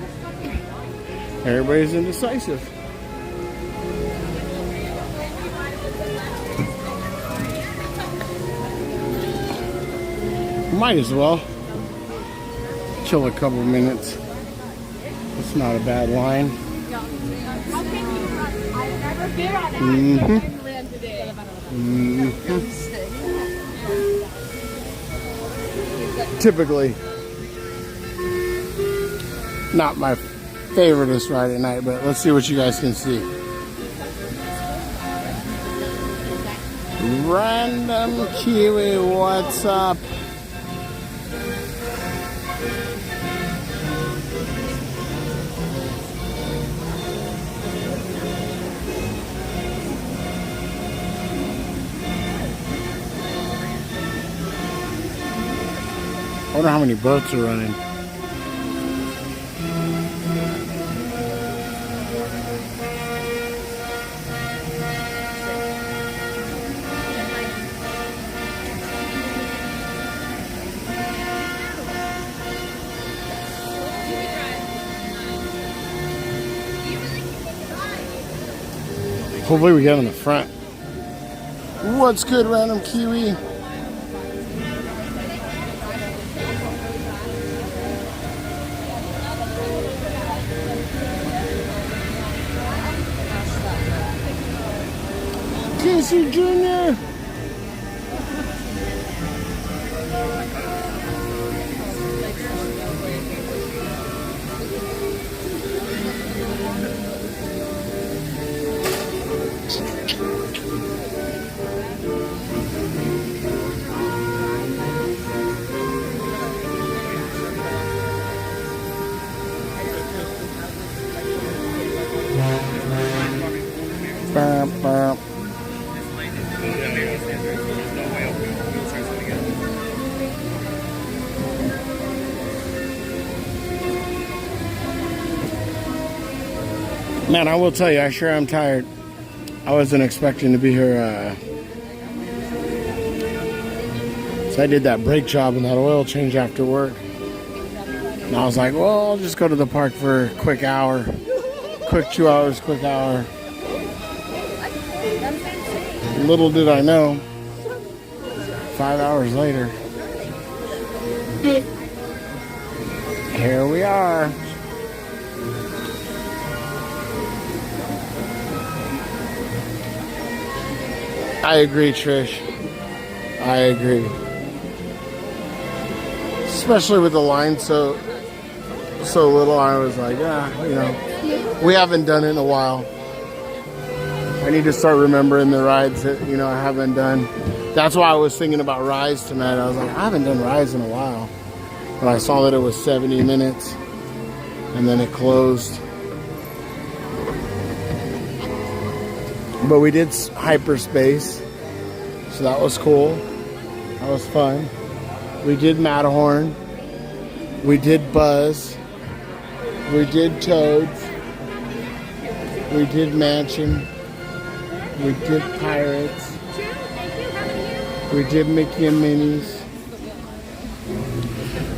Everybody's indecisive. Might as well. Chill a couple minutes. It's not a bad line. Typically. Not my favoriteest ride at night, but let's see what you guys can see. Random Kiwi, what's up? I wonder how many boats are running. Hopefully we get in the front. What's good, Random Kiwi? Casey Jr. Bam, bam. Man, I will tell you, I sure am tired. I wasn't expecting to be here. So I did that brake job and that oil change after work. And I was like, well, I'll just go to the park for a quick hour. Quick 2 hours, quick hour. Little did I know, 5 hours later, here we are. I agree, Trish. I agree. Especially with the line so little, I was like, yeah, you know, we haven't done it in a while. I need to start remembering the rides that, you know, I haven't done. That's why I was thinking about Rise tonight. I was like, I haven't done Rise in a while. But I saw that it was 70 minutes and then it closed. But we did Hyperspace, so that was cool. That was fun. We did Matterhorn. We did Buzz. We did Toads. We did Mansion. We did Pirates. We did Mickey and Minnie's.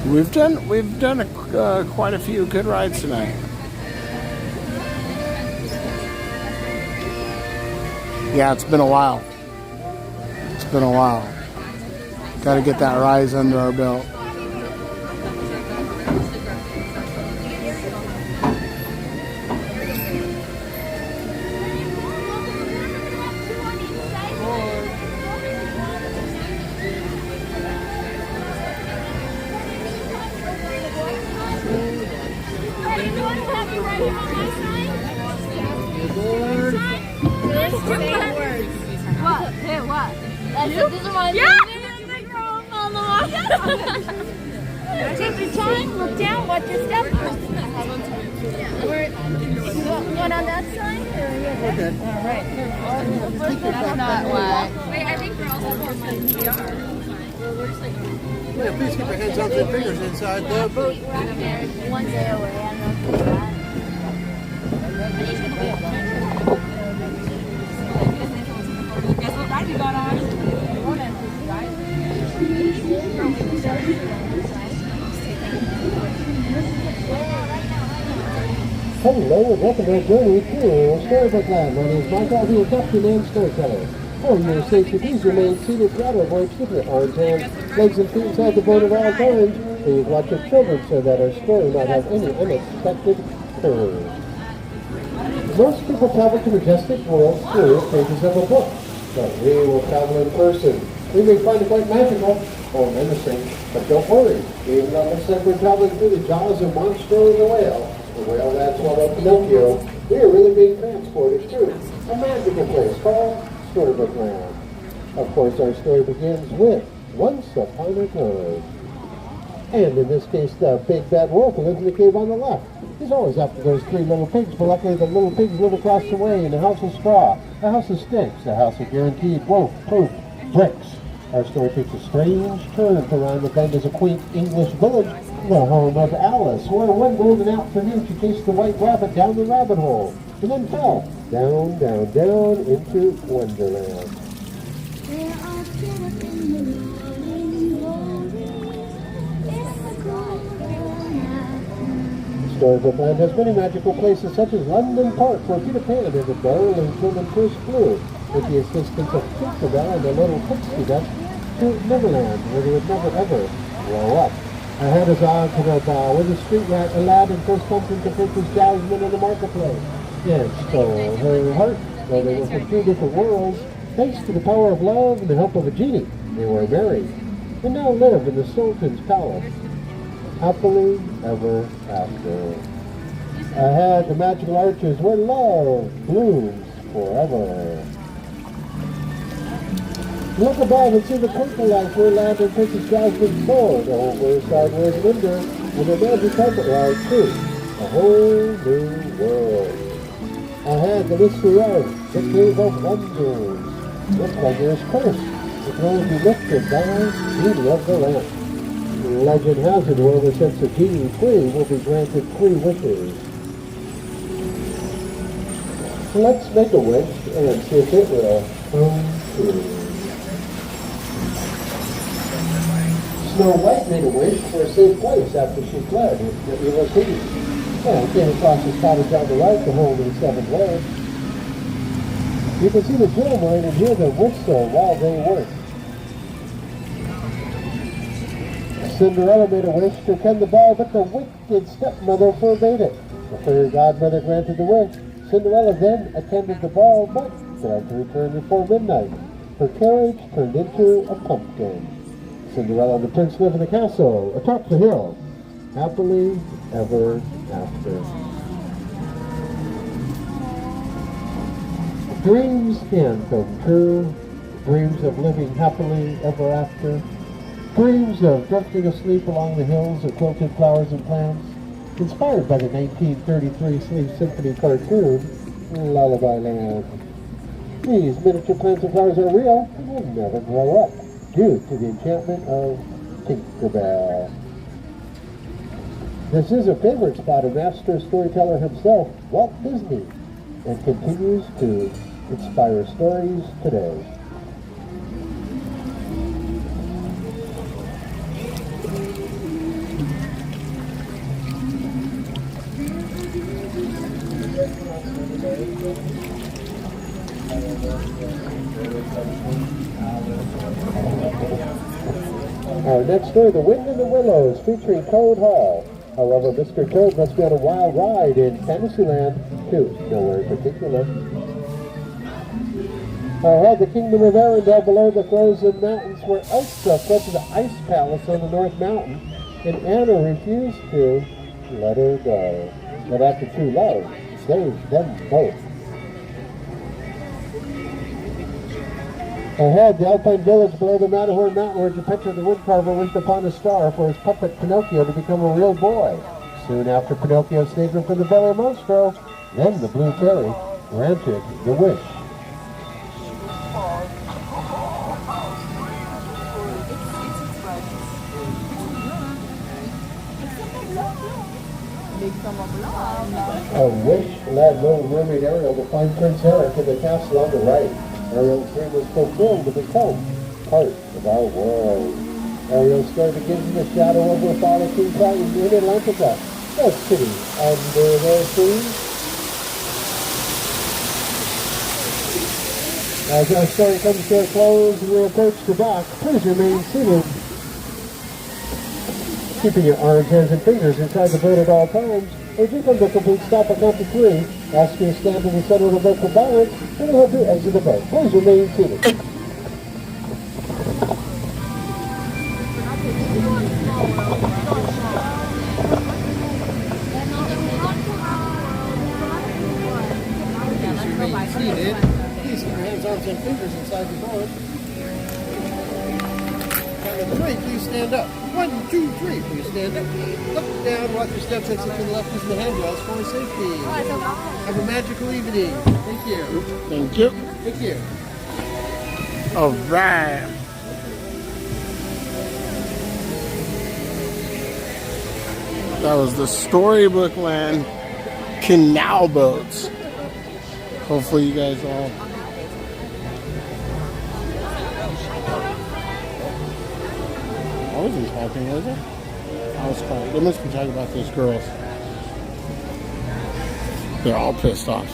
We've done quite a few good rides tonight. Yeah, it's been a while. It's been a while. Got to get that Rise under our belt. What? Hey, what? These are my on the wall. Take your time, look down, watch your step. One on that side? Okay. All right. That's not what. Wait, I think we're also more fun. We are. Yeah, please keep your hands out and fingers inside the boat. One day away, I'm not doing that. Guess what ride you got on? Hello and welcome to our journey through Storybook Land. My name is Mike. I'll be your captain and storyteller. For your safety, please remain seated throughout our voyage with your arms, hands, legs, and feet inside the boat at all times. Please watch your children so that our story will not have any unexpected turns. Most people travel to majestic worlds through pages of a book, but we will travel in person. We may find it quite magical or menacing. But don't worry, even on this side we're traveling through the jaws of Monstro and the whale that's swallowed Pinocchio, we are really being transported through a magical place called Storybook Land. Of course, our story begins with Once Upon a Time. And in this case, the big bad wolf who lives in the cave on the left. He's always after those three little pigs, but luckily the little pigs live across the way in a house of straw, a house of sticks, a house of guaranteed wolf-proof bricks. Our story takes a strange turn to around the bend as a quaint English village, the home of Alice, where one golden afternoon she chased the white rabbit down the rabbit hole, and then fell down, down, down into Wonderland. Storybook Land has many magical places such as London Park, where Peter Pan and the darling children first flew, with the assistance of Tinkerbell and the little pixie dust, to Neverland, where they would never ever grow up. Ahead is Agrabah, where the street rat Aladdin first bumped into Princess Jasmine in the marketplace. It stole her heart, though they were from two different worlds. Thanks to the power of love and the help of a genie, they were married, and now live in the Sultan's palace, happily ever after. Ahead, the magical arches where love blooms forever. Look above and see the twinkling lights where Aladdin and Princess Jasmine soared over a sideways window and a magic carpet ride too. A whole new world. Ahead, the mystery of the Cave of Wonders. The pleasure is cursed. It can only be lifted by the beauty of the lamp. Legend has it whoever sets a genie free will be granted 3 wishes. Let's make a wish and see if it will come true. Snow White made a wish for a safe place after she fled the evil king. And came across his cottage on the right, the home of the 7 dwarfs. You can see the gentleman and hear the whistle while they work. Cinderella made a wish to tend the ball, but the wicked stepmother forbade it. The fairy godmother granted the wish. Cinderella then attended the ball, but failed to return before midnight. Her carriage turned into a pumpkin. Cinderella and the prince live in the castle atop the hill, happily ever after. Dreams can come true, dreams of living happily ever after, dreams of drifting asleep along the hills of quilted flowers and plants, inspired by the 1933 Sleep Symphony cartoon, Lullaby Land. These miniature plants and flowers are real and will never grow up, due to the enchantment of Tinkerbell. This is a favorite spot of master storyteller himself, Walt Disney, and continues to inspire stories today. Our next story, The Wind in the Willows, featuring Toad Hall. However, Mr. Toad must be on a wild ride in Fantasyland, too, nowhere in particular. Ahead, the Kingdom of Arendelle below the frozen mountains, where Elsa fled to the Ice Palace on the North Mountain, and Anna refused to let her go. But after true love saved them both. Ahead, the Alpine village below the Matterhorn Mountain, where Geppetto the woodcarver wished upon a star for his puppet Pinocchio to become a real boy. Soon after Pinocchio saved him from the belly of Monstro, then the Blue Fairy granted the wish. A wish led little mermaid Ariel to find Prince Eric in the castle on the right. Ariel's dream was fulfilled to become part of our world. Ariel's story begins in the shadow of her father King Triton in Atlantica, a city under the sea. As our story comes to a close and we approach the dock, please remain seated, keeping your arms, hands, and fingers inside the boat at all times. As you come to a complete stop at count to 3, ask you to stand in the center of the boat for balance, and we'll help you exit the boat. Please remain seated. please stand up. 1, 2, 3, please stand up. Up, down, watch your steps, exit to the left, using the handrails for safety. Have a magical evening. Thank you. Thank you. Thank you. All right. That was the Storybook Land canal boats. Hopefully you guys all... I wasn't talking, was I? I was quiet. They must be talking about those girls. They're all pissed off.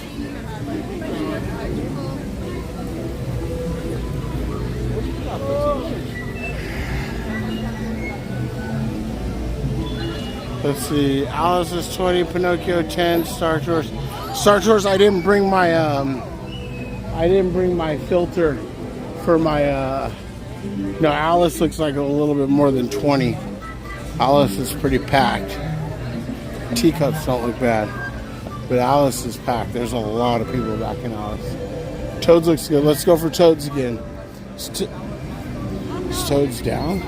Let's see. Alice is 20, Pinocchio 10, Star Tours. Star Tours. I didn't bring my filter for my no, Alice looks like a little bit more than 20. Alice is pretty packed. Teacups don't look bad, but Alice is packed. There's a lot of people back in Alice. Toads looks good. Let's go for Toads again. Is Toads down?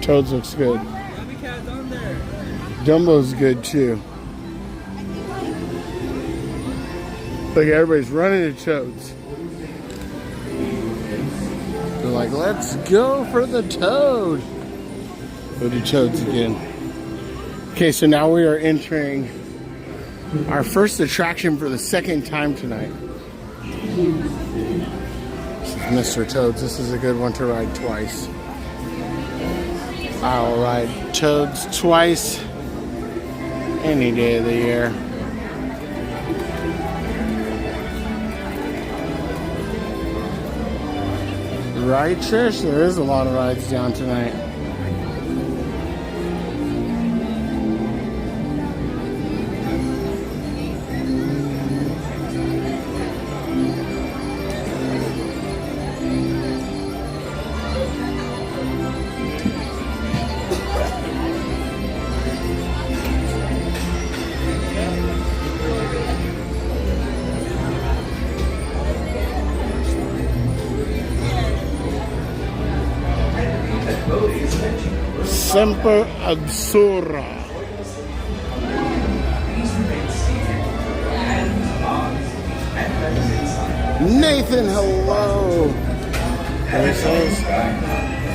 Toads looks good. Dumbo's good too. Look, everybody's running to Toads. They're like, let's go for the Toad. Go to Toads again. Okay, so now we are entering our first attraction for the second time tonight. This is Mr. Toads. This is a good one to ride twice. I'll ride Toads twice any day of the year. Right, Trish? There is a lot of rides down tonight. Semper Absurda. Nathan, hello. There it says,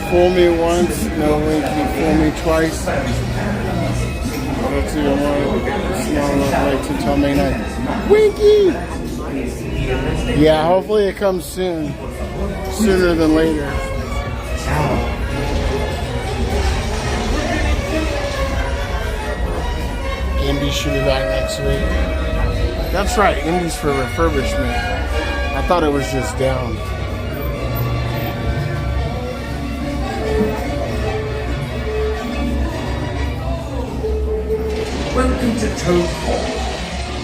fool me once, no winky, fool me twice. Let's see, I want to small enough light to tell me night. Winky! Yeah, hopefully it comes soon. Sooner than later. Indy should be back next week. That's right, Indy's for refurbishment. I thought it was just down. Welcome to Toad Hall.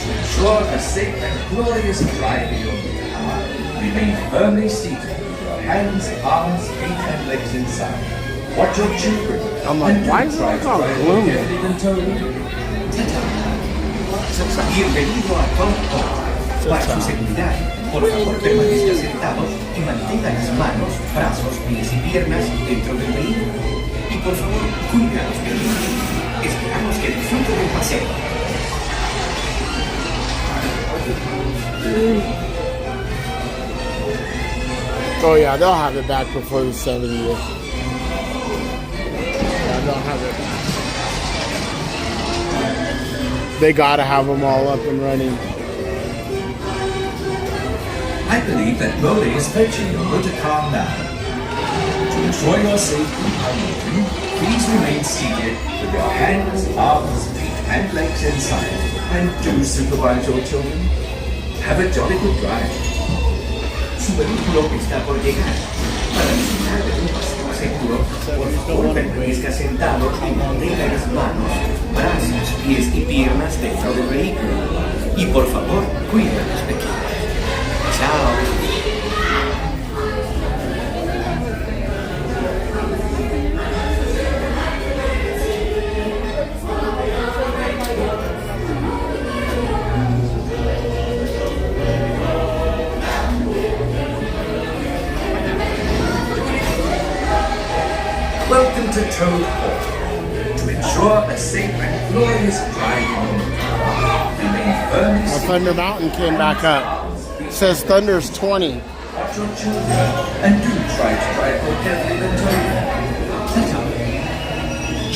To ensure a safe and glorious ride in your car, remain firmly seated with your hands, arms, feet, and legs inside. Watch your children. I'm like, why is it all gloomy? Bienvenido a Toad Hall. Para su seguridad, por favor permanezca sentado y mantenga las manos, brazos, pies y piernas dentro del vehículo. Y por favor, cuide a los pequeños. Esperamos que disfrute del paseo. Oh yeah, they'll have it back before the 70th. Yeah, they'll have it back. They gotta have them all up and running. I believe that Bodhi is fetching your motor car now. To ensure your safety while moving, please remain seated with your hands, arms, feet, and legs inside, and do supervise your children. Have a jolly good drive. Su vehículo está por llegar. Para disfrutar de un paseo seguro, por favor permanezca sentado y mantenga las manos, brazos, pies y piernas dentro del vehículo. Y por favor, cuide a los pequeños. Chao. Welcome to and glorious driving remain firmly Our Thunder Mountain came back up. It says Thunder's 20. at your children and do try to drive more carefully than told.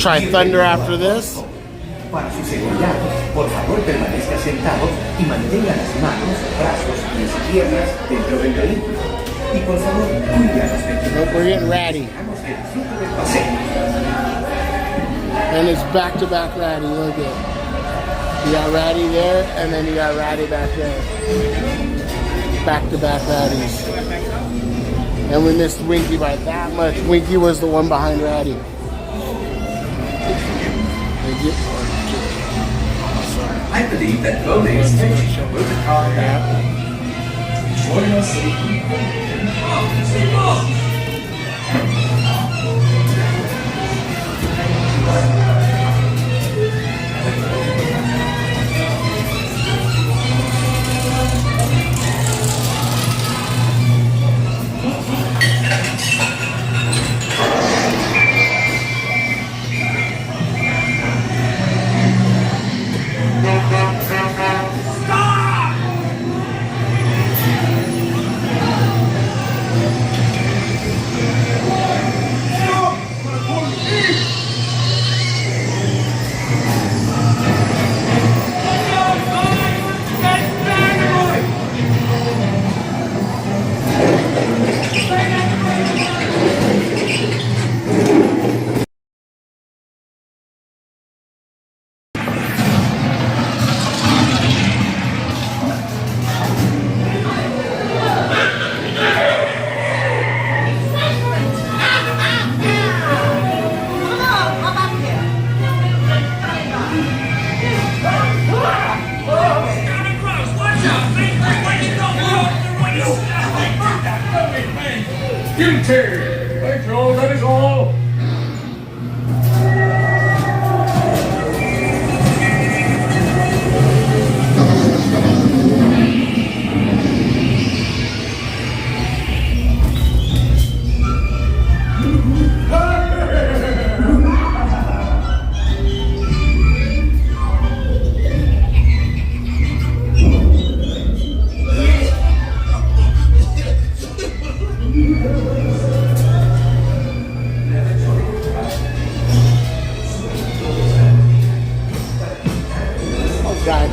Try Thunder after this. Para su seguridad, por favor permanezca sentado y mantenga las manos, brazos, pies y piernas dentro del vehículo. Y por favor, cuide a los pequeños. We're getting ratty. And it's back-to-back ratty, look at it. You got ratty there, and then you got ratty back there. Back-to-back ratties. And we missed Winky by that much. Winky was the one behind ratty. I believe that Bodhi is fetching with the car now. Enjoy your safety. Thank you all, that is all.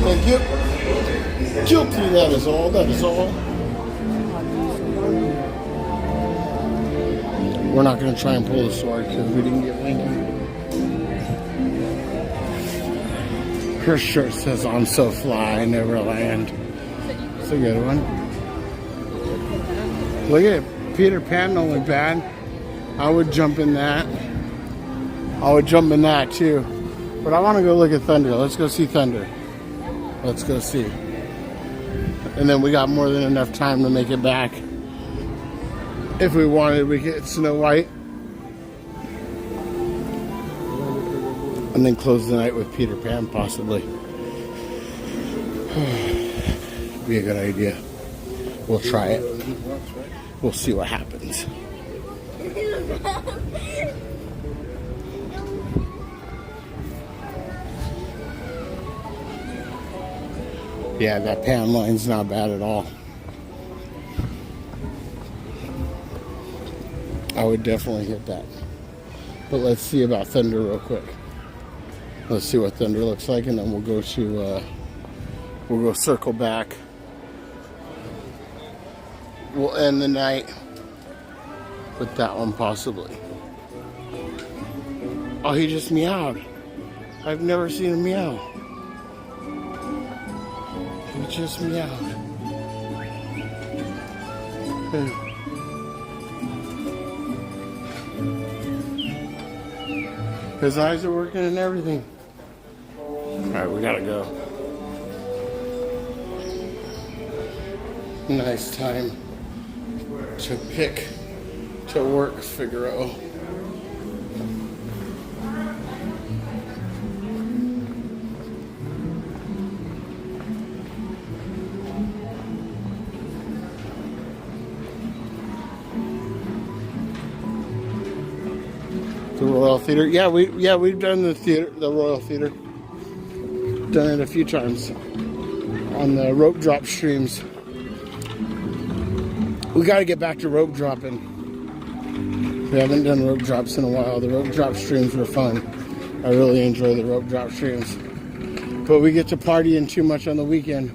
Thank you. Guilty, that is all, that is all. We're not going to try and pull the sword because we didn't get Winky. Her shirt says, "I'm so fly, Neverland." It's a good one. Look at it. Peter Pan don't look bad. I would jump in that. I would jump in that too. But I want to go look at Thunder. Let's go see Thunder. Let's go see. And then we got more than enough time to make it back. If we wanted, we could get Snow White. And then close the night with Peter Pan, possibly. Be a good idea. We'll try it. We'll see what happens. Yeah, that pan line's not bad at all. I would definitely hit that. But let's see about Thunder real quick. Let's see what Thunder looks like, and then we'll go to, we'll go circle back. We'll end the night with that one possibly. Oh, he just meowed. I've never seen him meow. He just meowed. His eyes are working and everything. Alright, we gotta go. Nice time to pick to work, Figaro. The Royal Theater. Yeah, we've done the theater, the Royal Theater. Done it a few times on the rope drop streams. We got to get back to rope dropping. We haven't done rope drops in a while. The rope drop streams were fun. I really enjoy the rope drop streams. But we get to partying too much on the weekend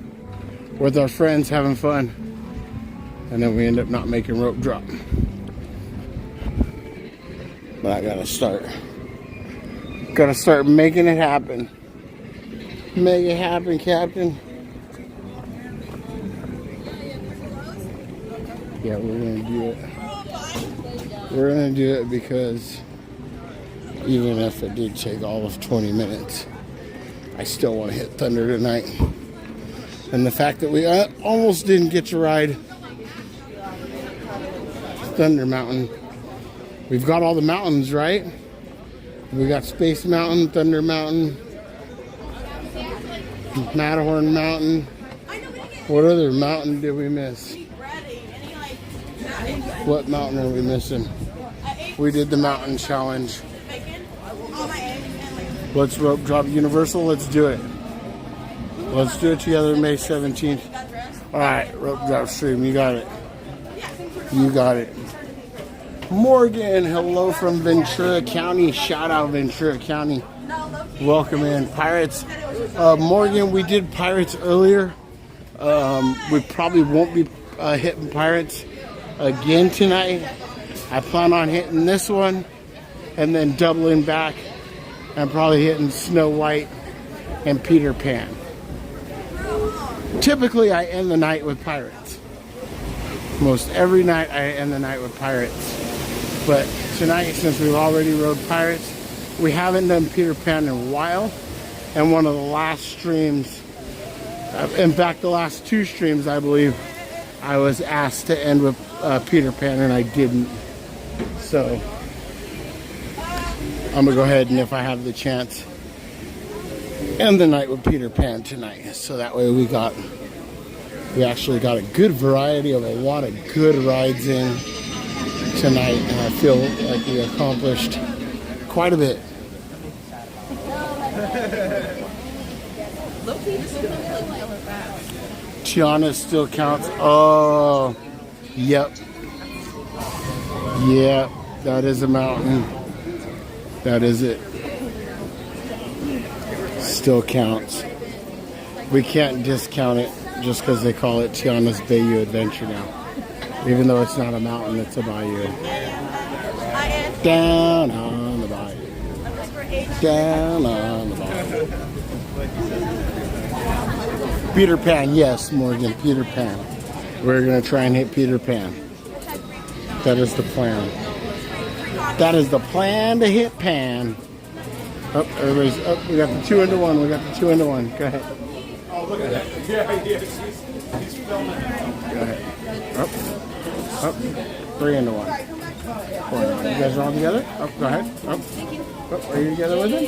with our friends having fun. And then we end up not making rope drop. But I gotta start. Gotta start making it happen. Make it happen, Captain. Yeah, we're gonna do it. We're gonna do it because even if it did take all of 20 minutes, I still want to hit Thunder tonight. And the fact that we almost didn't get to ride Thunder Mountain. We've got all the mountains, right? We got Space Mountain, Thunder Mountain, Matterhorn Mountain. What other mountain did we miss? What mountain are we missing? We did the mountain challenge. Let's rope drop Universal. Let's do it. Let's do it together May 17th. All right, rope drop stream. You got it. You got it. Morgan, hello from Ventura County. Shout out Ventura County. Welcome in. Pirates. Morgan, we did Pirates earlier. We probably won't be hitting Pirates again tonight. I plan on hitting this one and then doubling back and probably hitting Snow White and Peter Pan. Typically I end the night with Pirates. Most every night I end the night with Pirates. But tonight, since we've already rode Pirates, we haven't done Peter Pan in a while. And one of the last streams, in fact the last two streams I believe, I was asked to end with Peter Pan and I didn't. So I'm gonna go ahead and if I have the chance, end the night with Peter Pan tonight. So that way we actually got a good variety of a lot of good rides in tonight, and I feel like we accomplished quite a bit. Tiana still counts. Oh, yep. Yeah, that is a mountain. That is it. Still counts. We can't discount it just because they call it Tiana's Bayou Adventure now. Even though it's not a mountain, it's a bayou. Down on the bayou. Down on the bayou. Peter Pan, yes, Morgan, Peter Pan. We're going to try and hit Peter Pan. That is the plan. That is the plan to hit Pan. Oh, everybody's up. We got the 2 into 1. We got the 2 into 1. Go ahead. Oh, look at that. Yeah, he's filming it. Go ahead. Up. Up. 3 into 1. 4 into 1. You guys are all together? Up. Go ahead. Up. Up. Are you together with him?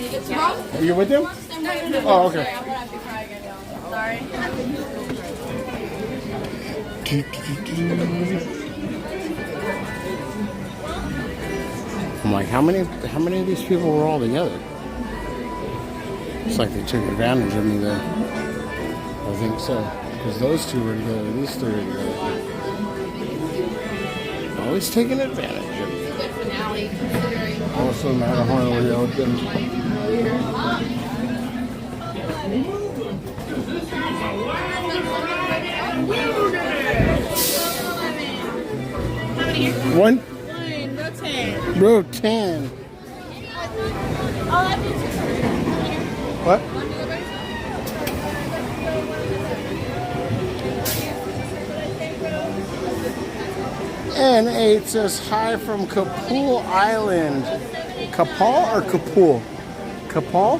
Are you with him? No. Oh, okay. Sorry. I'm like, how many of these people were all together? It's like they took advantage of me there. I think so. Because those two were together, these three were together. Always taking advantage of me. Also, Matterhorn where you open. One? Row 10. What? N8 says hi from Kapul Island. Kapal or Kapul? Kapal?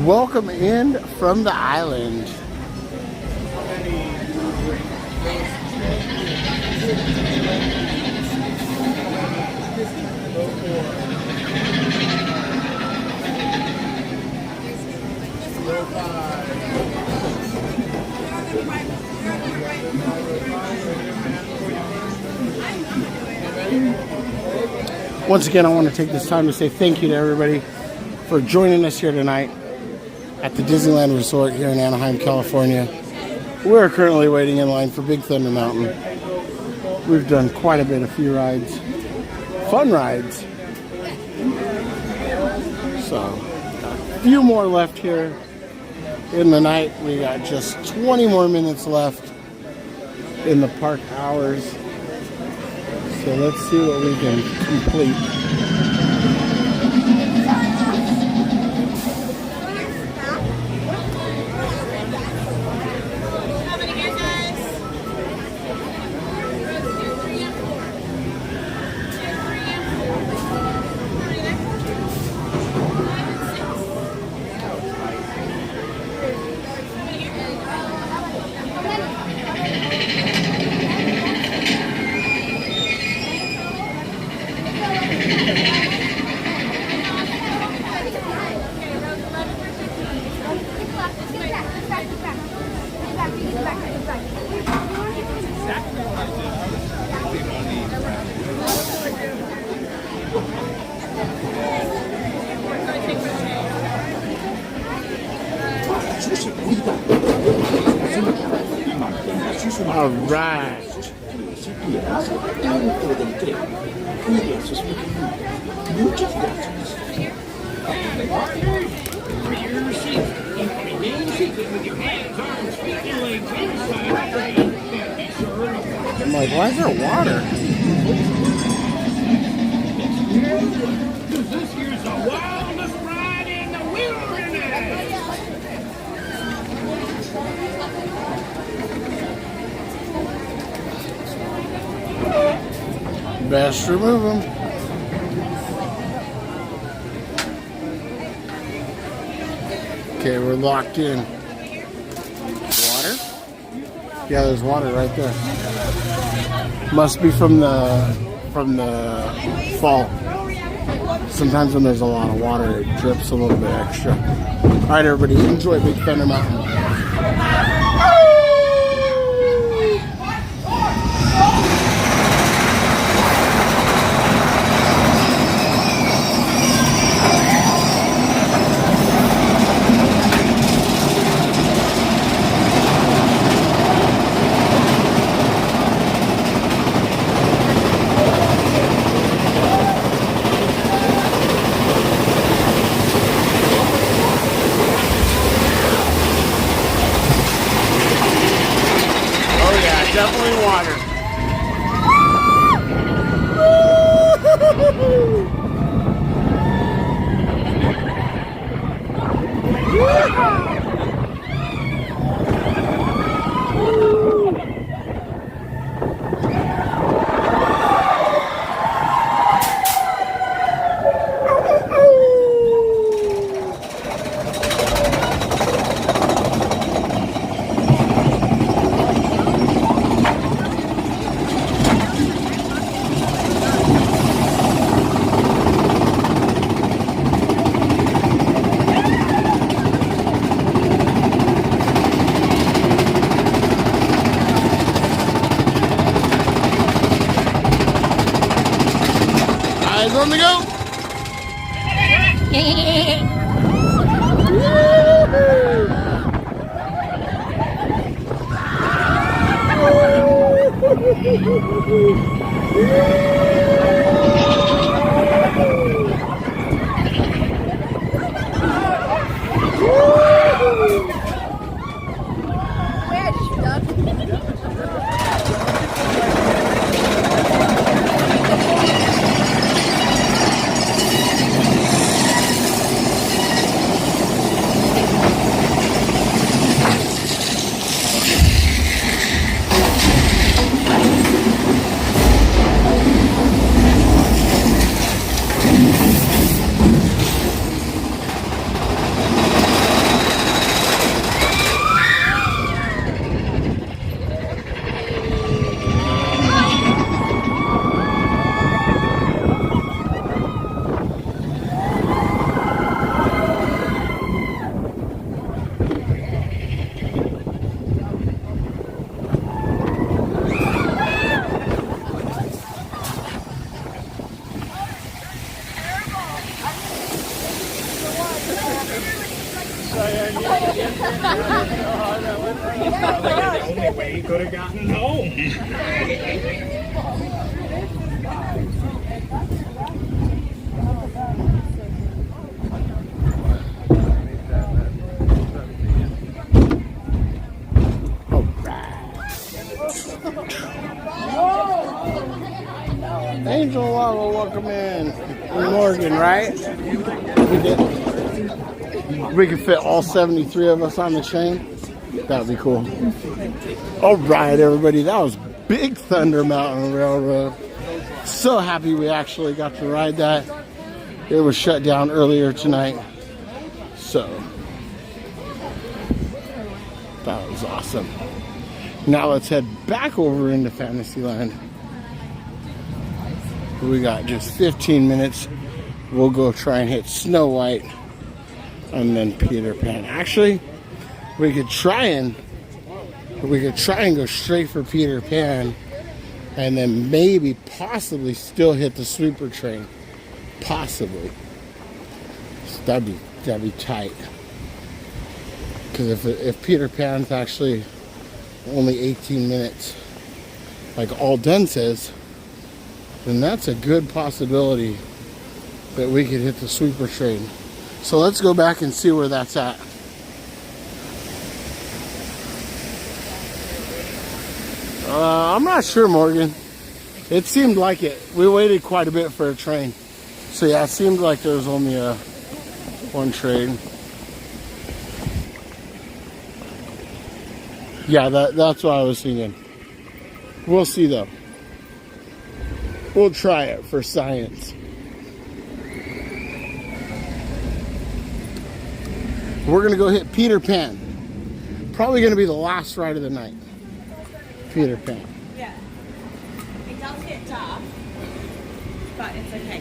Welcome in from the island. Once again, I want to take this time to say thank you to everybody for joining us here tonight at the Disneyland Resort here in Anaheim, California. We're currently waiting in line for Big Thunder Mountain. We've done quite a bit of few rides, fun rides. So, a few more left here in the night. We got just 20 more minutes left in the park hours. So let's see what we can complete. All right. I'm like, why is there water? This here's the wildest ride in the wilderness. Best remove them. Okay, we're locked in. Water? Yeah, there's water right there. Must be from the fall. Sometimes when there's a lot of water, it drips a little bit extra. All right, everybody, enjoy Big Thunder Mountain. Definitely water. Eyes on the go. The only way he could have gotten home. Angel Lava, welcome in Morgan, right? We could fit all 73 of us on the train. That would be cool. All right, everybody, that was Big Thunder Mountain Railroad. So happy we actually got to ride that. It was shut down earlier tonight. So, that was awesome. Now let's head back over into Fantasyland. We got just 15 minutes. We'll go try and hit Snow White and then Peter Pan. Actually, we could try and go straight for Peter Pan and then maybe possibly still hit the sleeper train. Possibly. So that'd be tight. Because if Peter Pan's actually only 18 minutes, like All Done says, then that's a good possibility that we could hit the sleeper train. So let's go back and see where that's at. I'm not sure, Morgan. It seemed like it. We waited quite a bit for a train. So yeah, it seemed like there was only one train. Yeah, that's what I was thinking. We'll see though. We'll try it for science. We're gonna go hit Peter Pan. Probably gonna be the last ride of the night. Peter Pan. Yeah. It does get dark, but it's okay.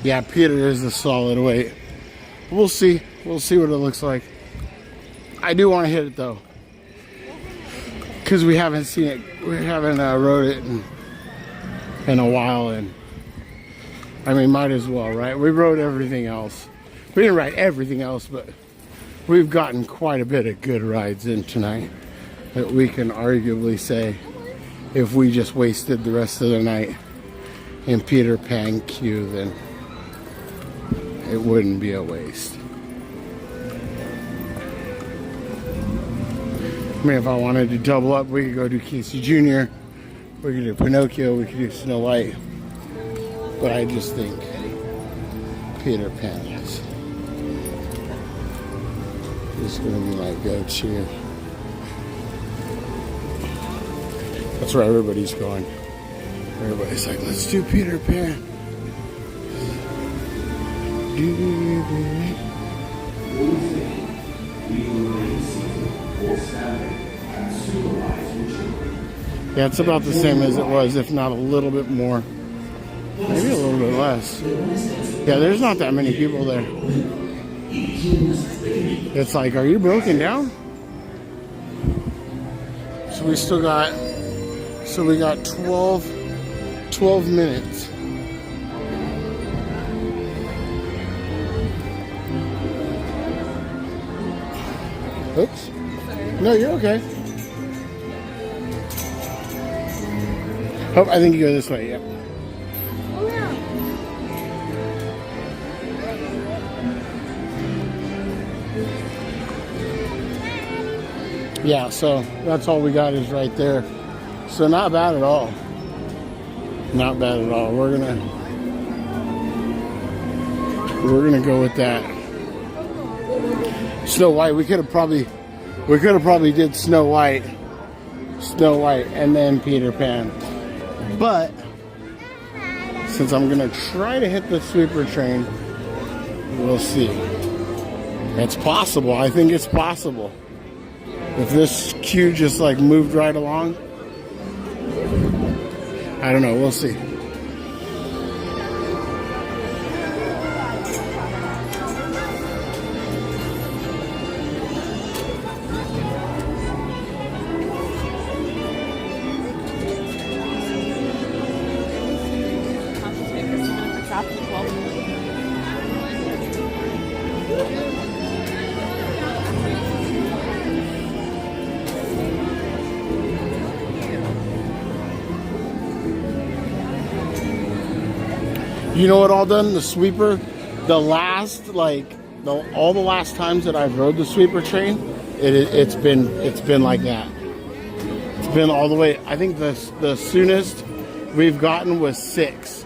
Yeah, Peter is a solid weight. We'll see. We'll see what it looks like. I do want to hit it though, because we haven't seen it. We haven't rode it in a while, and I mean, might as well, right? We rode everything else. We didn't ride everything else, but we've gotten quite a bit of good rides in tonight that we can arguably say, if we just wasted the rest of the night in Peter Pan queue, then it wouldn't be a waste. I mean, if I wanted to double up, we could go do Casey Jr., we could do Pinocchio, we could do Snow White. But I just think Peter Pan is going to be my go-to. That's where everybody's going. Everybody's like, let's do Peter Pan. Yeah, it's about the same as it was, if not a little bit more. Maybe a little bit less. Yeah, there's not that many people there. It's like, are you broken down? So we still got, we got 12 minutes. Oops. No, you're okay. Oh, I think you go this way, yep. Yeah, so that's all we got is right there. So not bad at all. Not bad at all. We're gonna go with that. Snow White. We could have probably did Snow White, and then Peter Pan. But since I'm gonna try to hit the sleeper train, we'll see. It's possible. I think it's possible. If this queue just like moved right along, I don't know. We'll see. You know what all done? The sweeper, the last all the last times that I've rode the sweeper train, it's been like that. It's been all the way. I think the soonest we've gotten was 6.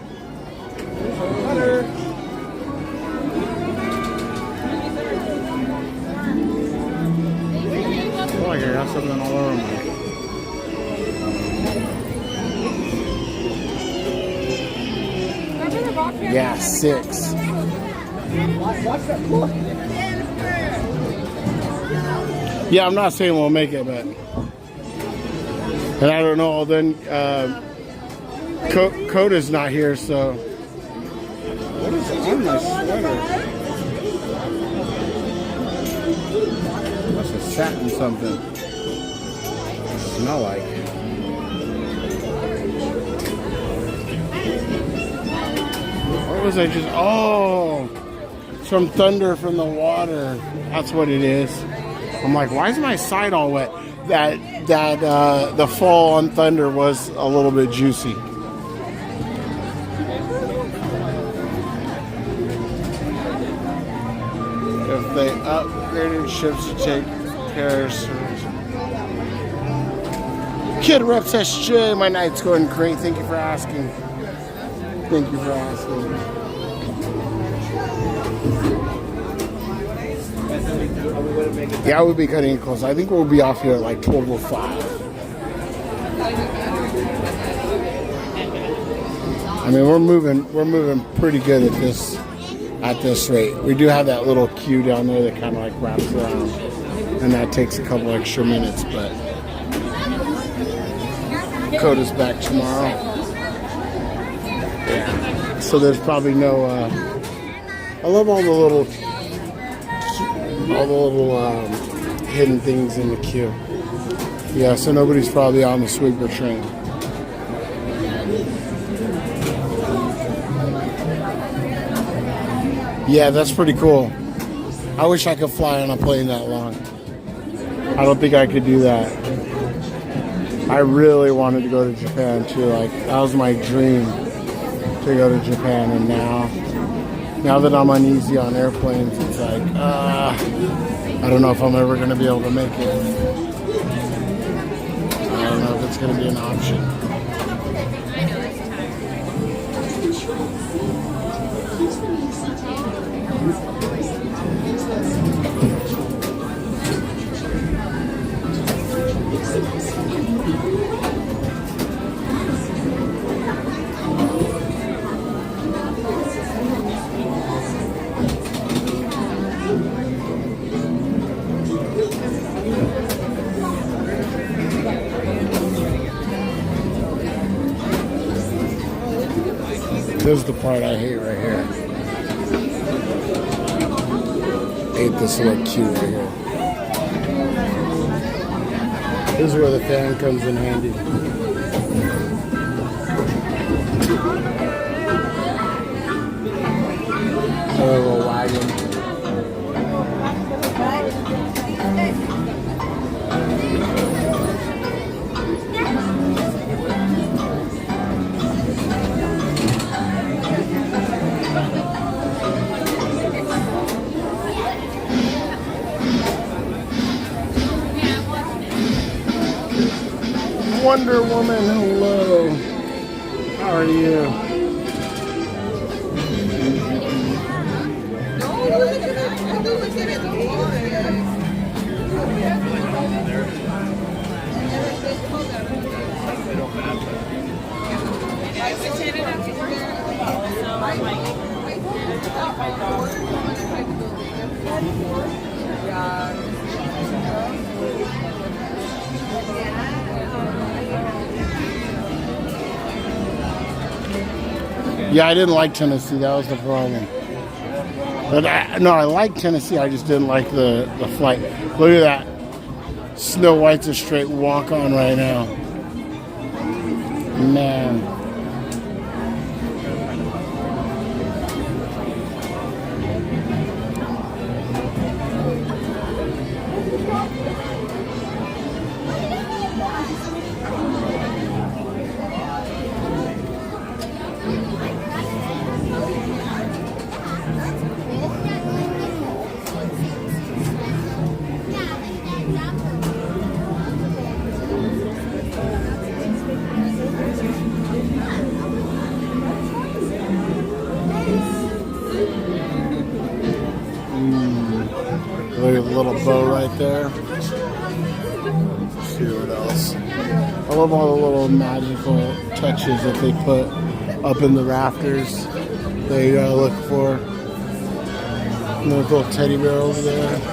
Oh, I got something all over me. Yeah, 6. Yeah, I'm not saying we'll make it, but and I don't know. Then Coda's not here, so what is on my sweater? Must have sat in something. Smell like. What was I just? Oh, some thunder from the water. That's what it is. I'm like, why is my side all wet? The fall on thunder was a little bit juicy. If they upgraded ships to take care of service. Kid Reps SJ, my night's going great. Thank you for asking. Thank you for asking. Yeah, we'll be cutting it close. I think we'll be off here at like 12:05. I mean, we're moving pretty good at this rate. We do have that little queue down there that kind of like wraps around, and that takes a couple extra minutes. But Coda's back tomorrow. Yeah. So there's probably no. I love all the little hidden things in the queue. Yeah, so nobody's probably on the sweeper train. Yeah, that's pretty cool. I wish I could fly on a plane that long. I don't think I could do that. I really wanted to go to Japan too. Like, that was my dream to go to Japan, and now that I'm uneasy on airplanes, it's like, I don't know if I'm ever going to be able to make it. I don't know if it's going to be an option. This is the part I hate right here. I hate this little queue right here. This is where the fan comes in handy. A little wagon. Wonder Woman, hello. How are you? Yeah, I didn't like Tennessee. That was the problem. But I like Tennessee. I just didn't like the flight. Look at that. Snow White's a straight walk on right now. Man. Look at the little bow right there. Let's see what else. I love all the little magical touches that they put up in the rafters that you gotta look for. And there's a little teddy bear over there.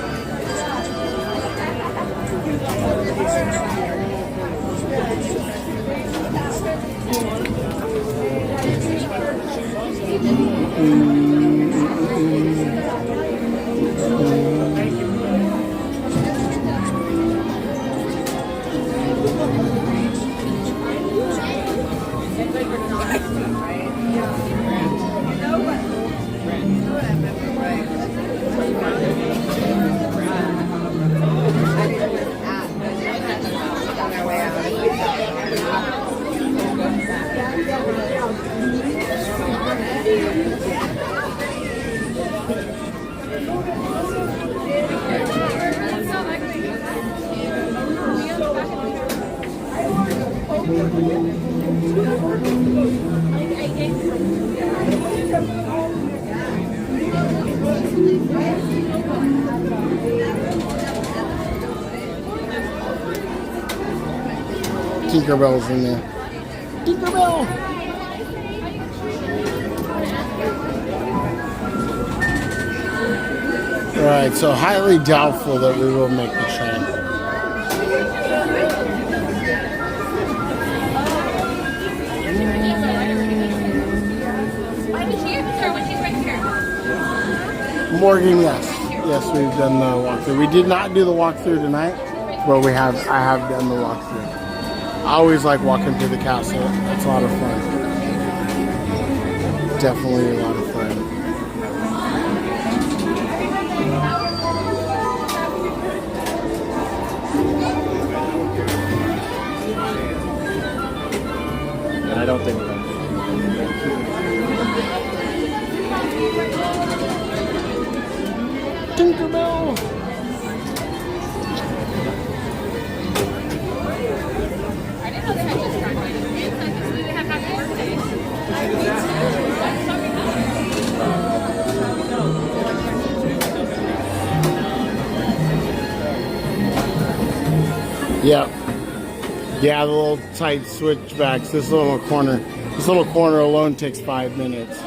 Tinkerbell's in there. Tinkerbell! Alright, so highly doubtful that we will make the train. Morgan, yes. Yes, we've done the walkthrough. We did not do the walkthrough tonight, but I have done the walkthrough. I always like walking through the castle. It's a lot of fun. Definitely a lot of fun. And I don't think we're going to. Tinkerbell! Yep. Yeah, the little tight switchbacks. This little corner alone takes 5 minutes.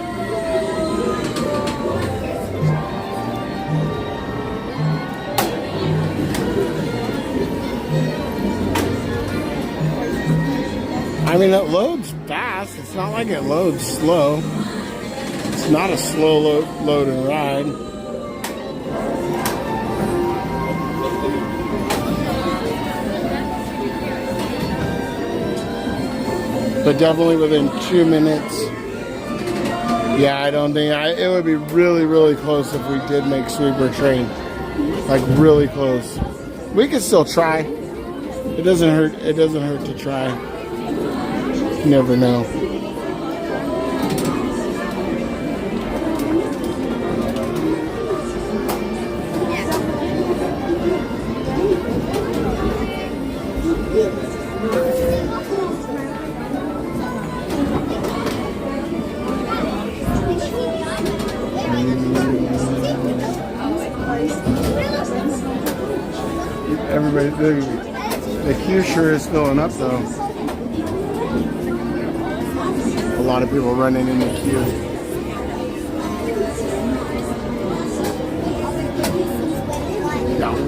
I mean, it loads fast. It's not like it loads slow. It's not a slow load and ride. But definitely within 2 minutes. Yeah, I don't think it would be really, really close if we did make sweeper train. Like really close. We could still try. It doesn't hurt. It doesn't hurt to try. You never know. Everybody, the queue sure is filling up though. A lot of people running in the queue.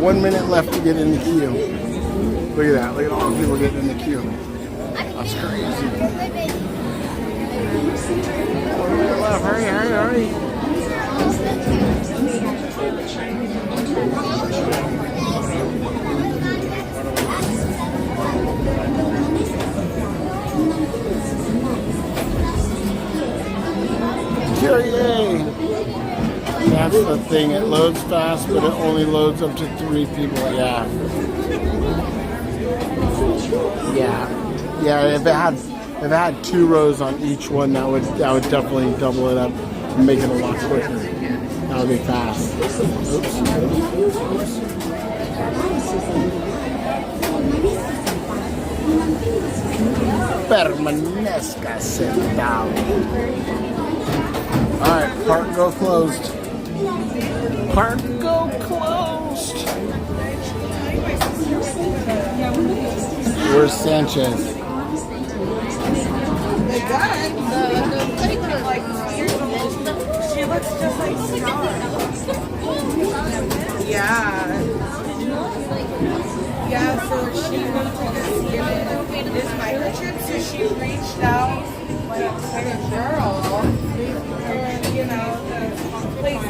1 minute left to get in the queue. Look at that. Look at all the people getting in the queue. That's crazy. Hurry, hurry, hurry. Yay! That's the thing. It loads fast, but it only loads up to 3 people. Yeah. Yeah. If it had 2 rows on each one, that would definitely double it up and make it a lot quicker. That would be fast. Oops. Permanezca sentado. Alright, park go closed. Park go closed. Where's Sanchez? They got it. The picture, like, she looks just like Star. Yeah. Yeah, so she went to get this microchip, so she reached out like a girl, and, you know, the place.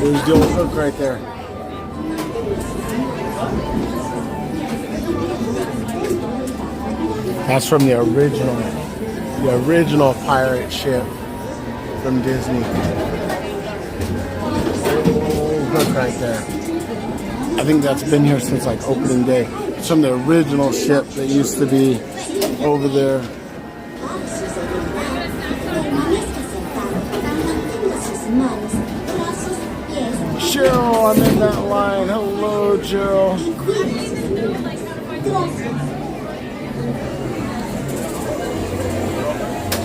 There's the old hook right there. That's from the original pirate ship from Disney. Old hook right there. I think that's been here since like opening day. It's from the original ship that used to be over there. Cheryl, I'm in that line. Hello, Cheryl.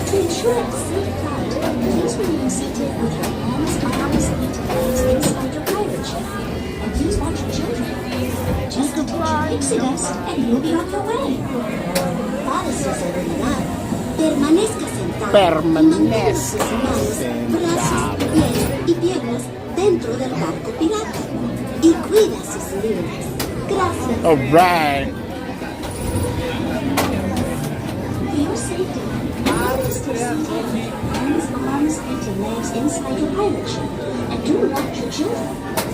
To ensure a safe flight, please remain seated with your hands, arms, and legs inside your pirate ship. And please watch your children. Just catch your exodus and you'll be on your way. Párese seguridad. Permanezca sentado. Mantenga sus manos, brazos, pies y piernas dentro del barco pirata. Y cuida sus libros. Gracias. All right. For your safety, stay seated, hands, arms, and legs inside your pirate ship, and do watch your children.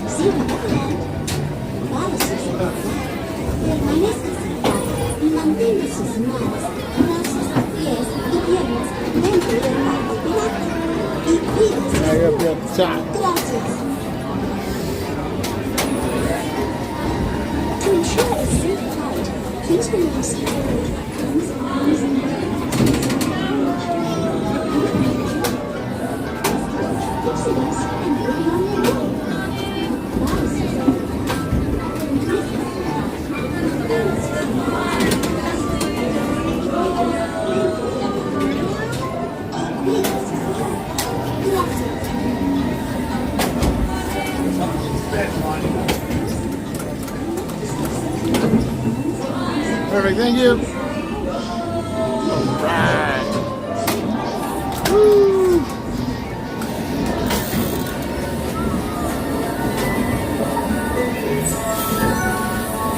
See you at land. Párese seguridad. Permanezca sentado y mantenga sus manos, brazos, pies y piernas dentro del barco pirata. Y cuida sus libros. Gracias. To ensure a safe flight, please remain seated with your hands, arms, and legs. Perfect, thank you. All right. Woo.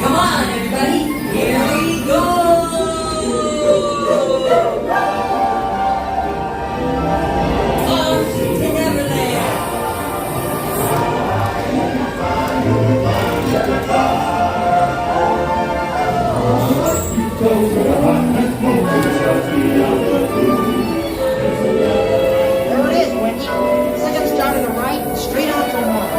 Come on, everybody. Here we go. Off to Neverland. There it is, Winch. Second star to the right, straight out to the north.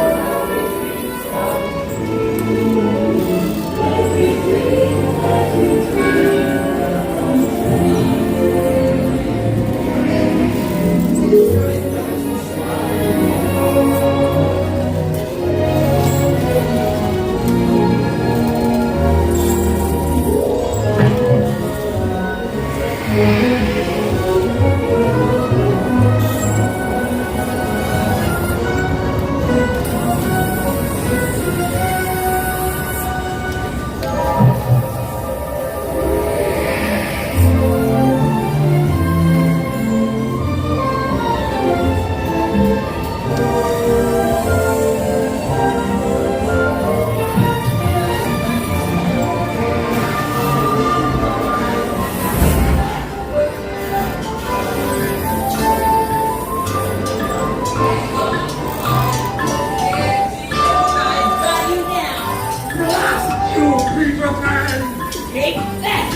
Take that!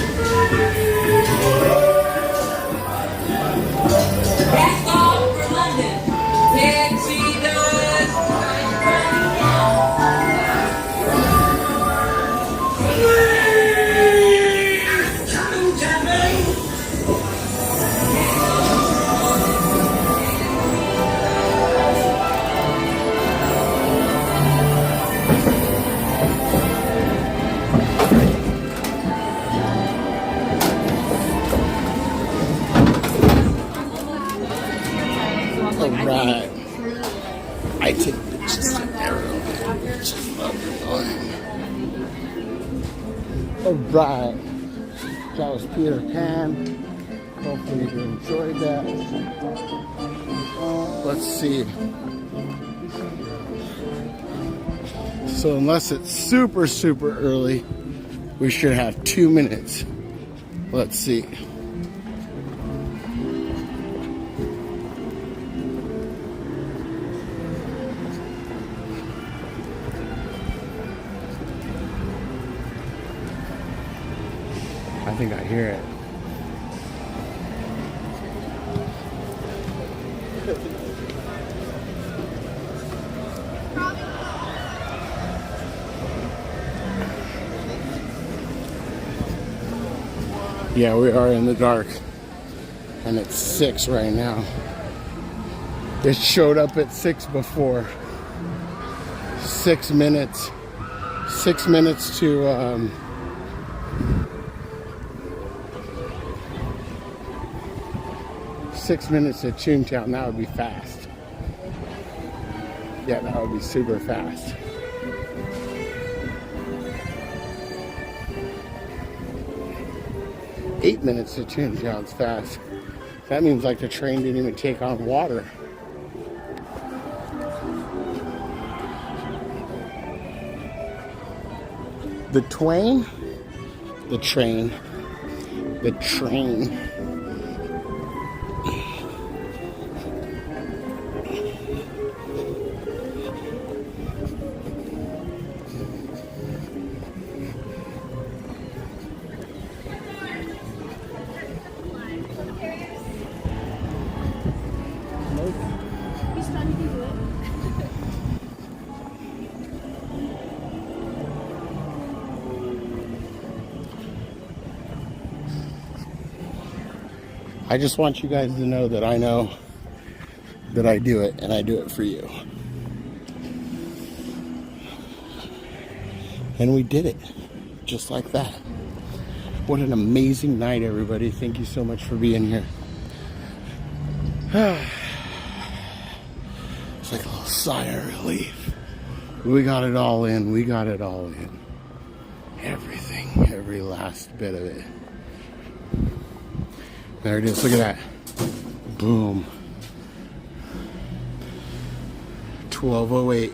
That's all for London. Pixie dust, I'm running down. Alright. I take pictures of everyone. Just love everyone. Alright. That was Peter Pan. Hopefully you enjoyed that. Let's see. So unless it's super, super early, we should have 2 minutes. Let's see. I think I hear it. Yeah, we are in the dark, and it's 6 right now. It showed up at 6 before. 6 minutes. 6 minutes to 6 minutes to Toontown. That would be fast. Yeah, that would be super fast. Eight minutes to Toontown's fast. That means like the train didn't even take on water. The twain? The train. The train. I just want you guys to know that I know that I do it, and I do it for you. And we did it, just like that. What an amazing night, everybody. Thank you so much for being here. It's like a little sigh of relief. We got it all in. We got it all in. Everything, every last bit of it. There it is. Look at that. Boom. 12:08.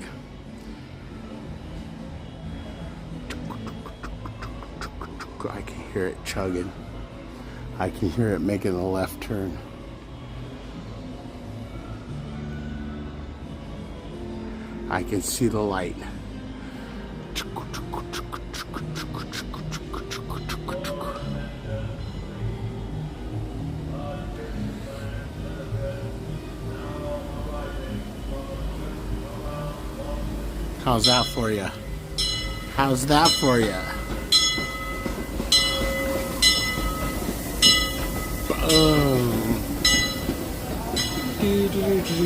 I can hear it chugging. I can hear it making a left turn. I can see the light. How's that for you? How's that for you? Boom.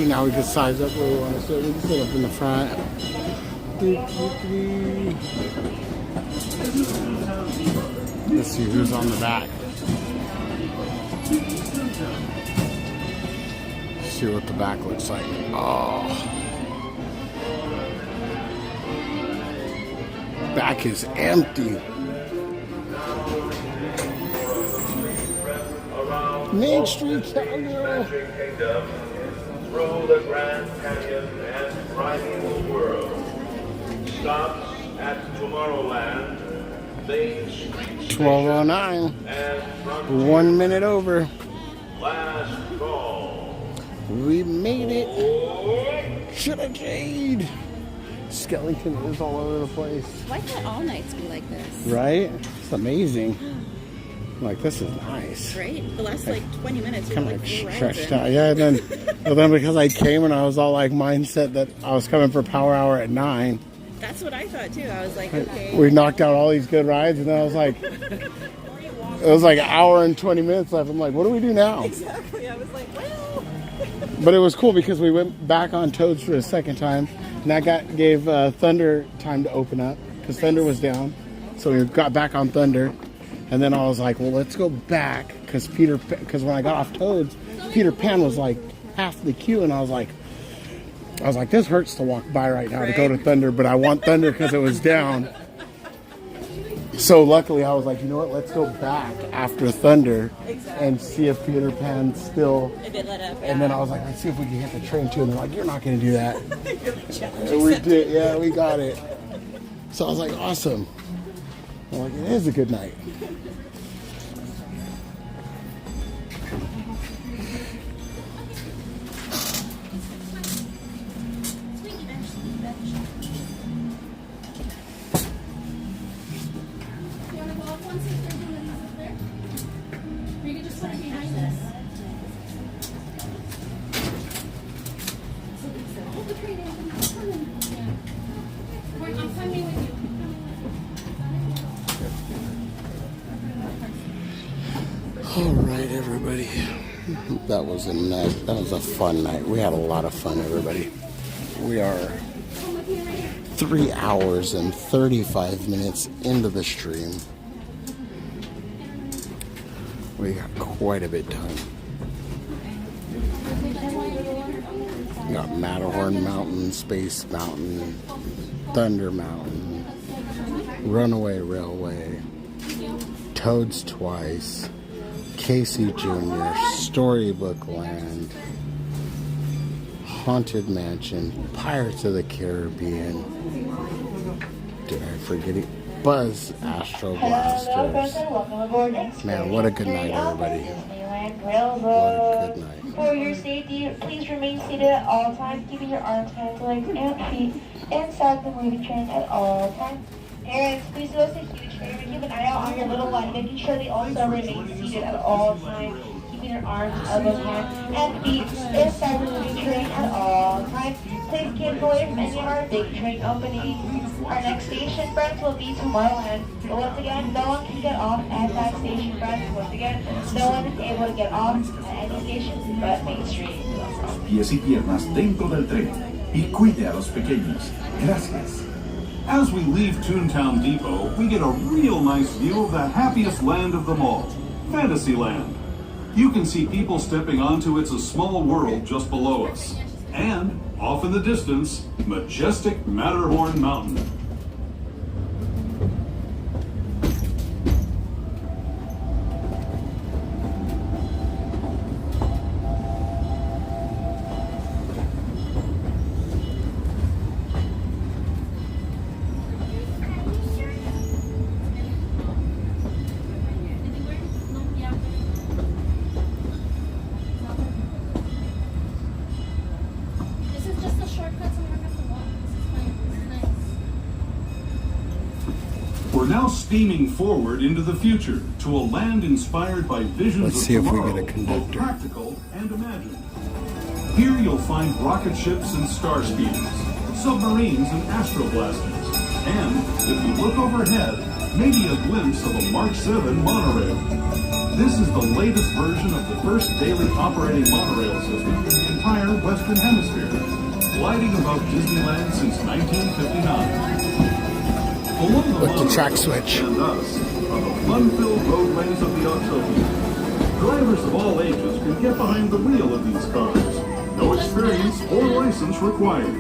Now we can size up where we want to sit. We can sit up in the front. Let's see who's on the back. See what the back looks like. Oh. Back is empty. Main Street Cowgirl. Through the Grand Canyon and Primeval World. Stops at Tomorrowland, Main Street 12:09. 1 minute over. Last call. We made it. Should have Jade. skeleton is all over the place. Why can't all nights be like this? Right? It's amazing. Like, this is nice. Right? The last like 20 minutes Kind were of like like four rides stretched in. out. Yeah, and then, but then because I came and I was all like mindset that I was coming for Power Hour at 9. That's what I thought too. I was like, okay. We knocked out all these good rides, and then I was like, it was like an hour and 20 minutes left. I'm like, what do we do now? Exactly. I was like, well. But it was cool because we went back on Toads for a second time, and that gave Thunder time to open up because Thunder was down. So we got back on Thunder, and then I was like, well, let's go back because when I got off Toads, Peter Pan was like half the queue, and I was like, this hurts to walk by right now to go to Thunder, but I want Thunder because it was down. So luckily I was like, you know what, let's go back after Thunder and see if Peter Pan's still... If it let up, And then I was like, let's see if we can hit the train too. And they're like, you're not going to do that. And we did, yeah, we got it. So I was like, awesome. I'm like, it is a good night. All right, everybody. That was a night. That was a fun night. We had a lot of fun, everybody. We are 3 hours and 35 minutes into the stream. We got quite a bit done. We got Matterhorn Mountain, Space Mountain, Thunder Mountain, Runaway Railway, Toads twice, Casey Jr., Storybook Land, Haunted Mansion, Pirates of the Caribbean. Did I forget it? Buzz Astro Blasters. Man, what a good night, everybody. What a good night. For your safety, please remain seated at all times, keeping your arms, hands, legs, and feet inside the moving train at all times. Parents, please do us a huge favor. Keep an eye out on your little one, making sure they also remain seated at all times, keeping your arms, elbows, hands, and feet inside the moving train at all times. Please keep away from any of our big train openings. Our next station, friends, will be Tomorrowland. But once again, no one can get off at that station, friends. Once again, no one is able to get off at any station but Main Street. Pies y piernas dentro del tren y cuide a los pequeños. Gracias. As we leave Toontown Depot, we get a real nice view of the happiest land of them all, Fantasyland. You can see people stepping onto It's a Small World just below us. And, off in the distance, majestic Matterhorn Mountain. We're now steaming forward into the future to a land inspired by visions Let's of see if we tomorrow, get a conductor. both practical and imagined. Here you'll find rocket ships and star speeders, submarines and astroblasters, and if you look overhead, maybe a glimpse of a Mark 7 monorail. This is the latest version of the first daily operating monorail system in the entire Western Hemisphere, gliding above Disneyland since 1959. With the track switch. And us are the fun-filled roadways of the Autopia. Drivers of all ages can get behind the wheel of these cars. No experience or license required.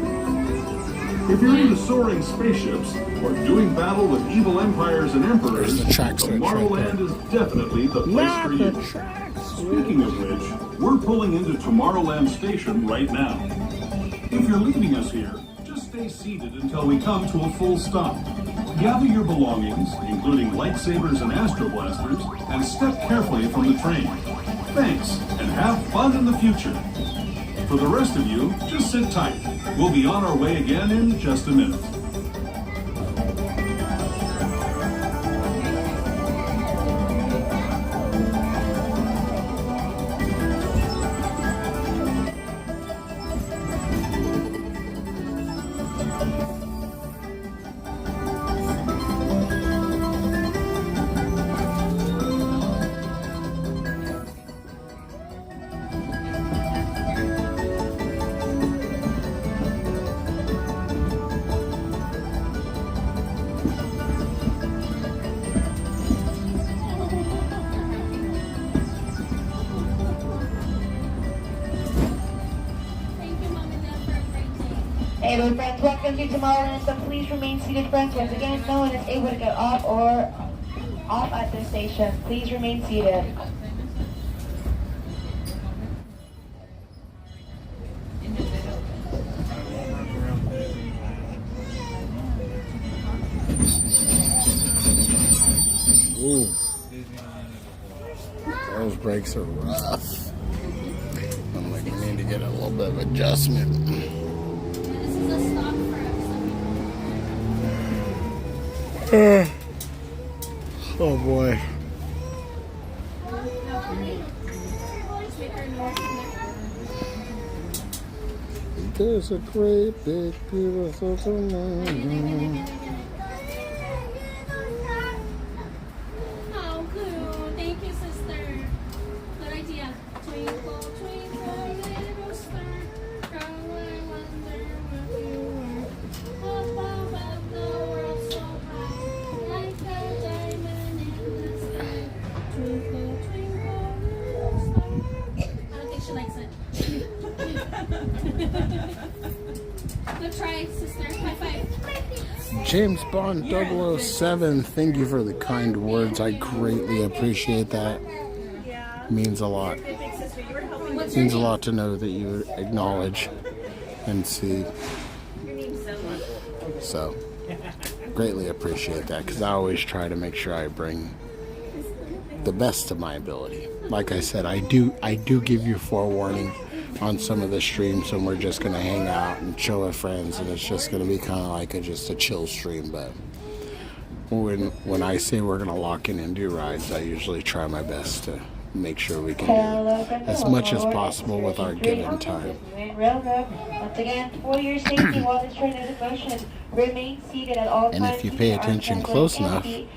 If you're into soaring spaceships or doing battle with evil empires and emperors, Tomorrowland is definitely the place for you. Speaking of which, we're pulling into Tomorrowland Station right now. If you're leaving us here, just stay seated until we come to a full stop. Gather your belongings, including lightsabers and astroblasters, and step carefully from the train. Thanks, and have fun in the future. For the rest of you, just sit tight. We'll be on our way again in just a minute. Hey, little friends, welcome to Tomorrowland. So please remain seated, friends. Once again, no one is able to get off or off at this station. Please remain seated. Ooh. Those brakes are rough. I'm like, you need to get a little bit of adjustment. Oh boy. There's a great big beautiful tonight. Oh, cool. Thank you, sister. Good idea. Twinkle, twinkle, little star. How I wonder where you were. Up above the world so high, like a diamond in the sky. Twinkle, twinkle, little star. I don't think she likes it. Good try, sister. High five. James Bond 007, thank you for the kind words. I greatly appreciate that. Means a lot. Means a lot to know that you acknowledge and see. So, greatly appreciate that, because I always try to make sure I bring the best of my ability. Like I said, I do give you forewarning on some of the streams when we're just going to hang out and chill with friends, and it's just going to be kind of like just a chill stream. But when I say we're going to lock in and do rides, I usually try my best to make sure we can do as much as possible with our given time. Once again, for your safety while this train is in motion, remain seated at all times. And if you pay attention close enough, you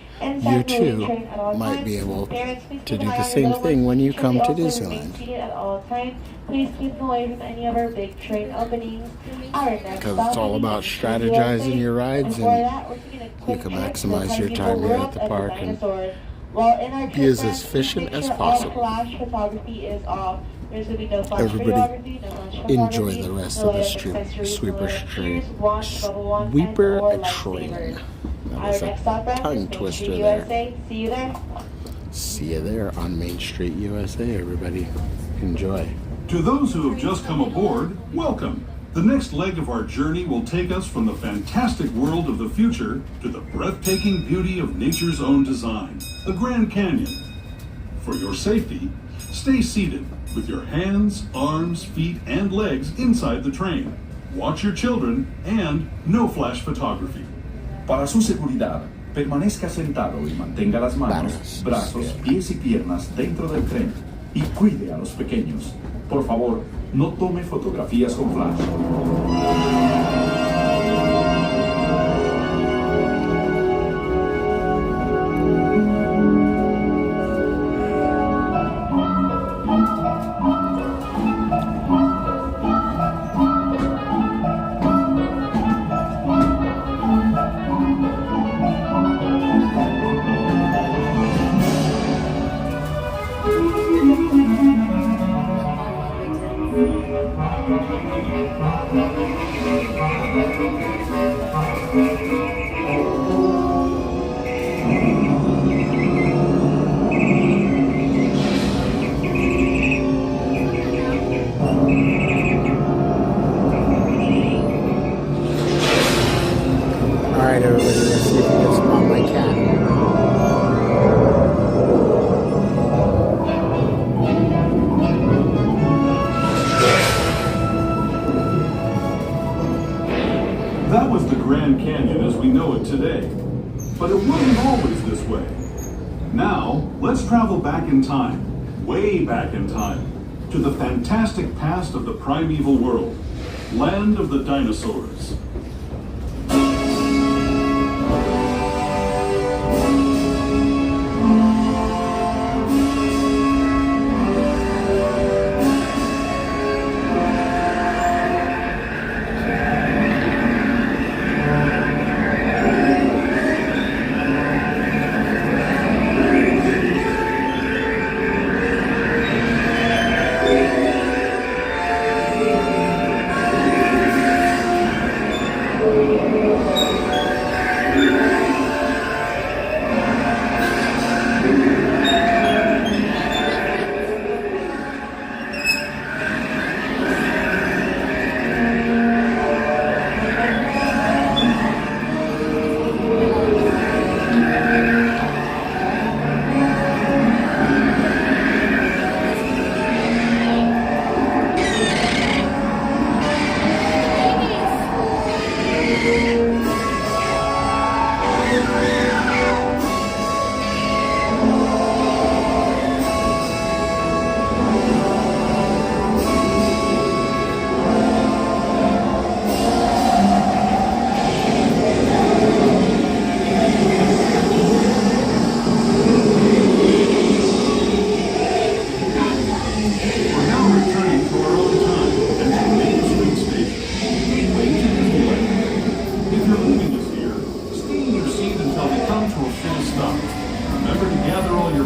too might be able to do the same thing when you come to Disneyland. Please keep away from any of our big train openings. Because it's all about strategizing your rides, and you can maximize your time here at the park and be as efficient as possible. Everybody enjoy the rest of the sweeper train. That was a tongue twister there. See you there on Main Street, USA, everybody. Enjoy. To those who have just come aboard, welcome. The next leg of our journey will take us from the fantastic world of the future to the breathtaking beauty of nature's own design, the Grand Canyon. For your safety, stay seated with your hands, arms, feet, and legs inside the train. Watch your children and no flash photography. Para su seguridad, permanezca sentado y mantenga las manos, brazos, pies y piernas dentro del tren y cuide a los pequeños. Por favor, no tome fotografías con flash. But it wasn't always this way. Now, let's travel back in time, way back in time, to the fantastic past of the primeval world, land of the dinosaurs.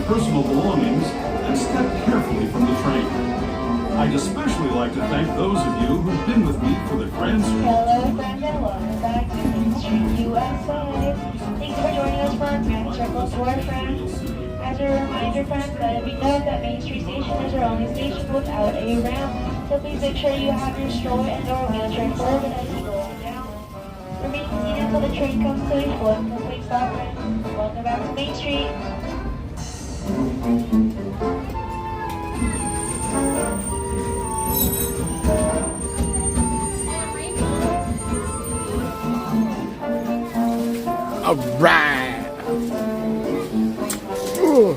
Personal belongings and step carefully from the train. I'd especially like to thank those of you who've been with me for the Grand Street. Hello, friends, and welcome back to Main Street, USA. Thanks for joining us for our Grand Circle Tour, friends. As a reminder, friends, let it be known that Main Street Station is our only station without a ramp, so please make sure you have your stroller and/or wheelchair forward as you go on down. Remain seated until the train comes to a full and complete stop, friends. Welcome back to Main Street. All right. Ooh.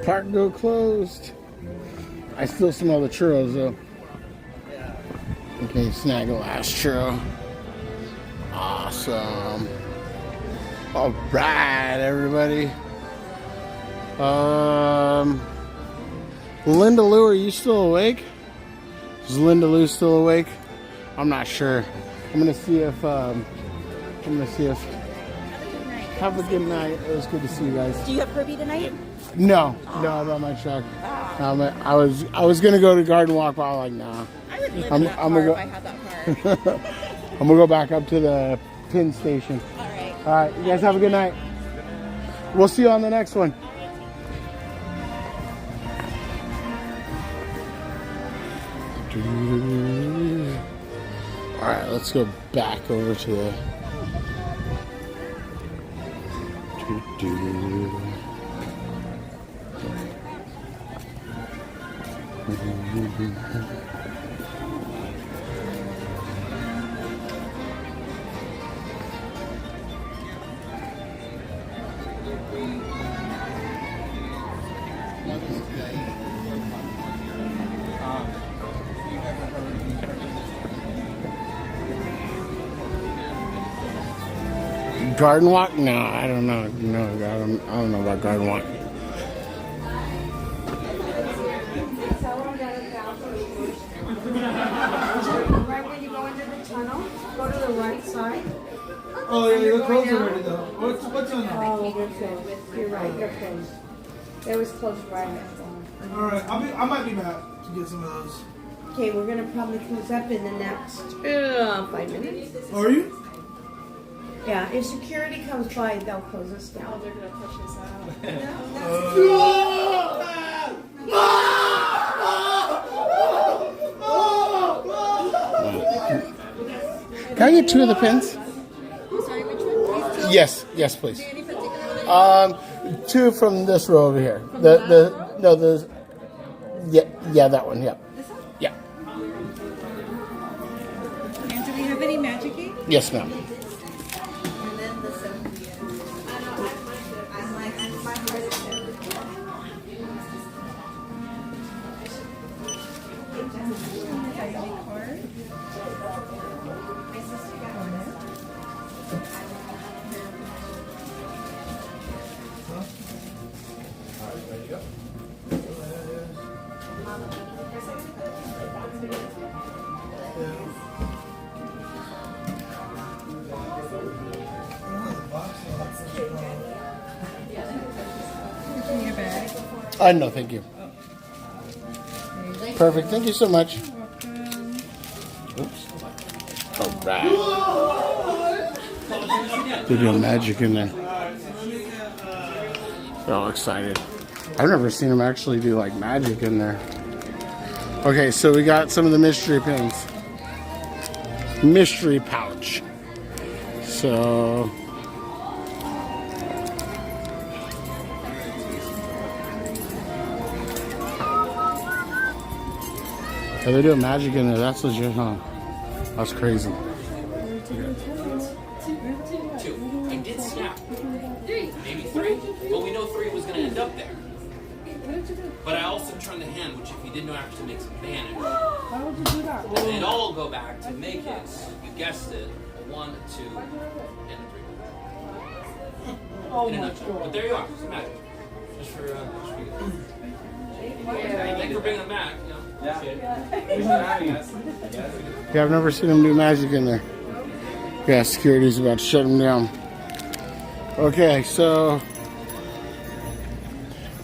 Park go closed. I still smell the churros though. Okay, snag a last churro. Awesome. All right, everybody. Linda Lou, are you still awake? Is Linda Lou still awake? I'm not sure. I'm gonna see if. Have a good night. It was good to see you guys. Do you have Herbie tonight? No, I'm on my truck. I was gonna go to Garden Walk, but I was like, nah. I would live in that car if I had that car. I'm gonna go back up to the pin station. All right, you guys have a good night. We'll see you on the next one. All right, let's go back over to the. Garden Walk? No, I don't know. No, I don't know about Garden Walk. Right when you go into the tunnel, go to the right side. Oh, yeah, you're closed already though. What's on that? Oh, they're closed. You're right, they're closed. They was closed right. Alright, I might be back to get some of those. Okay, we're gonna probably close up in the next 5 minutes. Are you? Yeah, if security comes by, they'll close us down. Oh, they're gonna push us Can I get 2 of the pins? Sorry, which one? Yes, yes, please. Any particular 2 from this row over here. Yeah, that one. Yeah, yeah. And do we have any magic ink? Yes, ma'am. In your bag. No, thank you. Perfect. Thank you so much. Oops. All right. They're doing magic in there. They're all excited. I've never seen them actually do like magic in there. Okay, so we got some of the mystery pins. Mystery pouch. So yeah, they're doing magic in there. That's legit, huh? That's crazy. 2. I did snap. 3. Maybe 3. But we know 3 was going to end up there. But I also turned the hand, which if you didn't know actually makes a band. Why would you do that? And then all go back to make it, you guessed it, 1, 2, and 3. Oh In a my nutshell. God. But there you are. Just magic. Just for you. Thank you for bringing them back. You know, appreciate it. Yeah, I've never seen them do magic in there. Yeah, security's about to shut them down. Okay, so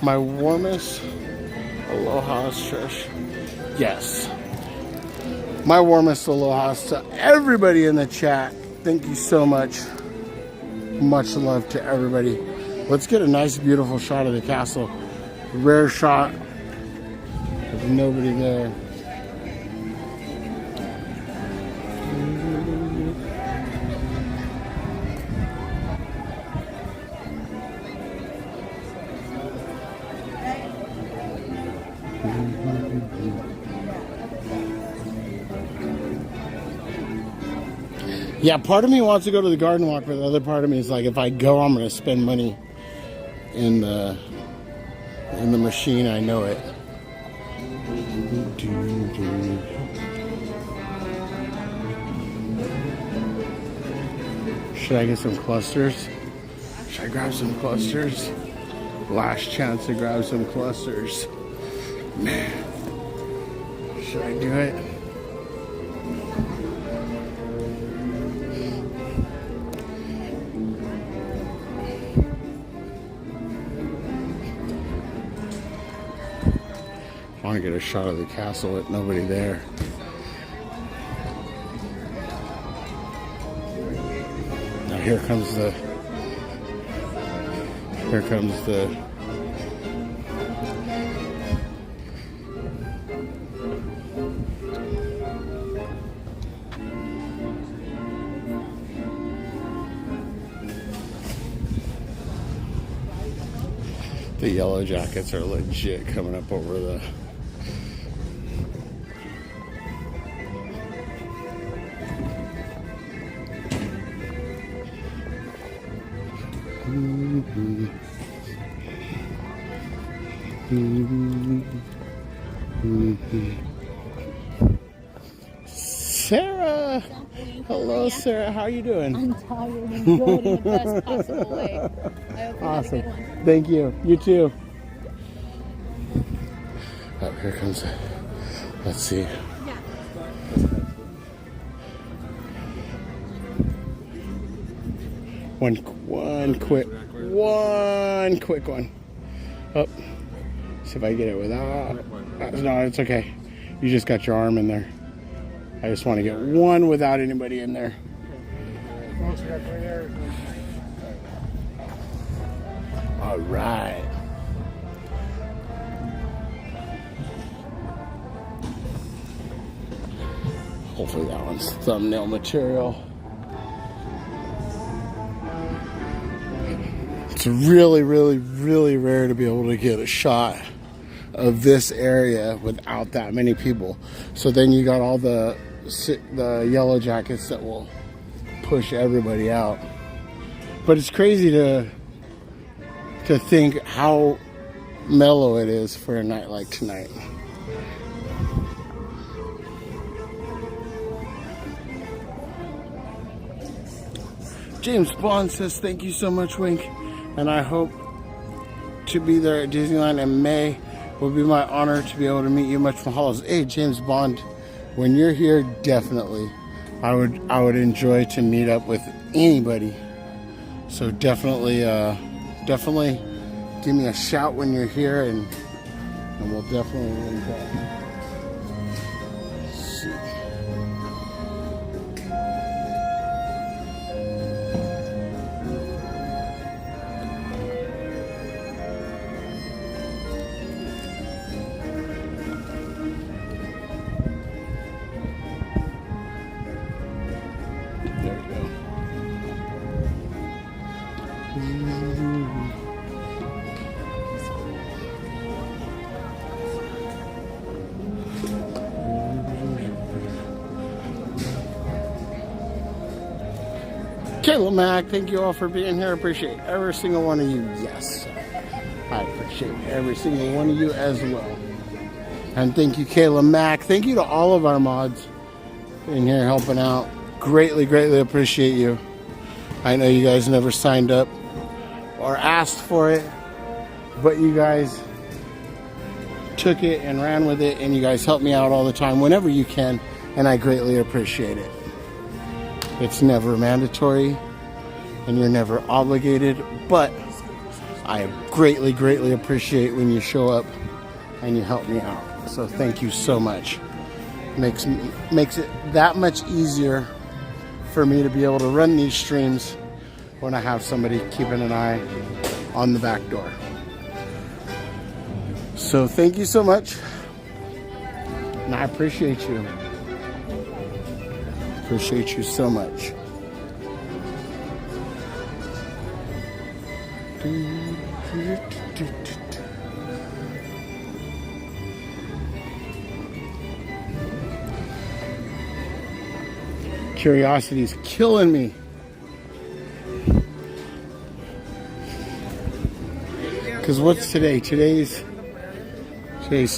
my warmest aloha, Trish. Yes. My warmest aloha to everybody in the chat. Thank you so much. Much love to everybody. Let's get a nice, beautiful shot of the castle. Rare shot. There's nobody there. Yeah, part of me wants to go to the garden walk, but the other part of me is like, if I go, I'm going to spend money in the machine. I know it. Should I get some clusters? Should I grab some clusters? Last chance to grab some clusters. Man, should I do it? I want to get a shot of the castle with nobody there. Now here comes the Yellow Jackets are legit coming up over the Sarah! Hello, Sarah. How are you doing? I'm tired and good in the best possible way. I hope you have a Awesome. good one. Thank you. You too. Oh, here comes it. Let's see. One quick one. Oh, see if I get it without. No, it's okay. You just got your arm in there. I just want to get one without anybody in there. All right. Hopefully that one's thumbnail material. It's really, really, really rare to be able to get a shot of this area without that many people. So then you got all the yellow jackets that will push everybody out. But it's crazy to think how mellow it is for a night like tonight. James Bond says, thank you so much, Wink, and I hope to be there at Disneyland in May. It would be my honor to be able to meet you. Much mahalos. Hey, James Bond, when you're here, definitely, I would enjoy to meet up with anybody. So definitely give me a shout when you're here, and we'll definitely link up. Kayla Mac, thank you all for being here. I appreciate every single one of you. Yes, I appreciate every single one of you as well. And thank you, Kayla Mac. Thank you to all of our mods in here helping out. Greatly, greatly appreciate you. I know you guys never signed up or asked for it, but you guys took it and ran with it, and you guys help me out all the time whenever you can, and I greatly appreciate it. It's never mandatory, and you're never obligated, but I greatly, greatly appreciate when you show up and you help me out. So thank you so much. Makes it that much easier for me to be able to run these streams when I have somebody keeping an eye on the back door. So thank you so much, and I appreciate you. Appreciate you so much. Curiosity's killing me. Because what's today? Today's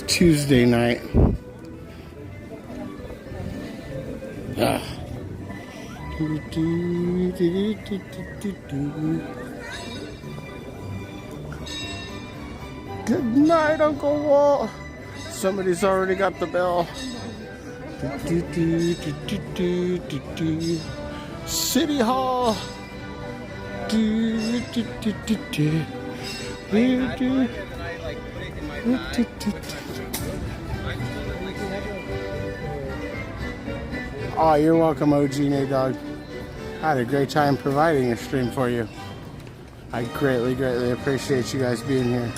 Tuesday night. Good night, Uncle Walt. Somebody's already got the bell. City Hall. Oh, you're welcome, OG Nate Dog. I had a great time providing a stream for you. I greatly, greatly appreciate you guys being here.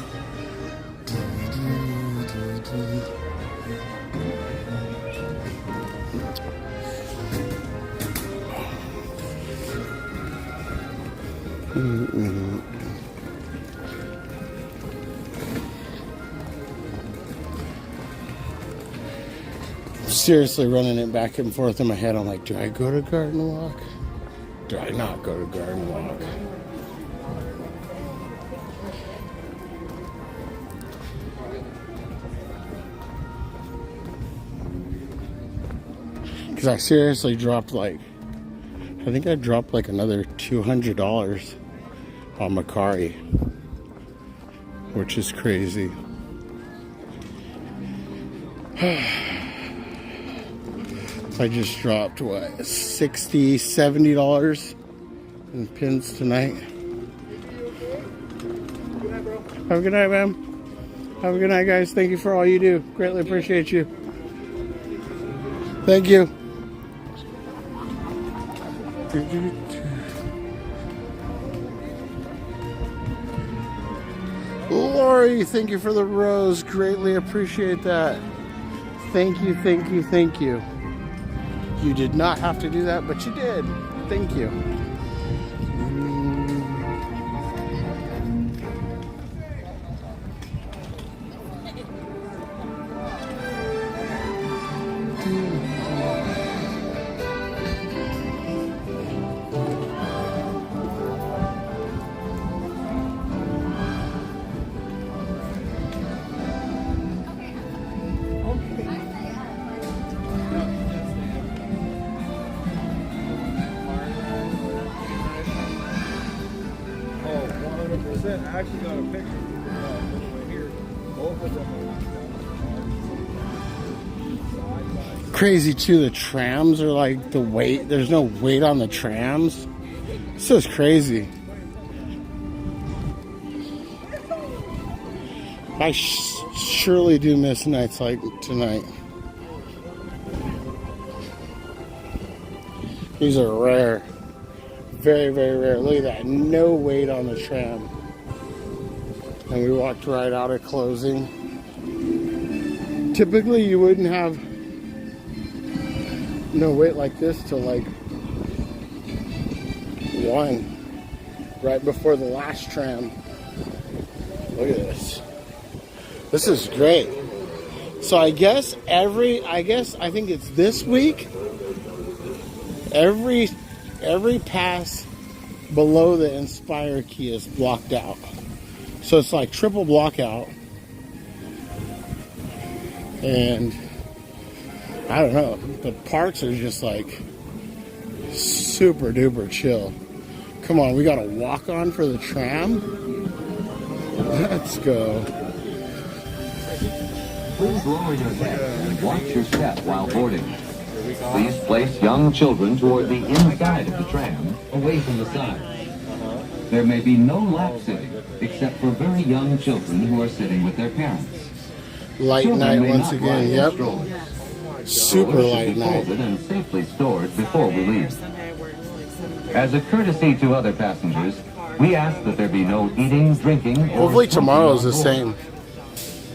Seriously running it back and forth in my head. I'm like, do I go to Garden Walk? Do I not go to Garden Walk? Because I seriously dropped I think I dropped like another $200 on Macari, which is crazy. I just dropped what, $60, $70 in pins tonight. Have a good night, ma'am. Have a good night, guys. Thank you for all you do. Greatly appreciate you. Thank you. Lori, thank you for the rose. Greatly appreciate that. Thank you, thank you, thank you. You did not have to do that, but you did. Thank you. 100%. I actually got a picture right here. Both of them are Crazy too, the trams are like the weight. There's no weight on the trams. This is crazy. I surely do miss nights like tonight. These are rare. Very, very rare. Look at that. No weight on the tram. And we walked right out at closing. Typically you wouldn't have no weight like this till like 1, right before the last tram. Look at this. This is great. So I think it's this week, every pass below the Inspire key is blocked out. So it's like triple block out. And I don't know, the parks are just like super duper chill. Come on, we got a walk on for the tram. Let's go. Please lower your head and watch your step while boarding. Please place young children toward the inside of the tram, away from the side. There may be no lap sitting, except for very young children who are sitting with their parents. Light Children night may once not again, ride in yep. strollers. Super Strollers should light be night. folded and safely stored before we leave. As a courtesy to other passengers, we ask that there be no eating, drinking, or Hopefully smoking tomorrow's on the board. same.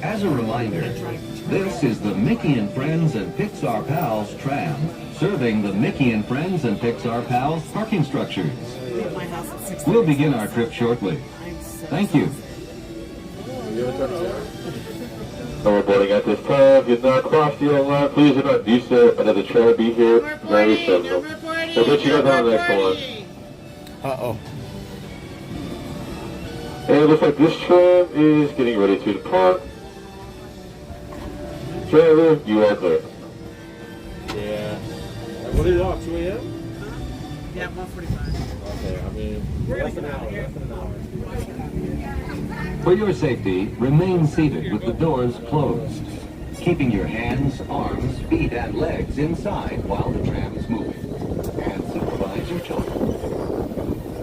As a reminder, this is the Mickey and Friends and Pixar Pals tram, serving the Mickey and Friends and Pixar Pals parking structures. We'll begin our trip shortly. Thank you. No more boarding at this time. You've not crossed the yellow line. Please do not do so. Another tram will be here very soon. We'll get you guys on the next one. Uh-oh. And it looks like this tram is getting ready to depart. Trailer, you are clear. Yeah. What did it off? 2 a.m.? Yeah, 1:45. Okay, I mean, less than an hour. For your safety, remain seated with the doors closed, keeping your hands, arms, feet, and legs inside while the tram is moving. And supervise your children.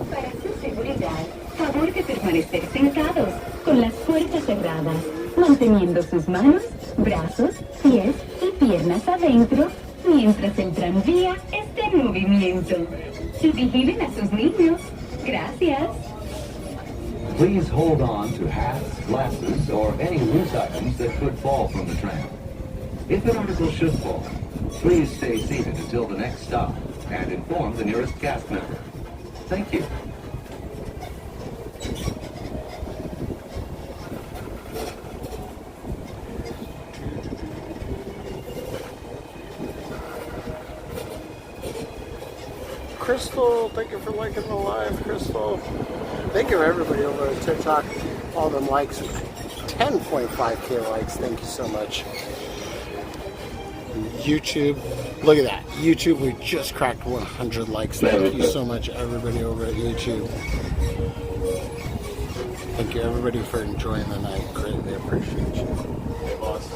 Para su seguridad, favor de permanecer sentados, con las puertas cerradas, manteniendo sus manos, brazos, pies y piernas adentro, mientras el tranvía esté en movimiento. Y vigilen a sus niños. Gracias. Please hold on to hats, glasses, or any loose items that could fall from the tram. If an article should fall, please stay seated until the next stop and inform the nearest cast member. Thank you. Crystal, thank you for liking the live, Crystal. Thank you everybody over at TikTok. All them likes. 10.5k likes. Thank you so much. YouTube. Look at that. YouTube, we just cracked 100 likes. Thank you so much everybody over at YouTube. Thank you everybody for enjoying the night. Greatly appreciate you. Hey, boss.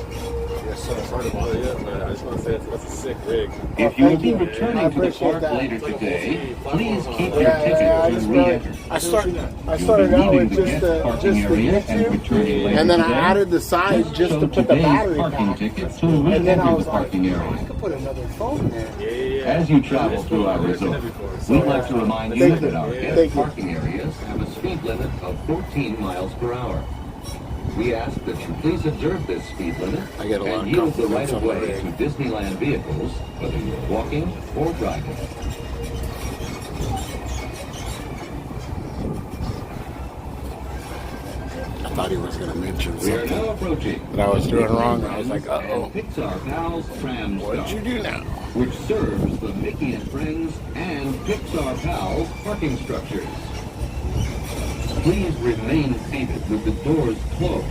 Yes, sir. Sorry to bother you, man. I just want to say that's a sick rig. If you will be returning to the park later today, please keep your ticket to re-enter. I started out with just the YouTube, and then I added the side just to put the battery pack. And then I was like, I could put another phone there. As you travel through our resort, we'd like to remind you that our guest parking areas have a speed limit of 14 miles per hour. We ask that you please observe this speed limit and yield the right of way to Disneyland vehicles, whether you're walking or driving. I thought he was going to mention We are now something approaching that I was doing wrong. I was like, uh-oh. Pixar Pals Tram What did you do now? Which serves the Mickey and Friends and Pixar Pals parking structures. Please remain seated with the doors closed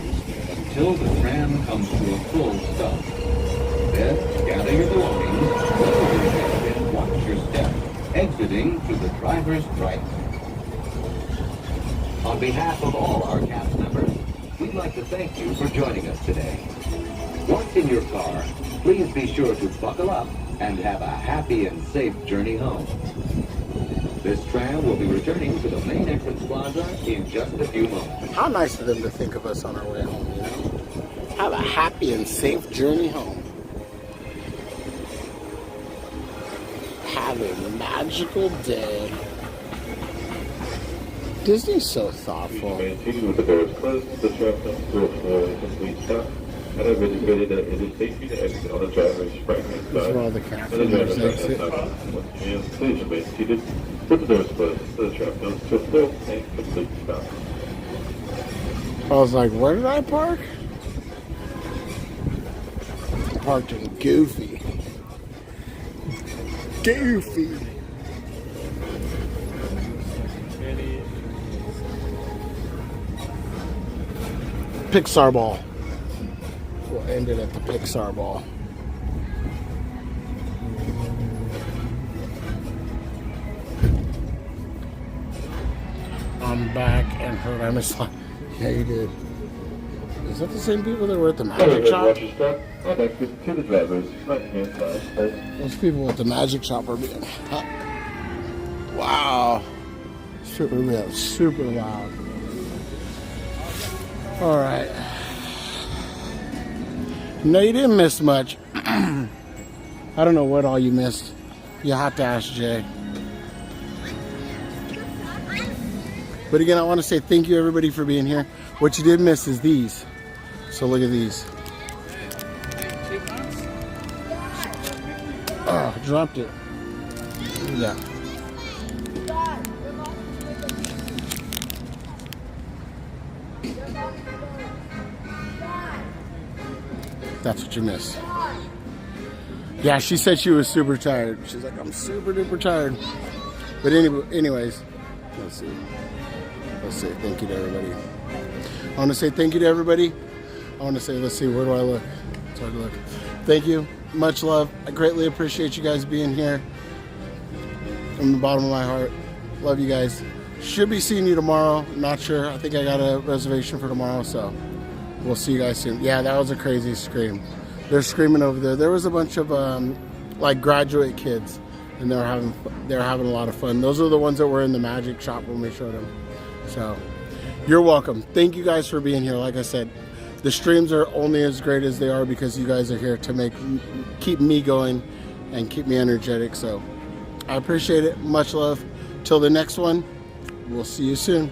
until the tram comes to a full stop. Then gather your belongings, lower your head, and watch your step, exiting to the driver's right. On behalf of all our cast members, we'd like to thank you for joining us today. Once in your car, please be sure to buckle up and have a happy and safe journey home. This tram will be returning to the main entrance plaza in just a few moments. How nice of them to think of us on our way home, you know? Have a happy and safe journey home. Have a magical day. Disney's so thoughtful. Maintaining with the doors closed, the tram comes to a full complete stop. And I've indicated that it is safe to exit on the driver's right-hand side. These are all the cast And the driver's members exit. right-hand side. Once again, please remain seated with the doors closed. The tram comes to a full and complete stop. I was like, where did I park? I parked in Goofy. Goofy. Pixar ball. We'll end it at the Pixar ball. I'm back and heard I missed. Yeah, you did. Is that the same people that were at the magic shop? To the driver's right-hand side. Those people at the magic shop are being hot. Wow. Super loud. All right. No, you didn't miss much. I don't know what all you missed. You have to ask Jay. But again, I want to say thank you everybody for being here. What you did miss is these. So look at these. Oh, dropped it. Look at that. That's what you missed. Yeah, she said she was super tired. She's like, I'm super duper tired. But anyways, let's see. Thank you to everybody. I want to say thank you to everybody. I want to say, let's see, where do I look? It's hard to look. Thank you. Much love. I greatly appreciate you guys being here. From the bottom of my heart. Love you guys. Should be seeing you tomorrow. Not sure. I think I got a reservation for tomorrow, so we'll see you guys soon. Yeah, that was a crazy scream. They're screaming over there. There was a bunch of like graduate kids, and they were having a lot of fun. Those are the ones that were in the magic shop when we showed them. So you're welcome. Thank you guys for being here. Like I said, the streams are only as great as they are because you guys are here to keep me going and keep me energetic. So I appreciate it. Much love. Till the next one, we'll see you soon.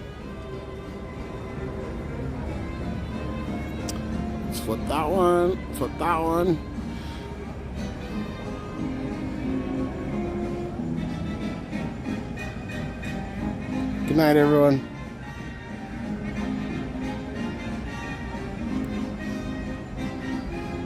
Let's flip that one. Flip that one. Good night, everyone.